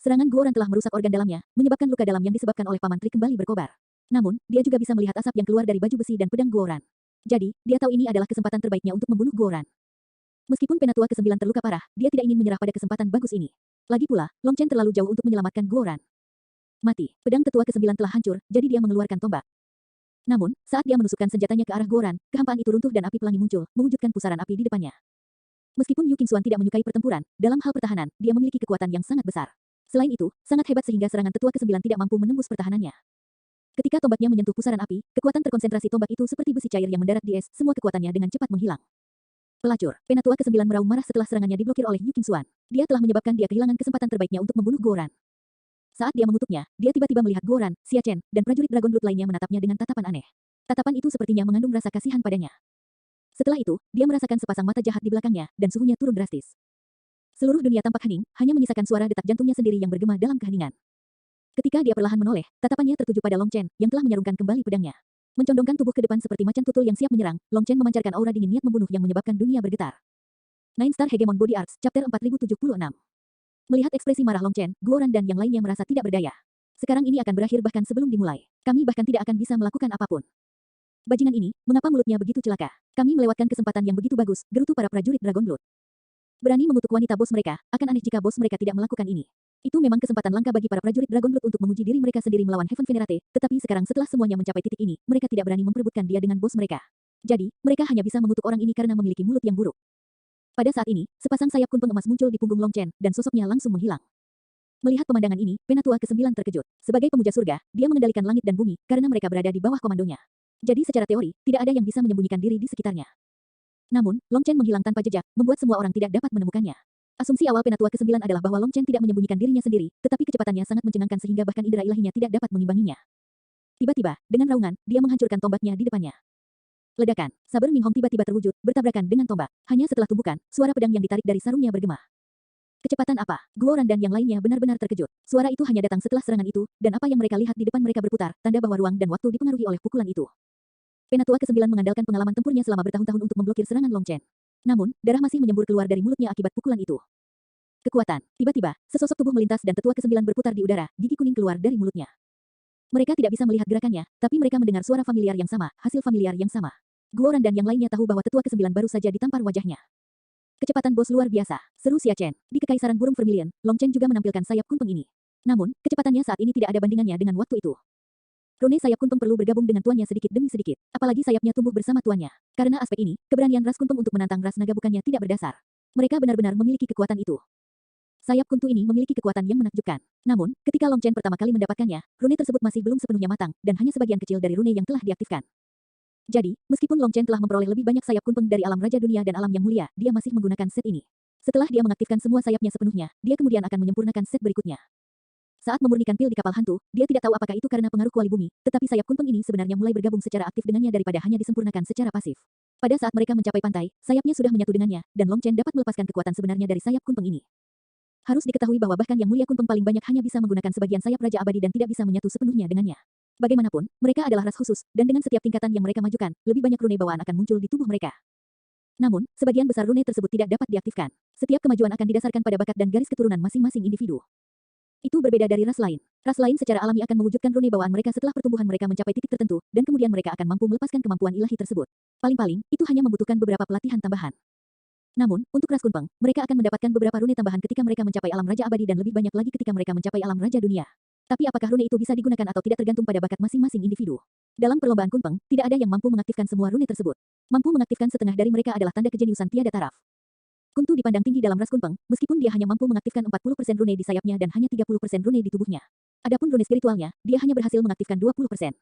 Serangan Guoran telah merusak organ dalamnya, menyebabkan luka dalam yang disebabkan oleh Paman Tri kembali berkobar. Namun, dia juga bisa melihat asap yang keluar dari baju besi dan pedang Guoran. Jadi, dia tahu ini adalah kesempatan terbaiknya untuk membunuh Guoran. Meskipun Penatua ke-9 terluka parah, dia tidak ingin menyerah pada kesempatan bagus ini. Lagi pula, Long Chen terlalu jauh untuk menyelamatkan Guoran. Mati. Pedang tetua ke-9 telah hancur, jadi dia mengeluarkan tombak. Namun, saat dia menusukkan senjatanya ke arah Guoran, kehampaan itu runtuh dan api pelangi muncul, mewujudkan pusaran api di depannya. Meskipun Yu Qingxuan tidak menyukai pertempuran, dalam hal pertahanan, dia memiliki kekuatan yang sangat besar. Selain itu, sangat hebat sehingga serangan tetua ke-9 tidak mampu menembus pertahanannya. Ketika tombaknya menyentuh pusaran api, kekuatan terkonsentrasi tombak itu seperti besi cair yang mendarat di es, semua kekuatannya dengan cepat menghilang. Pelacur, Penatua ke-9 meraung marah setelah serangannya diblokir oleh Yu Qingxuan. Dia telah menyebabkan dia kehilangan kesempatan terbaiknya untuk membunuh Guoran. Saat dia mengutuknya, dia tiba-tiba melihat Guoran, Xia Chen, dan prajurit Dragon Blood lainnya menatapnya dengan tatapan aneh. Tatapan itu sepertinya mengandung rasa kasihan padanya. Setelah itu, dia merasakan sepasang mata jahat di belakangnya, dan suhunya turun drastis. Seluruh dunia tampak hening, hanya menyisakan suara detak jantungnya sendiri yang bergema dalam keheningan. Ketika dia perlahan menoleh, tatapannya tertuju pada Long Chen, yang telah menyarungkan kembali pedangnya. Mencondongkan tubuh ke depan seperti macan tutul yang siap menyerang, Long Chen memancarkan aura dingin niat membunuh yang menyebabkan dunia bergetar. Nine Star Hegemon Body Arts, Chapter 4076. Melihat ekspresi marah Long Chen, Guoran dan yang lainnya merasa tidak berdaya. Sekarang ini akan berakhir bahkan sebelum dimulai. Kami bahkan tidak akan bisa melakukan apapun. Bajingan ini, mengapa mulutnya begitu celaka? Kami melewatkan kesempatan yang begitu bagus, gerutu para prajurit Dragon Blood. Berani mengutuk wanita bos mereka, akan aneh jika bos mereka tidak melakukan ini. Itu memang kesempatan langka bagi para prajurit Dragon Blood untuk menguji diri mereka sendiri melawan Heaven Venerate, tetapi sekarang setelah semuanya mencapai titik ini, mereka tidak berani memperebutkan dia dengan bos mereka. Jadi, mereka hanya bisa mengutuk orang ini karena memiliki mulut yang buruk. Pada saat ini, sepasang sayap kunpeng emas muncul di punggung Long Chen, dan sosoknya langsung menghilang. Melihat pemandangan ini, Penatua ke-9 terkejut. Sebagai pemuja surga, dia mengendalikan langit dan bumi, karena mereka berada di bawah komandonya. Jadi secara teori, tidak ada yang bisa menyembunyikan diri di sekitarnya. Namun, Long Chen menghilang tanpa jejak, membuat semua orang tidak dapat menemukannya. Asumsi awal Penatua ke-9 adalah bahwa Long Chen tidak menyembunyikan dirinya sendiri, tetapi kecepatannya sangat mencengangkan sehingga bahkan indera ilahinya tidak dapat mengimbanginya. Tiba-tiba, dengan raungan, dia menghancurkan tombaknya di depannya. Ledakan, saber Ming Hong tiba-tiba terwujud, bertabrakan dengan tombak. Hanya setelah tumbukan, suara pedang yang ditarik dari sarungnya bergema. Kecepatan apa? Guoran dan yang lainnya benar-benar terkejut. Suara itu hanya datang setelah serangan itu, dan apa yang mereka lihat di depan mereka berputar, tanda bahwa ruang dan waktu dipengaruhi oleh pukulan itu. Penatua ke-9 mengandalkan pengalaman tempurnya selama bertahun-tahun untuk memblokir serangan Long Chen. Namun, darah masih menyembur keluar dari mulutnya akibat pukulan itu. Kekuatan. Tiba-tiba, sesosok tubuh melintas dan tetua ke-9 berputar di udara, gigi kuning keluar dari mulutnya. Mereka tidak bisa melihat gerakannya, tapi mereka mendengar suara familiar yang sama, hasil familiar yang sama. Guoran dan yang lainnya tahu bahwa tetua ke-9 baru saja ditampar wajahnya. Kecepatan bos luar biasa, seru Xia Chen. Di Kekaisaran Burung Vermilion, Long Chen juga menampilkan sayap kunpeng ini. Namun, kecepatannya saat ini tidak ada bandingannya dengan waktu itu. Rune sayap kunpeng perlu bergabung dengan tuannya sedikit demi sedikit, apalagi sayapnya tumbuh bersama tuannya. Karena aspek ini, keberanian ras kunpeng untuk menantang ras naga bukannya tidak berdasar. Mereka benar-benar memiliki kekuatan itu. Sayap kuntu ini memiliki kekuatan yang menakjubkan. Namun, ketika Long Chen pertama kali mendapatkannya, rune tersebut masih belum sepenuhnya matang, dan hanya sebagian kecil dari rune yang telah diaktifkan. Jadi, meskipun Long Chen telah memperoleh lebih banyak sayap kunpeng dari alam raja dunia dan alam yang mulia, dia masih menggunakan set ini. Setelah dia mengaktifkan semua sayapnya sepenuhnya, dia kemudian akan menyempurnakan set berikutnya. Saat memurnikan pil di kapal hantu, dia tidak tahu apakah itu karena pengaruh kuali bumi, tetapi sayap kunpeng ini sebenarnya mulai bergabung secara aktif dengannya daripada hanya disempurnakan secara pasif. Pada saat mereka mencapai pantai, sayapnya sudah menyatu dengannya, dan Long Chen dapat melepaskan kekuatan sebenarnya dari sayap kunpeng ini. Harus diketahui bahwa bahkan yang mulia kunpeng paling banyak hanya bisa menggunakan sebagian sayap raja abadi dan tidak bisa menyatu sepenuhnya dengannya. Bagaimanapun, mereka adalah ras khusus, dan dengan setiap tingkatan yang mereka majukan, lebih banyak rune bawaan akan muncul di tubuh mereka. Namun, sebagian besar rune tersebut tidak dapat diaktifkan. Setiap kemajuan akan didasarkan pada bakat dan garis keturunan masing-masing individu. Itu berbeda dari ras lain. Ras lain secara alami akan mewujudkan rune bawaan mereka setelah pertumbuhan mereka mencapai titik tertentu, dan kemudian mereka akan mampu melepaskan kemampuan ilahi tersebut. Paling-paling, itu hanya membutuhkan beberapa pelatihan tambahan. Namun, untuk ras kunpeng, mereka akan mendapatkan beberapa rune tambahan ketika mereka mencapai alam raja abadi dan lebih banyak lagi ketika mereka mencapai alam raja dunia. Tapi apakah rune itu bisa digunakan atau tidak tergantung pada bakat masing-masing individu. Dalam perlombaan kunpeng, tidak ada yang mampu mengaktifkan semua rune tersebut. Mampu mengaktifkan setengah dari mereka adalah tanda kejeniusan tiada taraf. Kuntu dipandang tinggi dalam ras kunpeng, meskipun dia hanya mampu mengaktifkan 40% rune di sayapnya dan hanya 30% rune di tubuhnya. Adapun rune spiritualnya, dia hanya berhasil mengaktifkan 20%.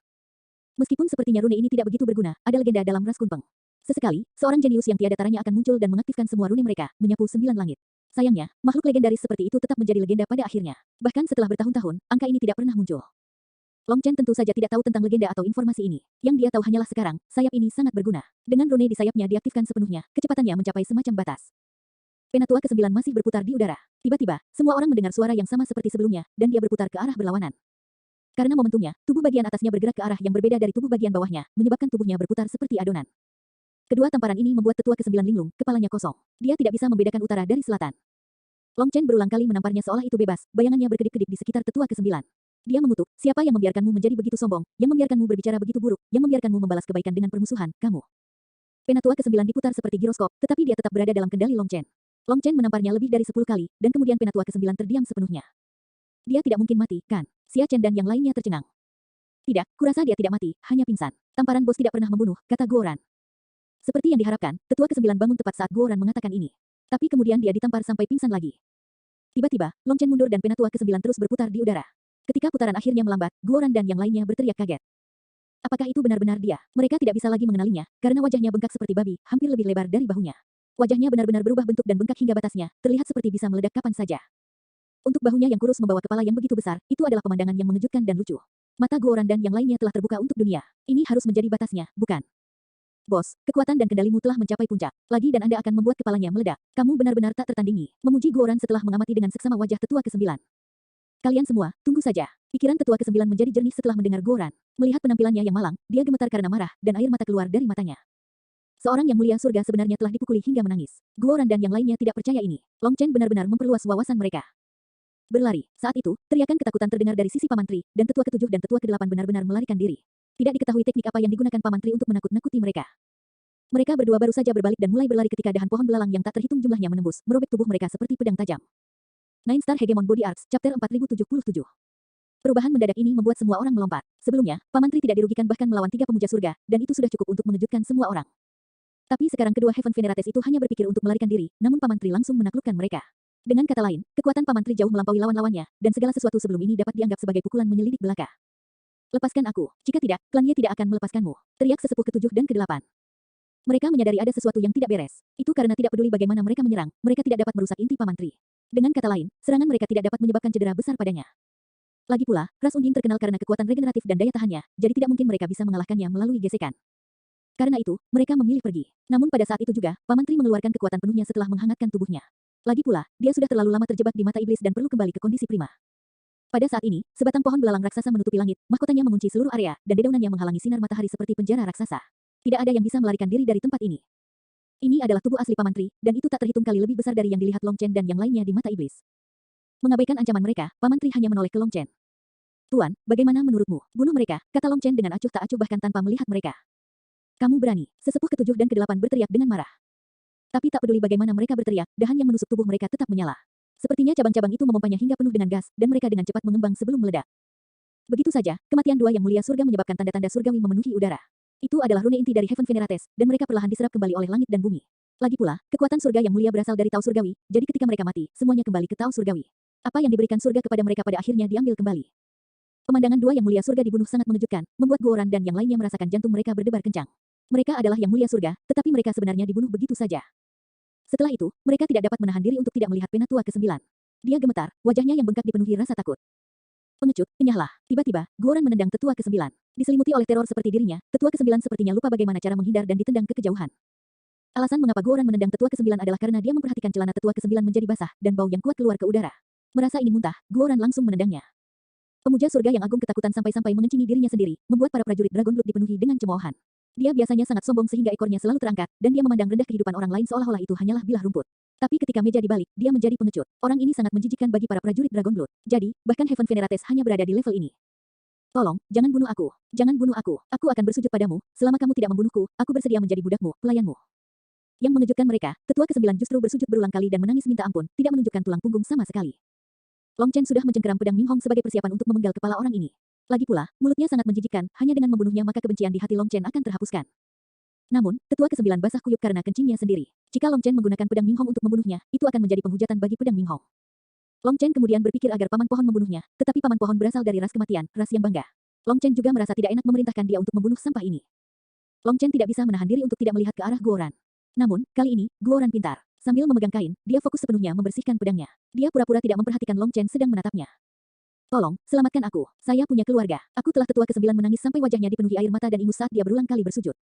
Meskipun sepertinya rune ini tidak begitu berguna, ada legenda dalam ras kunpeng. Sesekali, seorang jenius yang tiada taranya akan muncul dan mengaktifkan semua rune mereka, menyapu 9 langit. Sayangnya, makhluk legendaris seperti itu tetap menjadi legenda pada akhirnya. Bahkan setelah bertahun-tahun, angka ini tidak pernah muncul. Long Chen tentu saja tidak tahu tentang legenda atau informasi ini. Yang dia tahu hanyalah sekarang, sayap ini sangat berguna. Dengan rune di sayapnya diaktifkan sepenuhnya, kecepatannya mencapai semacam batas. Penatua ke-9 masih berputar di udara. Tiba-tiba, semua orang mendengar suara yang sama seperti sebelumnya, dan dia berputar ke arah berlawanan. Karena momentumnya, tubuh bagian atasnya bergerak ke arah yang berbeda dari tubuh bagian bawahnya, menyebabkan tubuhnya berputar seperti adonan. Kedua tamparan ini membuat tetua ke-9 linglung, kepalanya kosong. Dia tidak bisa membedakan utara dari selatan. Long Chen berulang kali menamparnya seolah itu bebas, bayangannya berkedip-kedip di sekitar tetua ke-9. Dia mengutuk, siapa yang membiarkanmu menjadi begitu sombong, yang membiarkanmu berbicara begitu buruk, yang membiarkanmu membalas kebaikan dengan permusuhan, kamu. Penatua ke-9 diputar seperti giroskop, tetapi dia tetap berada dalam kendali Long Chen. Long Chen menamparnya lebih dari 10 kali, dan kemudian penatua ke-9 terdiam sepenuhnya. Dia tidak mungkin mati, kan? Xia Chen dan yang lainnya tercengang. Tidak, kurasa dia tidak mati, hanya pingsan. Tamparan bos tidak pernah membunuh, kata Guoran. Seperti yang diharapkan, tetua ke-9 bangun tepat saat Guoran mengatakan ini. Tapi kemudian dia ditampar sampai pingsan lagi. Tiba-tiba, Long Chen mundur dan penatua ke-9 terus berputar di udara. Ketika putaran akhirnya melambat, Guoran dan yang lainnya berteriak kaget. Apakah itu benar-benar dia? Mereka tidak bisa lagi mengenalinya, karena wajahnya bengkak seperti babi, hampir lebih lebar dari bahunya. Wajahnya benar-benar berubah bentuk dan bengkak hingga batasnya, terlihat seperti bisa meledak kapan saja. Untuk bahunya yang kurus membawa kepala yang begitu besar, itu adalah pemandangan yang mengejutkan dan lucu. Mata Guoran dan yang lainnya telah terbuka untuk dunia. Ini harus menjadi batasnya, bukan? Bos, kekuatan dan kendalimu telah mencapai puncak. Lagi dan Anda akan membuat kepalanya meledak. Kamu benar-benar tak tertandingi. Memuji Guoran setelah mengamati dengan seksama wajah tetua ke-9. Kalian semua, tunggu saja. Pikiran tetua ke-9 menjadi jernih setelah mendengar Guoran. Melihat penampilannya yang malang, dia gemetar karena marah, dan air mata keluar dari matanya. Seorang yang mulia surga sebenarnya telah dipukuli hingga menangis. Guoran dan yang lainnya tidak percaya ini. Long Chen benar-benar memperluas wawasan mereka. Berlari. Saat itu, teriakan ketakutan terdengar dari sisi Paman Tri, dan tetua ke-7 dan tetua ke-8 benar-benar melarikan diri. Tidak diketahui teknik apa yang digunakan Paman Tri untuk menakut-nakuti mereka. Mereka berdua baru saja berbalik dan mulai berlari ketika dahan pohon belalang yang tak terhitung jumlahnya menembus, merobek tubuh mereka seperti pedang tajam. Nine Star Hegemon Body Arts, Chapter 4077. Perubahan mendadak ini membuat semua orang melompat. Sebelumnya, Paman Tri tidak dirugikan bahkan melawan 3 pemuja surga, dan itu sudah cukup untuk mengejutkan semua orang. Tapi sekarang kedua Heaven Venerates itu hanya berpikir untuk melarikan diri, namun Paman Tri langsung menaklukkan mereka. Dengan kata lain, kekuatan Paman Tri jauh melampaui lawan-lawannya, dan segala sesuatu sebelum ini dapat dianggap sebagai pukulan menyelidik belaka. Lepaskan aku, jika tidak, klan Ye tidak akan melepaskanmu, teriak sesepuh ke-7 dan ke-8. Mereka menyadari ada sesuatu yang tidak beres. Itu karena tidak peduli bagaimana mereka menyerang, mereka tidak dapat merusak inti Paman Tri. Dengan kata lain, serangan mereka tidak dapat menyebabkan cedera besar padanya. Lagi pula, ras unding terkenal karena kekuatan regeneratif dan daya tahannya, jadi tidak mungkin mereka bisa mengalahkannya melalui gesekan. Karena itu, mereka memilih pergi. Namun pada saat itu juga, Paman Tri mengeluarkan kekuatan penuhnya setelah menghangatkan tubuhnya. Lagi pula, dia sudah terlalu lama terjebak di mata iblis dan perlu kembali ke kondisi prima. Pada saat ini, sebatang pohon belalang raksasa menutupi langit, mahkotanya mengunci seluruh area, dan dedaunannya menghalangi sinar matahari seperti penjara raksasa. Tidak ada yang bisa melarikan diri dari tempat ini. Ini adalah tubuh asli Paman Tri, dan itu tak terhitung kali lebih besar dari yang dilihat Long Chen dan yang lainnya di mata iblis. Mengabaikan ancaman mereka, Paman Tri hanya menoleh ke Long Chen. Tuan, bagaimana menurutmu? Bunuh mereka, kata Long Chen dengan acuh tak acuh bahkan tanpa melihat mereka. Kamu berani, sesepuh ke-7 dan ke-8 berteriak dengan marah. Tapi tak peduli bagaimana mereka berteriak, dahan yang menusuk tubuh mereka tetap menyala. Sepertinya cabang-cabang itu memompanya hingga penuh dengan gas, dan mereka dengan cepat mengembang sebelum meledak. Begitu saja, kematian dua yang mulia surga menyebabkan tanda-tanda surgawi memenuhi udara. Itu adalah rune inti dari Heaven Venerates, dan mereka perlahan diserap kembali oleh langit dan bumi. Lagi pula, kekuatan surga yang mulia berasal dari Tao Surgawi, jadi ketika mereka mati, semuanya kembali ke Tao Surgawi. Apa yang diberikan surga kepada mereka pada akhirnya diambil kembali. Pemandangan dua yang mulia surga dibunuh sangat mengejutkan, membuat Guoran dan yang lainnya merasakan jantung mereka berdebar kencang. Mereka adalah yang mulia surga, tetapi mereka sebenarnya dibunuh begitu saja. Setelah itu, mereka tidak dapat menahan diri untuk tidak melihat penatua ke-9. Dia gemetar, wajahnya yang bengkak dipenuhi rasa takut. Pengecut, penyahlah. Tiba-tiba, Guoran menendang tetua ke-9. Diselimuti oleh teror seperti dirinya, tetua ke-9 sepertinya lupa bagaimana cara menghindar dan ditendang ke kejauhan. Alasan mengapa Guoran menendang tetua ke-9 adalah karena dia memperhatikan celana tetua ke-9 menjadi basah, dan bau yang kuat keluar ke udara. Merasa ingin muntah, Guoran langsung menendangnya. Pemuja surga yang agung ketakutan sampai-sampai mengencingi dirinya sendiri, membuat para prajurit Dragon Blood dipenuhi dengan cemoohan. Dia biasanya sangat sombong sehingga ekornya selalu terangkat, dan dia memandang rendah kehidupan orang lain seolah-olah itu hanyalah bilah rumput. Tapi ketika meja dibalik, dia menjadi pengecut. Orang ini sangat menjijikkan bagi para prajurit Dragon Blood. Jadi, bahkan Heaven Venerates hanya berada di level ini. Tolong, jangan bunuh aku. Jangan bunuh aku. Aku akan bersujud padamu, selama kamu tidak membunuhku, aku bersedia menjadi budakmu, pelayanmu. Yang mengejutkan mereka, tetua ke-9 justru bersujud berulang kali dan menangis minta ampun, tidak menunjukkan tulang punggung sama sekali. Long Chen sudah mencengkeram pedang Ming Hong sebagai persiapan untuk memenggal kepala orang ini. Lagi pula, mulutnya sangat menjijikkan, hanya dengan membunuhnya maka kebencian di hati Long Chen akan terhapuskan. Namun, tetua ke-9 basah kuyup karena kencingnya sendiri. Jika Long Chen menggunakan pedang Ming Hong untuk membunuhnya, itu akan menjadi penghujatan bagi pedang Ming Hong. Long Chen kemudian berpikir agar paman pohon membunuhnya, tetapi paman pohon berasal dari ras kematian, ras yang bangga. Long Chen juga merasa tidak enak memerintahkan dia untuk membunuh sampah ini. Long Chen tidak bisa menahan diri untuk tidak melihat ke arah Guoran. Namun, kali ini, Guoran pintar. Sambil memegang kain, dia fokus sepenuhnya membersihkan pedangnya. Dia pura-pura tidak memperhatikan Long Chen sedang menatapnya. Tolong, selamatkan aku. Saya punya keluarga. Aku telah tetua ke-9 menangis sampai wajahnya dipenuhi air mata dan ingus saat dia berulang kali bersujud.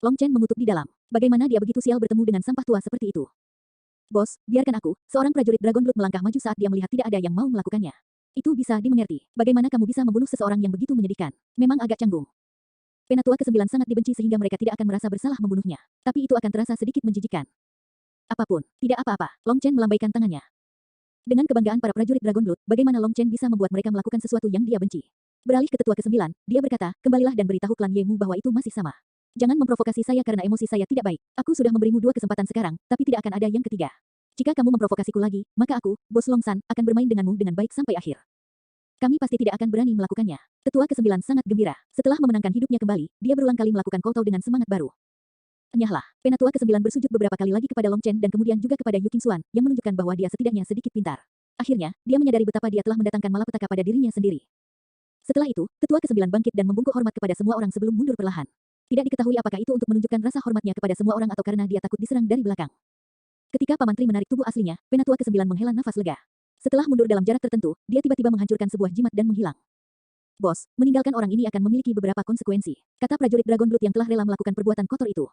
Long Chen mengutuk di dalam. Bagaimana dia begitu sial bertemu dengan sampah tua seperti itu? Bos, biarkan aku. Seorang prajurit Dragon Blood melangkah maju saat dia melihat tidak ada yang mau melakukannya. Itu bisa dimengerti. Bagaimana kamu bisa membunuh seseorang yang begitu menyedihkan? Memang agak canggung. Penatua ke-9 sangat dibenci sehingga mereka tidak akan merasa bersalah membunuhnya. Tapi itu akan terasa sedikit menjijikan. Apapun, tidak apa-apa. Long Chen melambaikan tangannya. Dengan kebanggaan para prajurit Dragon Blood, bagaimana Long Chen bisa membuat mereka melakukan sesuatu yang dia benci? Beralih ke tetua ke-9, dia berkata, kembalilah dan beritahu klan Yemu bahwa itu masih sama. Jangan memprovokasi saya karena emosi saya tidak baik. Aku sudah memberimu 2 kesempatan sekarang, tapi tidak akan ada yang ketiga. Jika kamu memprovokasiku lagi, maka aku, Bos Long San, akan bermain denganmu dengan baik sampai akhir. Kami pasti tidak akan berani melakukannya. Tetua ke-9 sangat gembira. Setelah memenangkan hidupnya kembali, dia berulang kali melakukan kowtow dengan semangat baru. Enyahlah. Penatua ke-9 bersujud beberapa kali lagi kepada Long Chen dan kemudian juga kepada Yu Qingxuan, yang menunjukkan bahwa dia setidaknya sedikit pintar. Akhirnya, dia menyadari betapa dia telah mendatangkan malapetaka pada dirinya sendiri. Setelah itu, tetua ke-9 bangkit dan membungkuk hormat kepada semua orang sebelum mundur perlahan. Tidak diketahui apakah itu untuk menunjukkan rasa hormatnya kepada semua orang atau karena dia takut diserang dari belakang. Ketika Paman Tri menarik tubuh aslinya, Penatua ke-9 menghela nafas lega. Setelah mundur dalam jarak tertentu, dia tiba-tiba menghancurkan sebuah jimat dan menghilang. Bos, meninggalkan orang ini akan memiliki beberapa konsekuensi, kata prajurit Dragon Blood yang telah rela melakukan perbuatan kotor itu.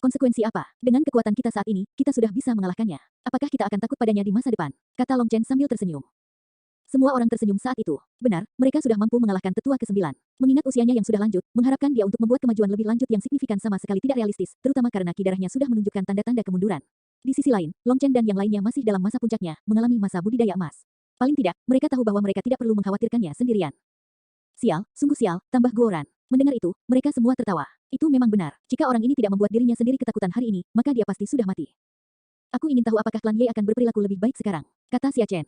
Konsekuensi apa? Dengan kekuatan kita saat ini, kita sudah bisa mengalahkannya. Apakah kita akan takut padanya di masa depan? Kata Long Chen sambil tersenyum. Semua orang tersenyum saat itu. Benar, mereka sudah mampu mengalahkan tetua ke-9. Mengingat usianya yang sudah lanjut, mengharapkan dia untuk membuat kemajuan lebih lanjut yang signifikan sama sekali tidak realistis, terutama karena ki darahnya sudah menunjukkan tanda-tanda kemunduran. Di sisi lain, Long Chen dan yang lainnya masih dalam masa puncaknya, mengalami masa budidaya emas. Paling tidak, mereka tahu bahwa mereka tidak perlu mengkhawatirkannya sendirian. Sial, sungguh sial, tambah Guoran. Mendengar itu, mereka semua tertawa. Itu memang benar. Jika orang ini tidak membuat dirinya sendiri ketakutan hari ini, maka dia pasti sudah mati. Aku ingin tahu apakah klan Ye akan berperilaku lebih baik sekarang, kata Xia Chen.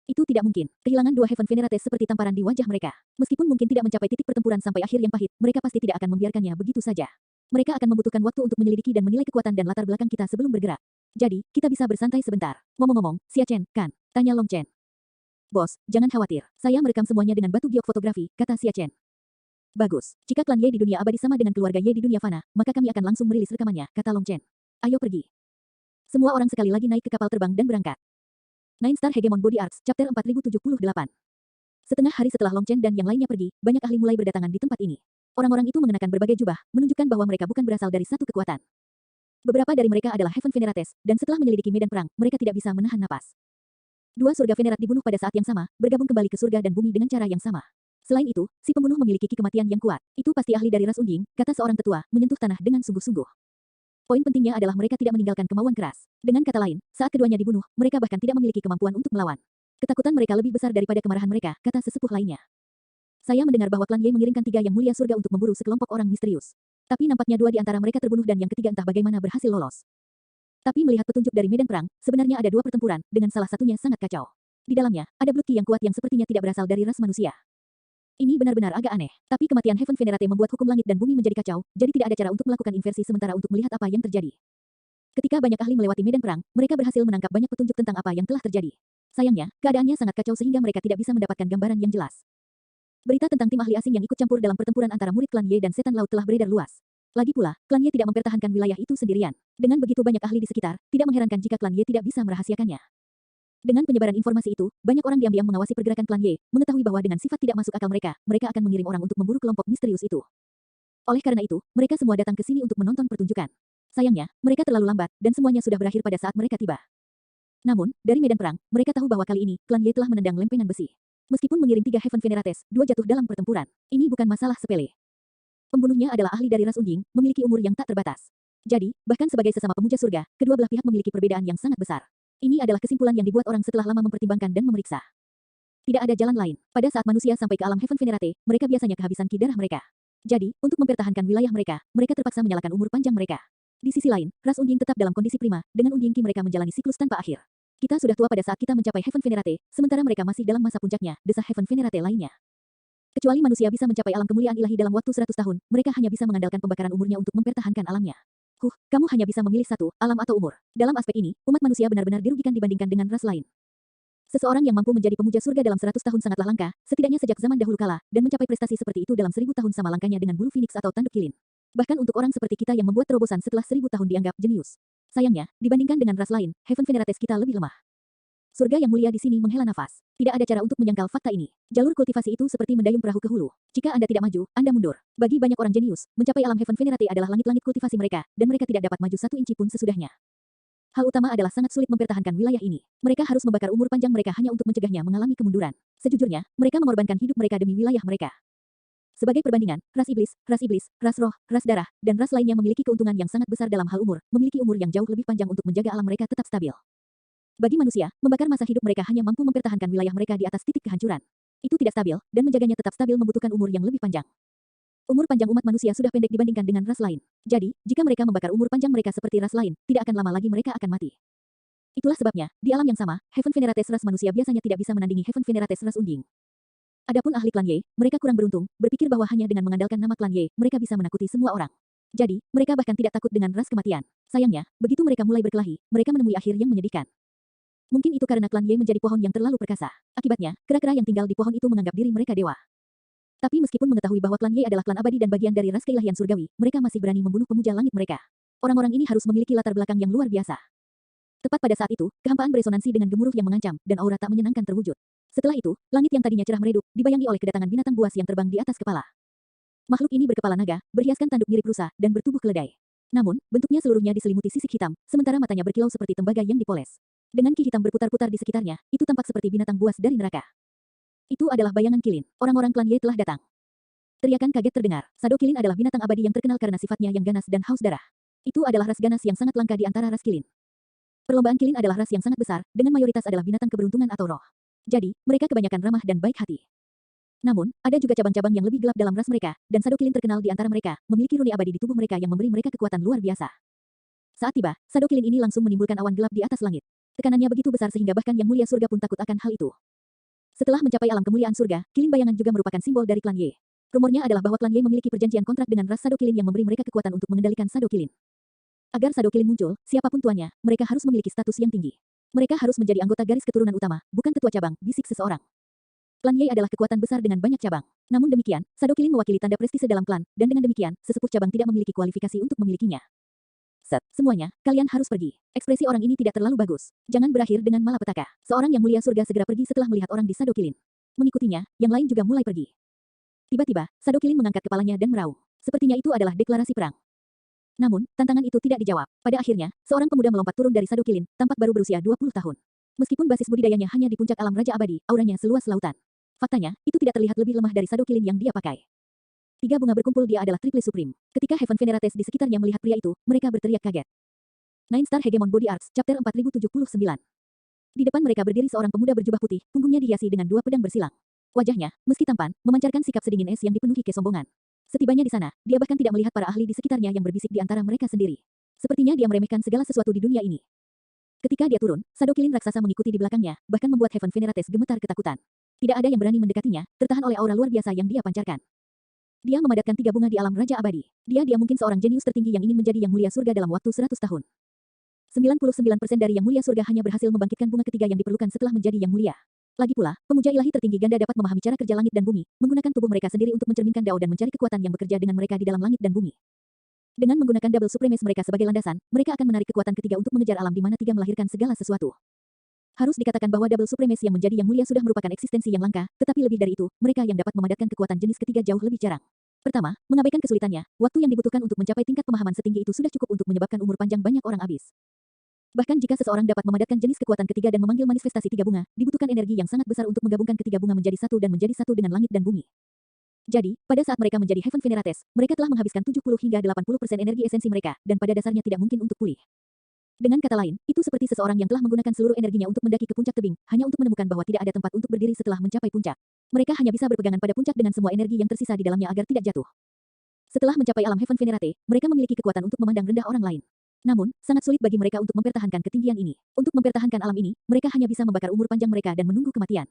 Itu tidak mungkin. Kehilangan dua Heaven Venerates seperti tamparan di wajah mereka. Meskipun mungkin tidak mencapai titik pertempuran sampai akhir yang pahit, mereka pasti tidak akan membiarkannya begitu saja. Mereka akan membutuhkan waktu untuk menyelidiki dan menilai kekuatan dan latar belakang kita sebelum bergerak. Jadi, kita bisa bersantai sebentar. Ngomong-ngomong, Xia Chen, kan? Tanya Long Chen. Bos, jangan khawatir. Saya merekam semuanya dengan batu giok fotografi, kata Xia Chen. Bagus. Jika klan Ye di dunia abadi sama dengan keluarga Ye di dunia fana, maka kami akan langsung merilis rekamannya, kata Long Chen. Ayo pergi. Semua orang sekali lagi naik ke kapal terbang dan berangkat. Nine Star Hegemon Body Arts, Chapter 4078. Setengah hari setelah Long Chen dan yang lainnya pergi, banyak ahli mulai berdatangan di tempat ini. Orang-orang itu mengenakan berbagai jubah, menunjukkan bahwa mereka bukan berasal dari satu kekuatan. Beberapa dari mereka adalah Heaven Venerates, dan setelah menyelidiki medan perang, mereka tidak bisa menahan napas. Dua surga Venerat dibunuh pada saat yang sama, bergabung kembali ke surga dan bumi dengan cara yang sama. Selain itu, si pembunuh memiliki ki kematian yang kuat. Itu pasti ahli dari ras Unding, kata seorang tetua, menyentuh tanah dengan sungguh-sungguh. Poin pentingnya adalah mereka tidak meninggalkan kemauan keras. Dengan kata lain, saat keduanya dibunuh, mereka bahkan tidak memiliki kemampuan untuk melawan. Ketakutan mereka lebih besar daripada kemarahan mereka, kata sesepuh lainnya. Saya mendengar bahwa klan Ye mengirimkan 3 yang mulia surga untuk memburu sekelompok orang misterius. Tapi nampaknya 2 di antara mereka terbunuh dan yang ketiga entah bagaimana berhasil lolos. Tapi melihat petunjuk dari medan perang, sebenarnya ada 2 pertempuran, dengan salah satunya sangat kacau. Di dalamnya, ada blood ki yang kuat yang sepertinya tidak berasal dari ras manusia. Ini benar-benar agak aneh. Tapi kematian Heaven Venerate membuat hukum langit dan bumi menjadi kacau, jadi tidak ada cara untuk melakukan inversi sementara untuk melihat apa yang terjadi. Ketika banyak ahli melewati medan perang, mereka berhasil menangkap banyak petunjuk tentang apa yang telah terjadi. Sayangnya, keadaannya sangat kacau sehingga mereka tidak bisa mendapatkan gambaran yang jelas. Berita tentang tim ahli asing yang ikut campur dalam pertempuran antara murid klan Ye dan setan laut telah beredar luas. Lagi pula, klan Ye tidak mempertahankan wilayah itu sendirian. Dengan begitu banyak ahli di sekitar, tidak mengherankan jika klan Ye tidak bisa merahasiakannya. Dengan penyebaran informasi itu, banyak orang diam-diam mengawasi pergerakan klan Ye, mengetahui bahwa dengan sifat tidak masuk akal mereka, mereka akan mengirim orang untuk memburu kelompok misterius itu. Oleh karena itu, mereka semua datang ke sini untuk menonton pertunjukan. Sayangnya, mereka terlalu lambat, dan semuanya sudah berakhir pada saat mereka tiba. Namun, dari medan perang, mereka tahu bahwa kali ini, klan Ye telah menendang lempengan besi. Meskipun mengirim 3 Heaven Venerates, 2 jatuh dalam pertempuran. Ini bukan masalah sepele. Pembunuhnya adalah ahli dari ras Unding, memiliki umur yang tak terbatas. Jadi, bahkan sebagai sesama pemuja surga, kedua belah pihak memiliki perbedaan yang sangat besar. Ini adalah kesimpulan yang dibuat orang setelah lama mempertimbangkan dan memeriksa. Tidak ada jalan lain. Pada saat manusia sampai ke alam Heaven Venerate, mereka biasanya kehabisan ki darah mereka. Jadi, untuk mempertahankan wilayah mereka, mereka terpaksa menyalakan umur panjang mereka. Di sisi lain, ras Unding tetap dalam kondisi prima, dengan Unding ki mereka menjalani siklus tanpa akhir. Kita sudah tua pada saat kita mencapai Heaven Venerate, sementara mereka masih dalam masa puncaknya, desah Heaven Venerate lainnya. Kecuali manusia bisa mencapai alam kemuliaan ilahi dalam waktu 100 tahun, mereka hanya bisa mengandalkan pembakaran umurnya untuk mempertahankan alamnya. Kamu hanya bisa memilih satu, alam atau umur. Dalam aspek ini, umat manusia benar-benar dirugikan dibandingkan dengan ras lain. Seseorang yang mampu menjadi pemuja surga dalam 100 tahun sangatlah langka, setidaknya sejak zaman dahulu kala, dan mencapai prestasi seperti itu dalam 1000 tahun sama langkanya dengan bulu phoenix atau tanduk kilin. Bahkan untuk orang seperti kita yang membuat terobosan setelah 1000 tahun dianggap jenius. Sayangnya, dibandingkan dengan ras lain, Heaven Venerates kita lebih lemah. Surga yang mulia di sini menghela nafas. Tidak ada cara untuk menyangkal fakta ini. Jalur kultivasi itu seperti mendayung perahu ke hulu. Jika Anda tidak maju, Anda mundur. Bagi banyak orang jenius, mencapai alam Heaven Venerate adalah langit-langit kultivasi mereka, dan mereka tidak dapat maju 1 inci pun sesudahnya. Hal utama adalah sangat sulit mempertahankan wilayah ini. Mereka harus membakar umur panjang mereka hanya untuk mencegahnya mengalami kemunduran. Sejujurnya, mereka mengorbankan hidup mereka demi wilayah mereka. Sebagai perbandingan, ras iblis, ras roh, ras darah, dan ras lainnya memiliki keuntungan yang sangat besar dalam hal umur, memiliki umur yang jauh lebih panjang untuk menjaga alam mereka tetap stabil. Bagi manusia, membakar masa hidup mereka hanya mampu mempertahankan wilayah mereka di atas titik kehancuran. Itu tidak stabil, dan menjaganya tetap stabil membutuhkan umur yang lebih panjang. Umur panjang umat manusia sudah pendek dibandingkan dengan ras lain. Jadi, jika mereka membakar umur panjang mereka seperti ras lain, tidak akan lama lagi mereka akan mati. Itulah sebabnya, di alam yang sama, Heaven Venerates ras manusia biasanya tidak bisa menandingi Heaven Venerates ras Unding. Adapun ahli klan Ye, mereka kurang beruntung, berpikir bahwa hanya dengan mengandalkan nama klan Ye, mereka bisa menakuti semua orang. Jadi, mereka bahkan tidak takut dengan ras kematian. Sayangnya, begitu mereka mulai berkelahi, mereka menemui akhir yang menyedihkan. Mungkin itu karena klan Ye menjadi pohon yang terlalu perkasa. Akibatnya, kera-kera yang tinggal di pohon itu menganggap diri mereka dewa. Tapi meskipun mengetahui bahwa klan Ye adalah klan abadi dan bagian dari ras keilahian surgawi, mereka masih berani membunuh pemuja langit mereka. Orang-orang ini harus memiliki latar belakang yang luar biasa. Tepat pada saat itu, kehampaan beresonansi dengan gemuruh yang mengancam, dan aura tak menyenangkan terwujud. Setelah itu, langit yang tadinya cerah meredup, dibayangi oleh kedatangan binatang buas yang terbang di atas kepala. Makhluk ini berkepala naga, berhiaskan tanduk mirip rusa, dan bertubuh keledai. Namun, bentuknya seluruhnya diselimuti sisik hitam, sementara matanya berkilau seperti tembaga yang dipoles. Dengan ki hitam berputar-putar di sekitarnya, itu tampak seperti binatang buas dari neraka. Itu adalah bayangan Kilin. Orang-orang klan Ye telah datang. Teriakan kaget terdengar. Shadow Kilin adalah binatang abadi yang terkenal karena sifatnya yang ganas dan haus darah. Itu adalah ras ganas yang sangat langka di antara ras Kilin. Perlombaan Kilin adalah ras yang sangat besar, dengan mayoritas adalah binatang keberuntungan atau roh. Jadi, mereka kebanyakan ramah dan baik hati. Namun, ada juga cabang-cabang yang lebih gelap dalam ras mereka, dan Shadow Kilin terkenal di antara mereka, memiliki runi abadi di tubuh mereka yang memberi mereka kekuatan luar biasa. Saat tiba, Shadow Kilin ini langsung menimbulkan awan gelap di atas langit. Tekanannya begitu besar sehingga bahkan Yang Mulia Surga pun takut akan hal itu. Setelah mencapai alam kemuliaan surga, Kilin bayangan juga merupakan simbol dari klan Ye. Rumornya adalah bahwa klan Ye memiliki perjanjian kontrak dengan ras Shadow Kilin yang memberi mereka kekuatan untuk mengendalikan Shadow Kilin. Agar Shadow Kilin muncul, siapapun tuannya, mereka harus memiliki status yang tinggi. Mereka harus menjadi anggota garis keturunan utama, bukan ketua cabang, bisik seseorang. Klan Ye adalah kekuatan besar dengan banyak cabang. Namun demikian, Shadow Kilin mewakili tanda prestise dalam klan, dan dengan demikian, sesepuh cabang tidak memiliki kualifikasi untuk memilikinya. Semuanya, kalian harus pergi. Ekspresi orang ini tidak terlalu bagus. Jangan berakhir dengan malapetaka. Seorang Yang Mulia Surga segera pergi setelah melihat orang di Shadow Kilin. Mengikutinya, yang lain juga mulai pergi. Tiba-tiba, Shadow Kilin mengangkat kepalanya dan meraung. Sepertinya itu adalah deklarasi perang. Namun, tantangan itu tidak dijawab. Pada akhirnya, seorang pemuda melompat turun dari Shadow Kilin, tampak baru berusia 20 tahun. Meskipun basis budidayanya hanya di puncak alam Raja Abadi, auranya seluas lautan. Faktanya, itu tidak terlihat lebih lemah dari Shadow Kilin yang dia pakai. 3 bunga berkumpul dia adalah Triple Supreme. Ketika Heaven Venerates di sekitarnya melihat pria itu, mereka berteriak kaget. Nine Star Hegemon Body Arts, Chapter 4079. Di depan mereka berdiri seorang pemuda berjubah putih, punggungnya dihiasi dengan 2 pedang bersilang. Wajahnya, meski tampan, memancarkan sikap sedingin es yang dipenuhi kesombongan. Setibanya di sana, dia bahkan tidak melihat para ahli di sekitarnya yang berbisik di antara mereka sendiri. Sepertinya dia meremehkan segala sesuatu di dunia ini. Ketika dia turun, Shadow Kilin raksasa mengikuti di belakangnya, bahkan membuat Heaven Venerates gemetar ketakutan. Tidak ada yang berani mendekatinya, tertahan oleh aura luar biasa yang dia pancarkan. Dia memadatkan 3 bunga di alam Raja Abadi. Dia mungkin seorang jenius tertinggi yang ingin menjadi Yang Mulia Surga dalam waktu 100 tahun. 99% dari Yang Mulia Surga hanya berhasil membangkitkan bunga ketiga yang diperlukan setelah menjadi Yang Mulia. Lagi pula, pemuja ilahi tertinggi ganda dapat memahami cara kerja langit dan bumi, menggunakan tubuh mereka sendiri untuk mencerminkan dao dan mencari kekuatan yang bekerja dengan mereka di dalam langit dan bumi. Dengan menggunakan double supremacy mereka sebagai landasan, mereka akan menarik kekuatan ketiga untuk mengejar alam di mana tiga melahirkan segala sesuatu. Harus dikatakan bahwa double supremacy yang menjadi Yang Mulia sudah merupakan eksistensi yang langka, tetapi lebih dari itu, mereka yang dapat memadatkan kekuatan jenis ketiga jauh lebih jarang. Pertama, mengabaikan kesulitannya, waktu yang dibutuhkan untuk mencapai tingkat pemahaman setinggi itu sudah cukup untuk menyebabkan umur panjang banyak orang habis. Bahkan jika seseorang dapat memadatkan jenis kekuatan ketiga dan memanggil manifestasi 3 bunga, dibutuhkan energi yang sangat besar untuk menggabungkan ketiga bunga menjadi satu dan menjadi satu dengan langit dan bumi. Jadi, pada saat mereka menjadi Heaven Venerates, mereka telah menghabiskan 70 hingga 80% energi esensi mereka, dan pada dasarnya tidak mungkin untuk pulih. Dengan kata lain, itu seperti seseorang yang telah menggunakan seluruh energinya untuk mendaki ke puncak tebing, hanya untuk menemukan bahwa tidak ada tempat untuk berdiri setelah mencapai puncak. Mereka hanya bisa berpegangan pada puncak dengan semua energi yang tersisa di dalamnya agar tidak jatuh. Setelah mencapai alam Heaven Venerate, mereka memiliki kekuatan untuk memandang rendah orang lain. Namun, sangat sulit bagi mereka untuk mempertahankan ketinggian ini. Untuk mempertahankan alam ini, mereka hanya bisa membakar umur panjang mereka dan menunggu kematian.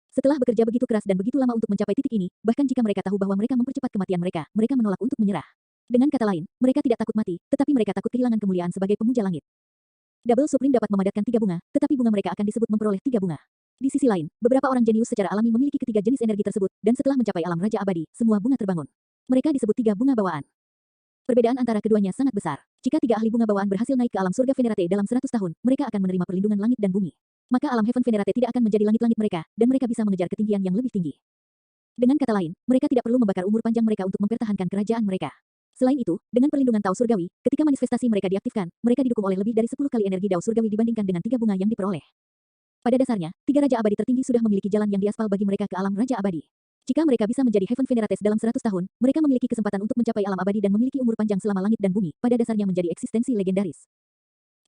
Setelah bekerja begitu keras dan begitu lama untuk mencapai titik ini, bahkan jika mereka tahu bahwa mereka mempercepat kematian mereka, mereka menolak untuk menyerah. Dengan kata lain, mereka tidak takut mati, tetapi mereka takut kehilangan kemuliaan sebagai pemuja langit. Double Supreme dapat memadatkan 3 bunga, tetapi bunga mereka akan disebut memperoleh 3 bunga. Di sisi lain, beberapa orang jenius secara alami memiliki ketiga jenis energi tersebut, dan setelah mencapai alam Raja Abadi, semua bunga terbangun. Mereka disebut 3 bunga bawaan. Perbedaan antara keduanya sangat besar. Jika 3 ahli bunga bawaan berhasil naik ke alam surga Venerate dalam 100 tahun, mereka akan menerima perlindungan langit dan bumi. Maka alam Heaven Venerate tidak akan menjadi langit-langit mereka, dan mereka bisa mengejar ketinggian yang lebih tinggi. Dengan kata lain, mereka tidak perlu membakar umur panjang mereka untuk mempertahankan kerajaan mereka. Selain itu, dengan perlindungan Tao Surgawi, ketika manifestasi mereka diaktifkan, mereka didukung oleh lebih dari 10 kali energi Dao Surgawi dibandingkan dengan 3 bunga yang diperoleh. Pada dasarnya, 3 Raja Abadi tertinggi sudah memiliki jalan yang diaspal bagi mereka ke alam Raja Abadi. Jika mereka bisa menjadi Heaven Venerates dalam 100 tahun, mereka memiliki kesempatan untuk mencapai alam abadi dan memiliki umur panjang selama langit dan bumi, pada dasarnya menjadi eksistensi legendaris.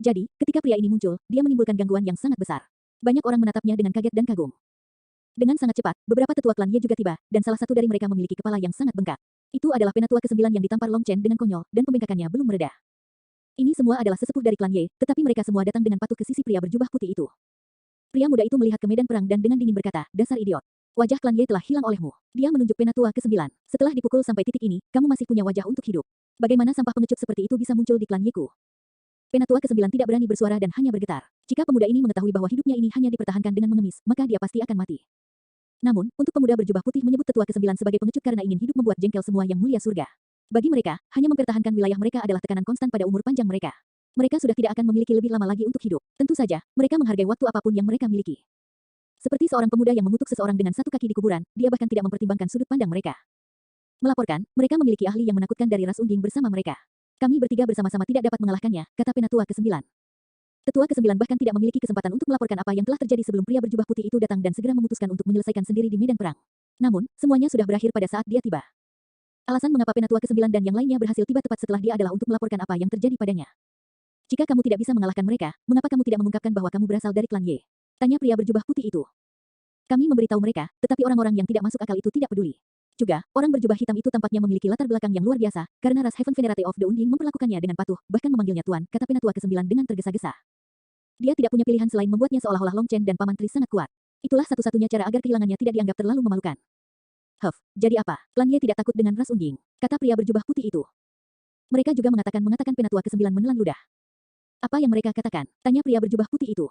Jadi, ketika pria ini muncul, dia menimbulkan gangguan yang sangat besar. Banyak orang menatapnya dengan kaget dan kagum. Dengan sangat cepat, beberapa tetua klan Ye juga tiba, dan salah satu dari mereka memiliki kepala yang sangat bengkak. Itu adalah penatua ke-9 yang ditampar Long Chen dengan konyol, dan pembengkakannya belum mereda. Ini semua adalah sesepuh dari klan Ye, tetapi mereka semua datang dengan patuh ke sisi pria berjubah putih itu. Pria muda itu melihat ke medan perang dan dengan dingin berkata, "Dasar idiot. Wajah klan Ye telah hilang olehmu." Dia menunjuk penatua ke-9. "Setelah dipukul sampai titik ini, kamu masih punya wajah untuk hidup. Bagaimana sampah pengecut seperti itu bisa muncul di klan Yeku?" Penatua ke-9 tidak berani bersuara dan hanya bergetar. Jika pemuda ini mengetahui bahwa hidupnya ini hanya dipertahankan dengan mengemis, maka dia pasti akan mati. Namun, untuk pemuda berjubah putih menyebut tetua ke-9 sebagai pengecut karena ingin hidup membuat jengkel semua yang mulia surga. Bagi mereka, hanya mempertahankan wilayah mereka adalah tekanan konstan pada umur panjang mereka. Mereka sudah tidak akan memiliki lebih lama lagi untuk hidup. Tentu saja, mereka menghargai waktu apapun yang mereka miliki. Seperti seorang pemuda yang mengutuk seseorang dengan satu kaki di kuburan, dia bahkan tidak mempertimbangkan sudut pandang mereka. Melaporkan, mereka memiliki ahli yang menakutkan dari ras Unding bersama mereka. Kami bertiga bersama-sama tidak dapat mengalahkannya, kata Penatua ke-9. Tetua ke-9 bahkan tidak memiliki kesempatan untuk melaporkan apa yang telah terjadi sebelum pria berjubah putih itu datang dan segera memutuskan untuk menyelesaikan sendiri di medan perang. Namun, semuanya sudah berakhir pada saat dia tiba. Alasan mengapa Penatua ke-9 dan yang lainnya berhasil tiba tepat setelah dia adalah untuk melaporkan apa yang terjadi padanya. Jika kamu tidak bisa mengalahkan mereka, mengapa kamu tidak mengungkapkan bahwa kamu berasal dari klan Ye? Tanya pria berjubah putih itu. Kami memberitahu mereka, tetapi orang-orang yang tidak masuk akal itu tidak peduli. Juga, orang berjubah hitam itu tampaknya memiliki latar belakang yang luar biasa, karena ras Heaven Venerate of the Unding memperlakukannya dengan patuh, bahkan memanggilnya Tuan, kata Penatua ke-9 dengan tergesa-gesa. Dia tidak punya pilihan selain membuatnya seolah-olah Long Chen dan Paman Tri sangat kuat. Itulah satu-satunya cara agar kehilangannya tidak dianggap terlalu memalukan. Jadi apa? Klan Ye tidak takut dengan ras Unding, kata pria berjubah putih itu. Mereka juga mengatakan Penatua ke-9 menelan ludah. Apa yang mereka katakan? Tanya pria berjubah putih itu.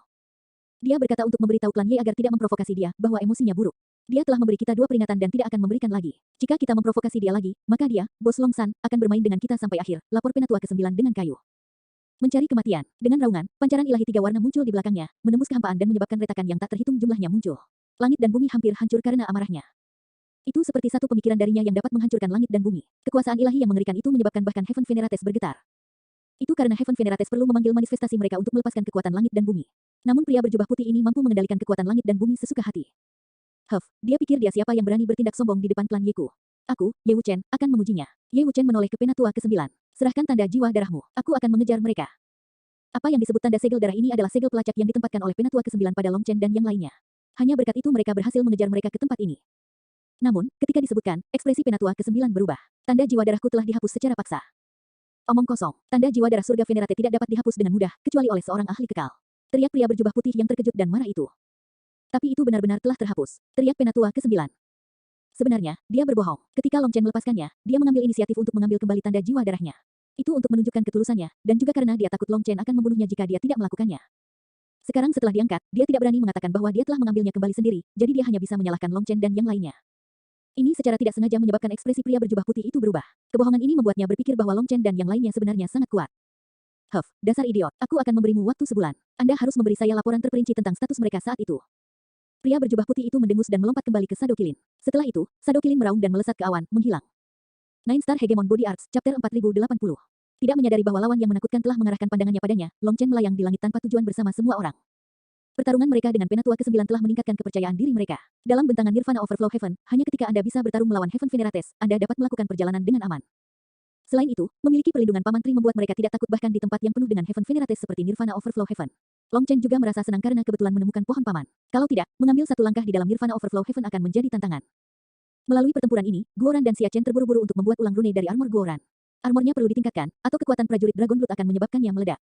Dia berkata untuk memberitahu klan Ye agar tidak memprovokasi dia, bahwa emosinya buruk. Dia telah memberi kita 2 peringatan dan tidak akan memberikan lagi. Jika kita memprovokasi dia lagi, maka dia, Bos Long San, akan bermain dengan kita sampai akhir, lapor Penatua ke-9 dengan kayu. Mencari kematian. Dengan raungan, pancaran ilahi 3 warna muncul di belakangnya, menembus kehampaan dan menyebabkan retakan yang tak terhitung jumlahnya muncul. Langit dan bumi hampir hancur karena amarahnya. Itu seperti satu pemikiran darinya yang dapat menghancurkan langit dan bumi. Kekuasaan ilahi yang mengerikan itu menyebabkan bahkan Heaven Venerates bergetar. Itu karena Heaven Venerates perlu memanggil manifestasi mereka untuk melepaskan kekuatan langit dan bumi. Namun pria berjubah putih ini mampu mengendalikan kekuatan langit dan bumi sesuka hati. Dia pikir dia siapa yang berani bertindak sombong di depan klan Yeku. Aku, Ye Wuchen, akan mengujinya. Ye Wuchen menoleh ke Penatua ke-9. Serahkan tanda jiwa darahmu. Aku akan mengejar mereka. Apa yang disebut tanda segel darah ini adalah segel pelacak yang ditempatkan oleh Penatua ke-9 pada Long Chen dan yang lainnya. Hanya berkat itu mereka berhasil mengejar mereka ke tempat ini. Namun, ketika disebutkan, ekspresi Penatua ke-9 berubah. Tanda jiwa darahku telah dihapus secara paksa. Omong kosong. Tanda jiwa darah surga Venerate tidak dapat dihapus dengan mudah, kecuali oleh seorang ahli kekal. Teriak pria berjubah putih yang terkejut dan marah itu. Tapi itu benar-benar telah terhapus. Teriak Penatua ke-9. Sebenarnya, dia berbohong. Ketika Long Chen melepaskannya, dia mengambil inisiatif untuk mengambil kembali tanda jiwa darahnya. Itu untuk menunjukkan ketulusannya, dan juga karena dia takut Long Chen akan membunuhnya jika dia tidak melakukannya. Sekarang setelah diangkat, dia tidak berani mengatakan bahwa dia telah mengambilnya kembali sendiri, jadi dia hanya bisa menyalahkan Long Chen dan yang lainnya. Ini secara tidak sengaja menyebabkan ekspresi pria berjubah putih itu berubah. Kebohongan ini membuatnya berpikir bahwa Long Chen dan yang lainnya sebenarnya sangat kuat. Dasar idiot, aku akan memberimu waktu sebulan. Anda harus memberi saya laporan terperinci tentang status mereka saat itu. Pria berjubah putih itu mendengus dan melompat kembali ke Shadow Kilin. Setelah itu, Shadow Kilin meraung dan melesat ke awan, menghilang. Nine Star Hegemon Body Arts, Chapter 4080. Tidak menyadari bahwa lawan yang menakutkan telah mengarahkan pandangannya padanya, Long Chen melayang di langit tanpa tujuan bersama semua orang. Pertarungan mereka dengan Penatua ke-9 telah meningkatkan kepercayaan diri mereka. Dalam bentangan Nirvana Overflow Heaven, hanya ketika Anda bisa bertarung melawan Heaven Venerates, Anda dapat melakukan perjalanan dengan aman. Selain itu, memiliki perlindungan Paman Tri membuat mereka tidak takut bahkan di tempat yang penuh dengan Heaven Venerates seperti Nirvana Overflow Heaven. Long Chen juga merasa senang karena kebetulan menemukan pohon paman. Kalau tidak, mengambil satu langkah di dalam Nirvana Overflow Heaven akan menjadi tantangan. Melalui pertempuran ini, Guoran dan Xia Chen terburu-buru untuk membuat ulang rune dari armor Guoran. Armornya perlu ditingkatkan, atau kekuatan prajurit Dragon Blood akan menyebabkannya meledak.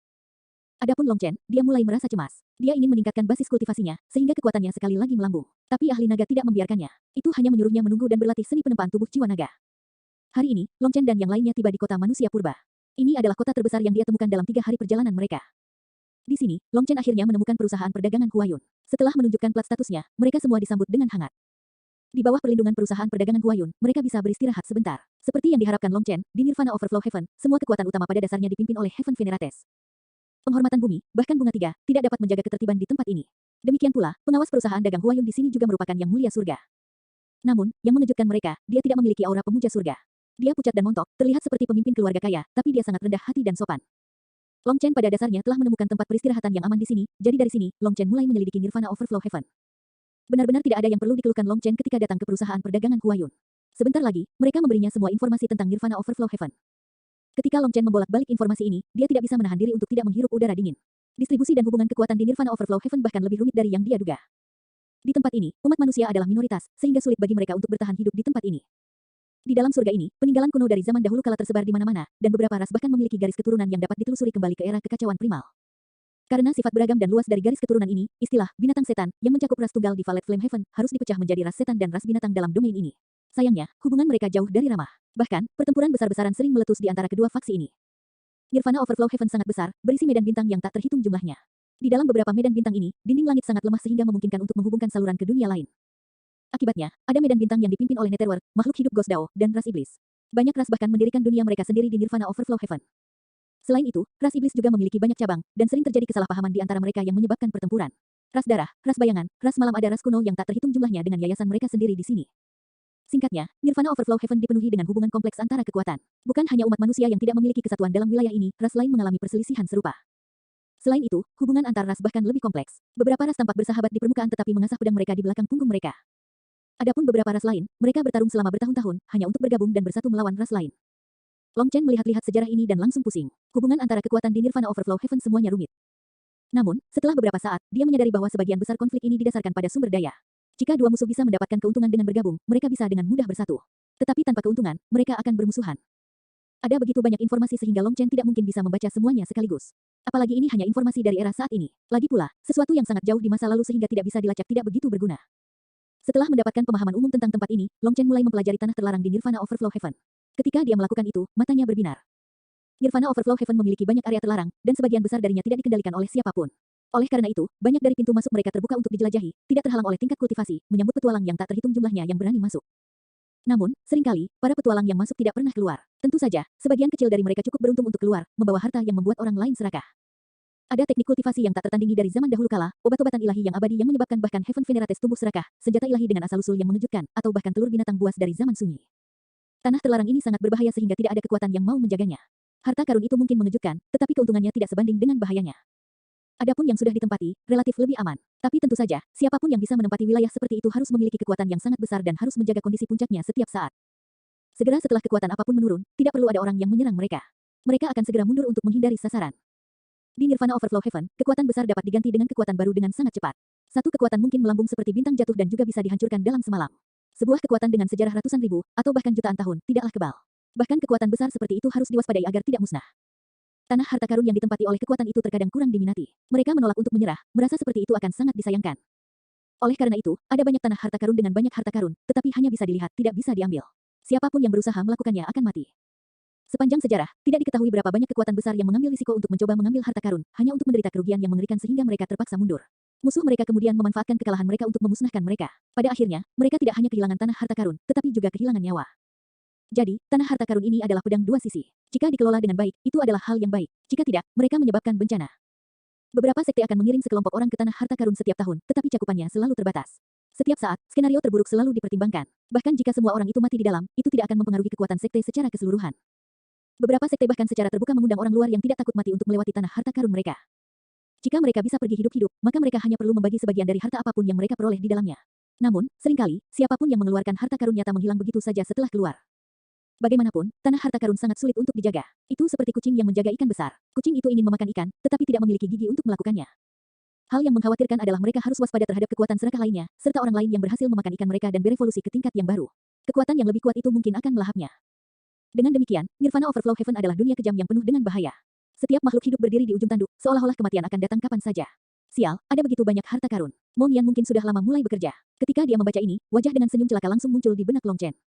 Adapun Long Chen, dia mulai merasa cemas. Dia ingin meningkatkan basis kultivasinya, sehingga kekuatannya sekali lagi melambung. Tapi ahli naga tidak membiarkannya. Itu hanya menyuruhnya menunggu dan berlatih seni penempaan tubuh jiwa naga. Hari ini, Long Chen dan yang lainnya tiba di kota manusia purba. Ini adalah kota terbesar yang dia temukan dalam 3 hari perjalanan mereka. Di sini, Long Chen akhirnya menemukan perusahaan perdagangan Huayun. Setelah menunjukkan plat statusnya, mereka semua disambut dengan hangat. Di bawah perlindungan perusahaan perdagangan Huayun, mereka bisa beristirahat sebentar. Seperti yang diharapkan Long Chen, di Nirvana Overflow Heaven, semua kekuatan utama pada dasarnya dipimpin oleh Heaven Venerates. Penghormatan bumi, bahkan bunga 3, tidak dapat menjaga ketertiban di tempat ini. Demikian pula, pengawas perusahaan dagang Huayun di sini juga merupakan yang mulia surga. Namun, yang mengejutkan mereka, dia tidak memiliki aura pemuja surga. Dia pucat dan montok, terlihat seperti pemimpin keluarga kaya, tapi dia sangat rendah hati dan sopan. Long Chen pada dasarnya telah menemukan tempat peristirahatan yang aman di sini, jadi dari sini, Long Chen mulai menyelidiki Nirvana Overflow Heaven. Benar-benar tidak ada yang perlu dikeluhkan Long Chen ketika datang ke perusahaan perdagangan Huayun. Sebentar lagi, mereka memberinya semua informasi tentang Nirvana Overflow Heaven. Ketika Long Chen membolak-balik informasi ini, dia tidak bisa menahan diri untuk tidak menghirup udara dingin. Distribusi dan hubungan kekuatan di Nirvana Overflow Heaven bahkan lebih rumit dari yang dia duga. Di tempat ini, umat manusia adalah minoritas, sehingga sulit bagi mereka untuk bertahan hidup di tempat ini. Di dalam surga ini, peninggalan kuno dari zaman dahulu kala tersebar di mana-mana, dan beberapa ras bahkan memiliki garis keturunan yang dapat ditelusuri kembali ke era kekacauan primal. Karena sifat beragam dan luas dari garis keturunan ini, istilah binatang setan yang mencakup ras tunggal di Valet Flame Heaven harus dipecah menjadi ras setan dan ras binatang dalam domain ini. Sayangnya, hubungan mereka jauh dari ramah. Bahkan, pertempuran besar-besaran sering meletus di antara kedua faksi ini. Nirvana Overflow Heaven sangat besar, berisi medan bintang yang tak terhitung jumlahnya. Di dalam beberapa medan bintang ini, dinding langit sangat lemah sehingga memungkinkan untuk menghubungkan saluran ke dunia lain. Akibatnya, ada medan bintang yang dipimpin oleh Netherworld, makhluk hidup Ghost Dao, dan ras iblis. Banyak ras bahkan mendirikan dunia mereka sendiri di Nirvana Overflow Heaven. Selain itu, ras iblis juga memiliki banyak cabang, dan sering terjadi kesalahpahaman di antara mereka yang menyebabkan pertempuran. Ras darah, ras bayangan, ras malam ada ras kuno yang tak terhitung jumlahnya dengan yayasan mereka sendiri di sini. Singkatnya, Nirvana Overflow Heaven dipenuhi dengan hubungan kompleks antara kekuatan. Bukan hanya umat manusia yang tidak memiliki kesatuan dalam wilayah ini, ras lain mengalami perselisihan serupa. Selain itu, hubungan antar ras bahkan lebih kompleks. Beberapa ras tampak bersahabat di permukaan tetapi mengasah pedang mereka di belakang punggung mereka. Adapun beberapa ras lain, mereka bertarung selama bertahun-tahun, hanya untuk bergabung dan bersatu melawan ras lain. Long Chen melihat-lihat sejarah ini dan langsung pusing. Hubungan antara kekuatan di Nirvana Overflow Heaven semuanya rumit. Namun, setelah beberapa saat, dia menyadari bahwa sebagian besar konflik ini didasarkan pada sumber daya. Jika dua musuh bisa mendapatkan keuntungan dengan bergabung, mereka bisa dengan mudah bersatu. Tetapi tanpa keuntungan, mereka akan bermusuhan. Ada begitu banyak informasi sehingga Long Chen tidak mungkin bisa membaca semuanya sekaligus. Apalagi ini hanya informasi dari era saat ini. Lagi pula, sesuatu yang sangat jauh di masa lalu sehingga tidak bisa dilacak tidak begitu berguna. Setelah mendapatkan pemahaman umum tentang tempat ini, Long Chen mulai mempelajari tanah terlarang di Nirvana Overflow Heaven. Ketika dia melakukan itu, matanya berbinar. Nirvana Overflow Heaven memiliki banyak area terlarang, dan sebagian besar darinya tidak dikendalikan oleh siapapun. Oleh karena itu, banyak dari pintu masuk mereka terbuka untuk dijelajahi, tidak terhalang oleh tingkat kultivasi, menyambut petualang yang tak terhitung jumlahnya yang berani masuk. Namun, seringkali, para petualang yang masuk tidak pernah keluar. Tentu saja, sebagian kecil dari mereka cukup beruntung untuk keluar, membawa harta yang membuat orang lain serakah. Ada teknik kultivasi yang tak tertandingi dari zaman dahulu kala, obat-obatan ilahi yang abadi yang menyebabkan bahkan Heaven Venerates tumbuh serakah, senjata ilahi dengan asal-usul yang mengejutkan, atau bahkan telur binatang buas dari zaman sunyi. Tanah terlarang ini sangat berbahaya sehingga tidak ada kekuatan yang mau menjaganya. Harta karun itu mungkin mengejutkan, tetapi keuntungannya tidak sebanding dengan bahayanya. Adapun yang sudah ditempati, relatif lebih aman. Tapi tentu saja, siapapun yang bisa menempati wilayah seperti itu harus memiliki kekuatan yang sangat besar dan harus menjaga kondisi puncaknya setiap saat. Segera setelah kekuatan apapun menurun, tidak perlu ada orang yang menyerang mereka. Mereka akan segera mundur untuk menghindari sasaran. Di Nirvana Overflow Heaven, kekuatan besar dapat diganti dengan kekuatan baru dengan sangat cepat. Satu kekuatan mungkin melambung seperti bintang jatuh dan juga bisa dihancurkan dalam semalam. Sebuah kekuatan dengan sejarah ratusan ribu, atau bahkan jutaan tahun, tidaklah kebal. Bahkan kekuatan besar seperti itu harus diwaspadai agar tidak musnah. Tanah harta karun yang ditempati oleh kekuatan itu terkadang kurang diminati. Mereka menolak untuk menyerah, merasa seperti itu akan sangat disayangkan. Oleh karena itu, ada banyak tanah harta karun dengan banyak harta karun, tetapi hanya bisa dilihat, tidak bisa diambil. Siapapun yang berusaha melakukannya akan mati. Sepanjang sejarah, tidak diketahui berapa banyak kekuatan besar yang mengambil risiko untuk mencoba mengambil harta karun, hanya untuk menderita kerugian yang mengerikan sehingga mereka terpaksa mundur. Musuh mereka kemudian memanfaatkan kekalahan mereka untuk memusnahkan mereka. Pada akhirnya, mereka tidak hanya kehilangan tanah harta karun, tetapi juga kehilangan nyawa. Jadi, tanah harta karun ini adalah pedang dua sisi. Jika dikelola dengan baik, itu adalah hal yang baik. Jika tidak, mereka menyebabkan bencana. Beberapa sekte akan mengirim sekelompok orang ke tanah harta karun setiap tahun, tetapi cakupannya selalu terbatas. Setiap saat, skenario terburuk selalu dipertimbangkan. Bahkan jika semua orang itu mati di dalam, itu tidak akan mempengaruhi kekuatan sekte secara keseluruhan. Beberapa sekte bahkan secara terbuka mengundang orang luar yang tidak takut mati untuk melewati tanah harta karun mereka. Jika mereka bisa pergi hidup-hidup, maka mereka hanya perlu membagi sebagian dari harta apapun yang mereka peroleh di dalamnya. Namun, seringkali, siapapun yang mengeluarkan harta karun nyata menghilang begitu saja setelah keluar. Bagaimanapun, tanah harta karun sangat sulit untuk dijaga. Itu seperti kucing yang menjaga ikan besar. Kucing itu ingin memakan ikan, tetapi tidak memiliki gigi untuk melakukannya. Hal yang mengkhawatirkan adalah mereka harus waspada terhadap kekuatan serakah lainnya, serta orang lain yang berhasil memakan ikan mereka dan berevolusi ke tingkat yang baru. Kekuatan yang lebih kuat itu mungkin akan melahapnya. Dengan demikian, Nirvana Overflow Heaven adalah dunia kejam yang penuh dengan bahaya. Setiap makhluk hidup berdiri di ujung tanduk, seolah-olah kematian akan datang kapan saja. Sial, ada begitu banyak harta karun. Mo Nian mungkin sudah lama mulai bekerja. Ketika dia membaca ini, wajah dengan senyum celaka langsung muncul di benak Long Chen.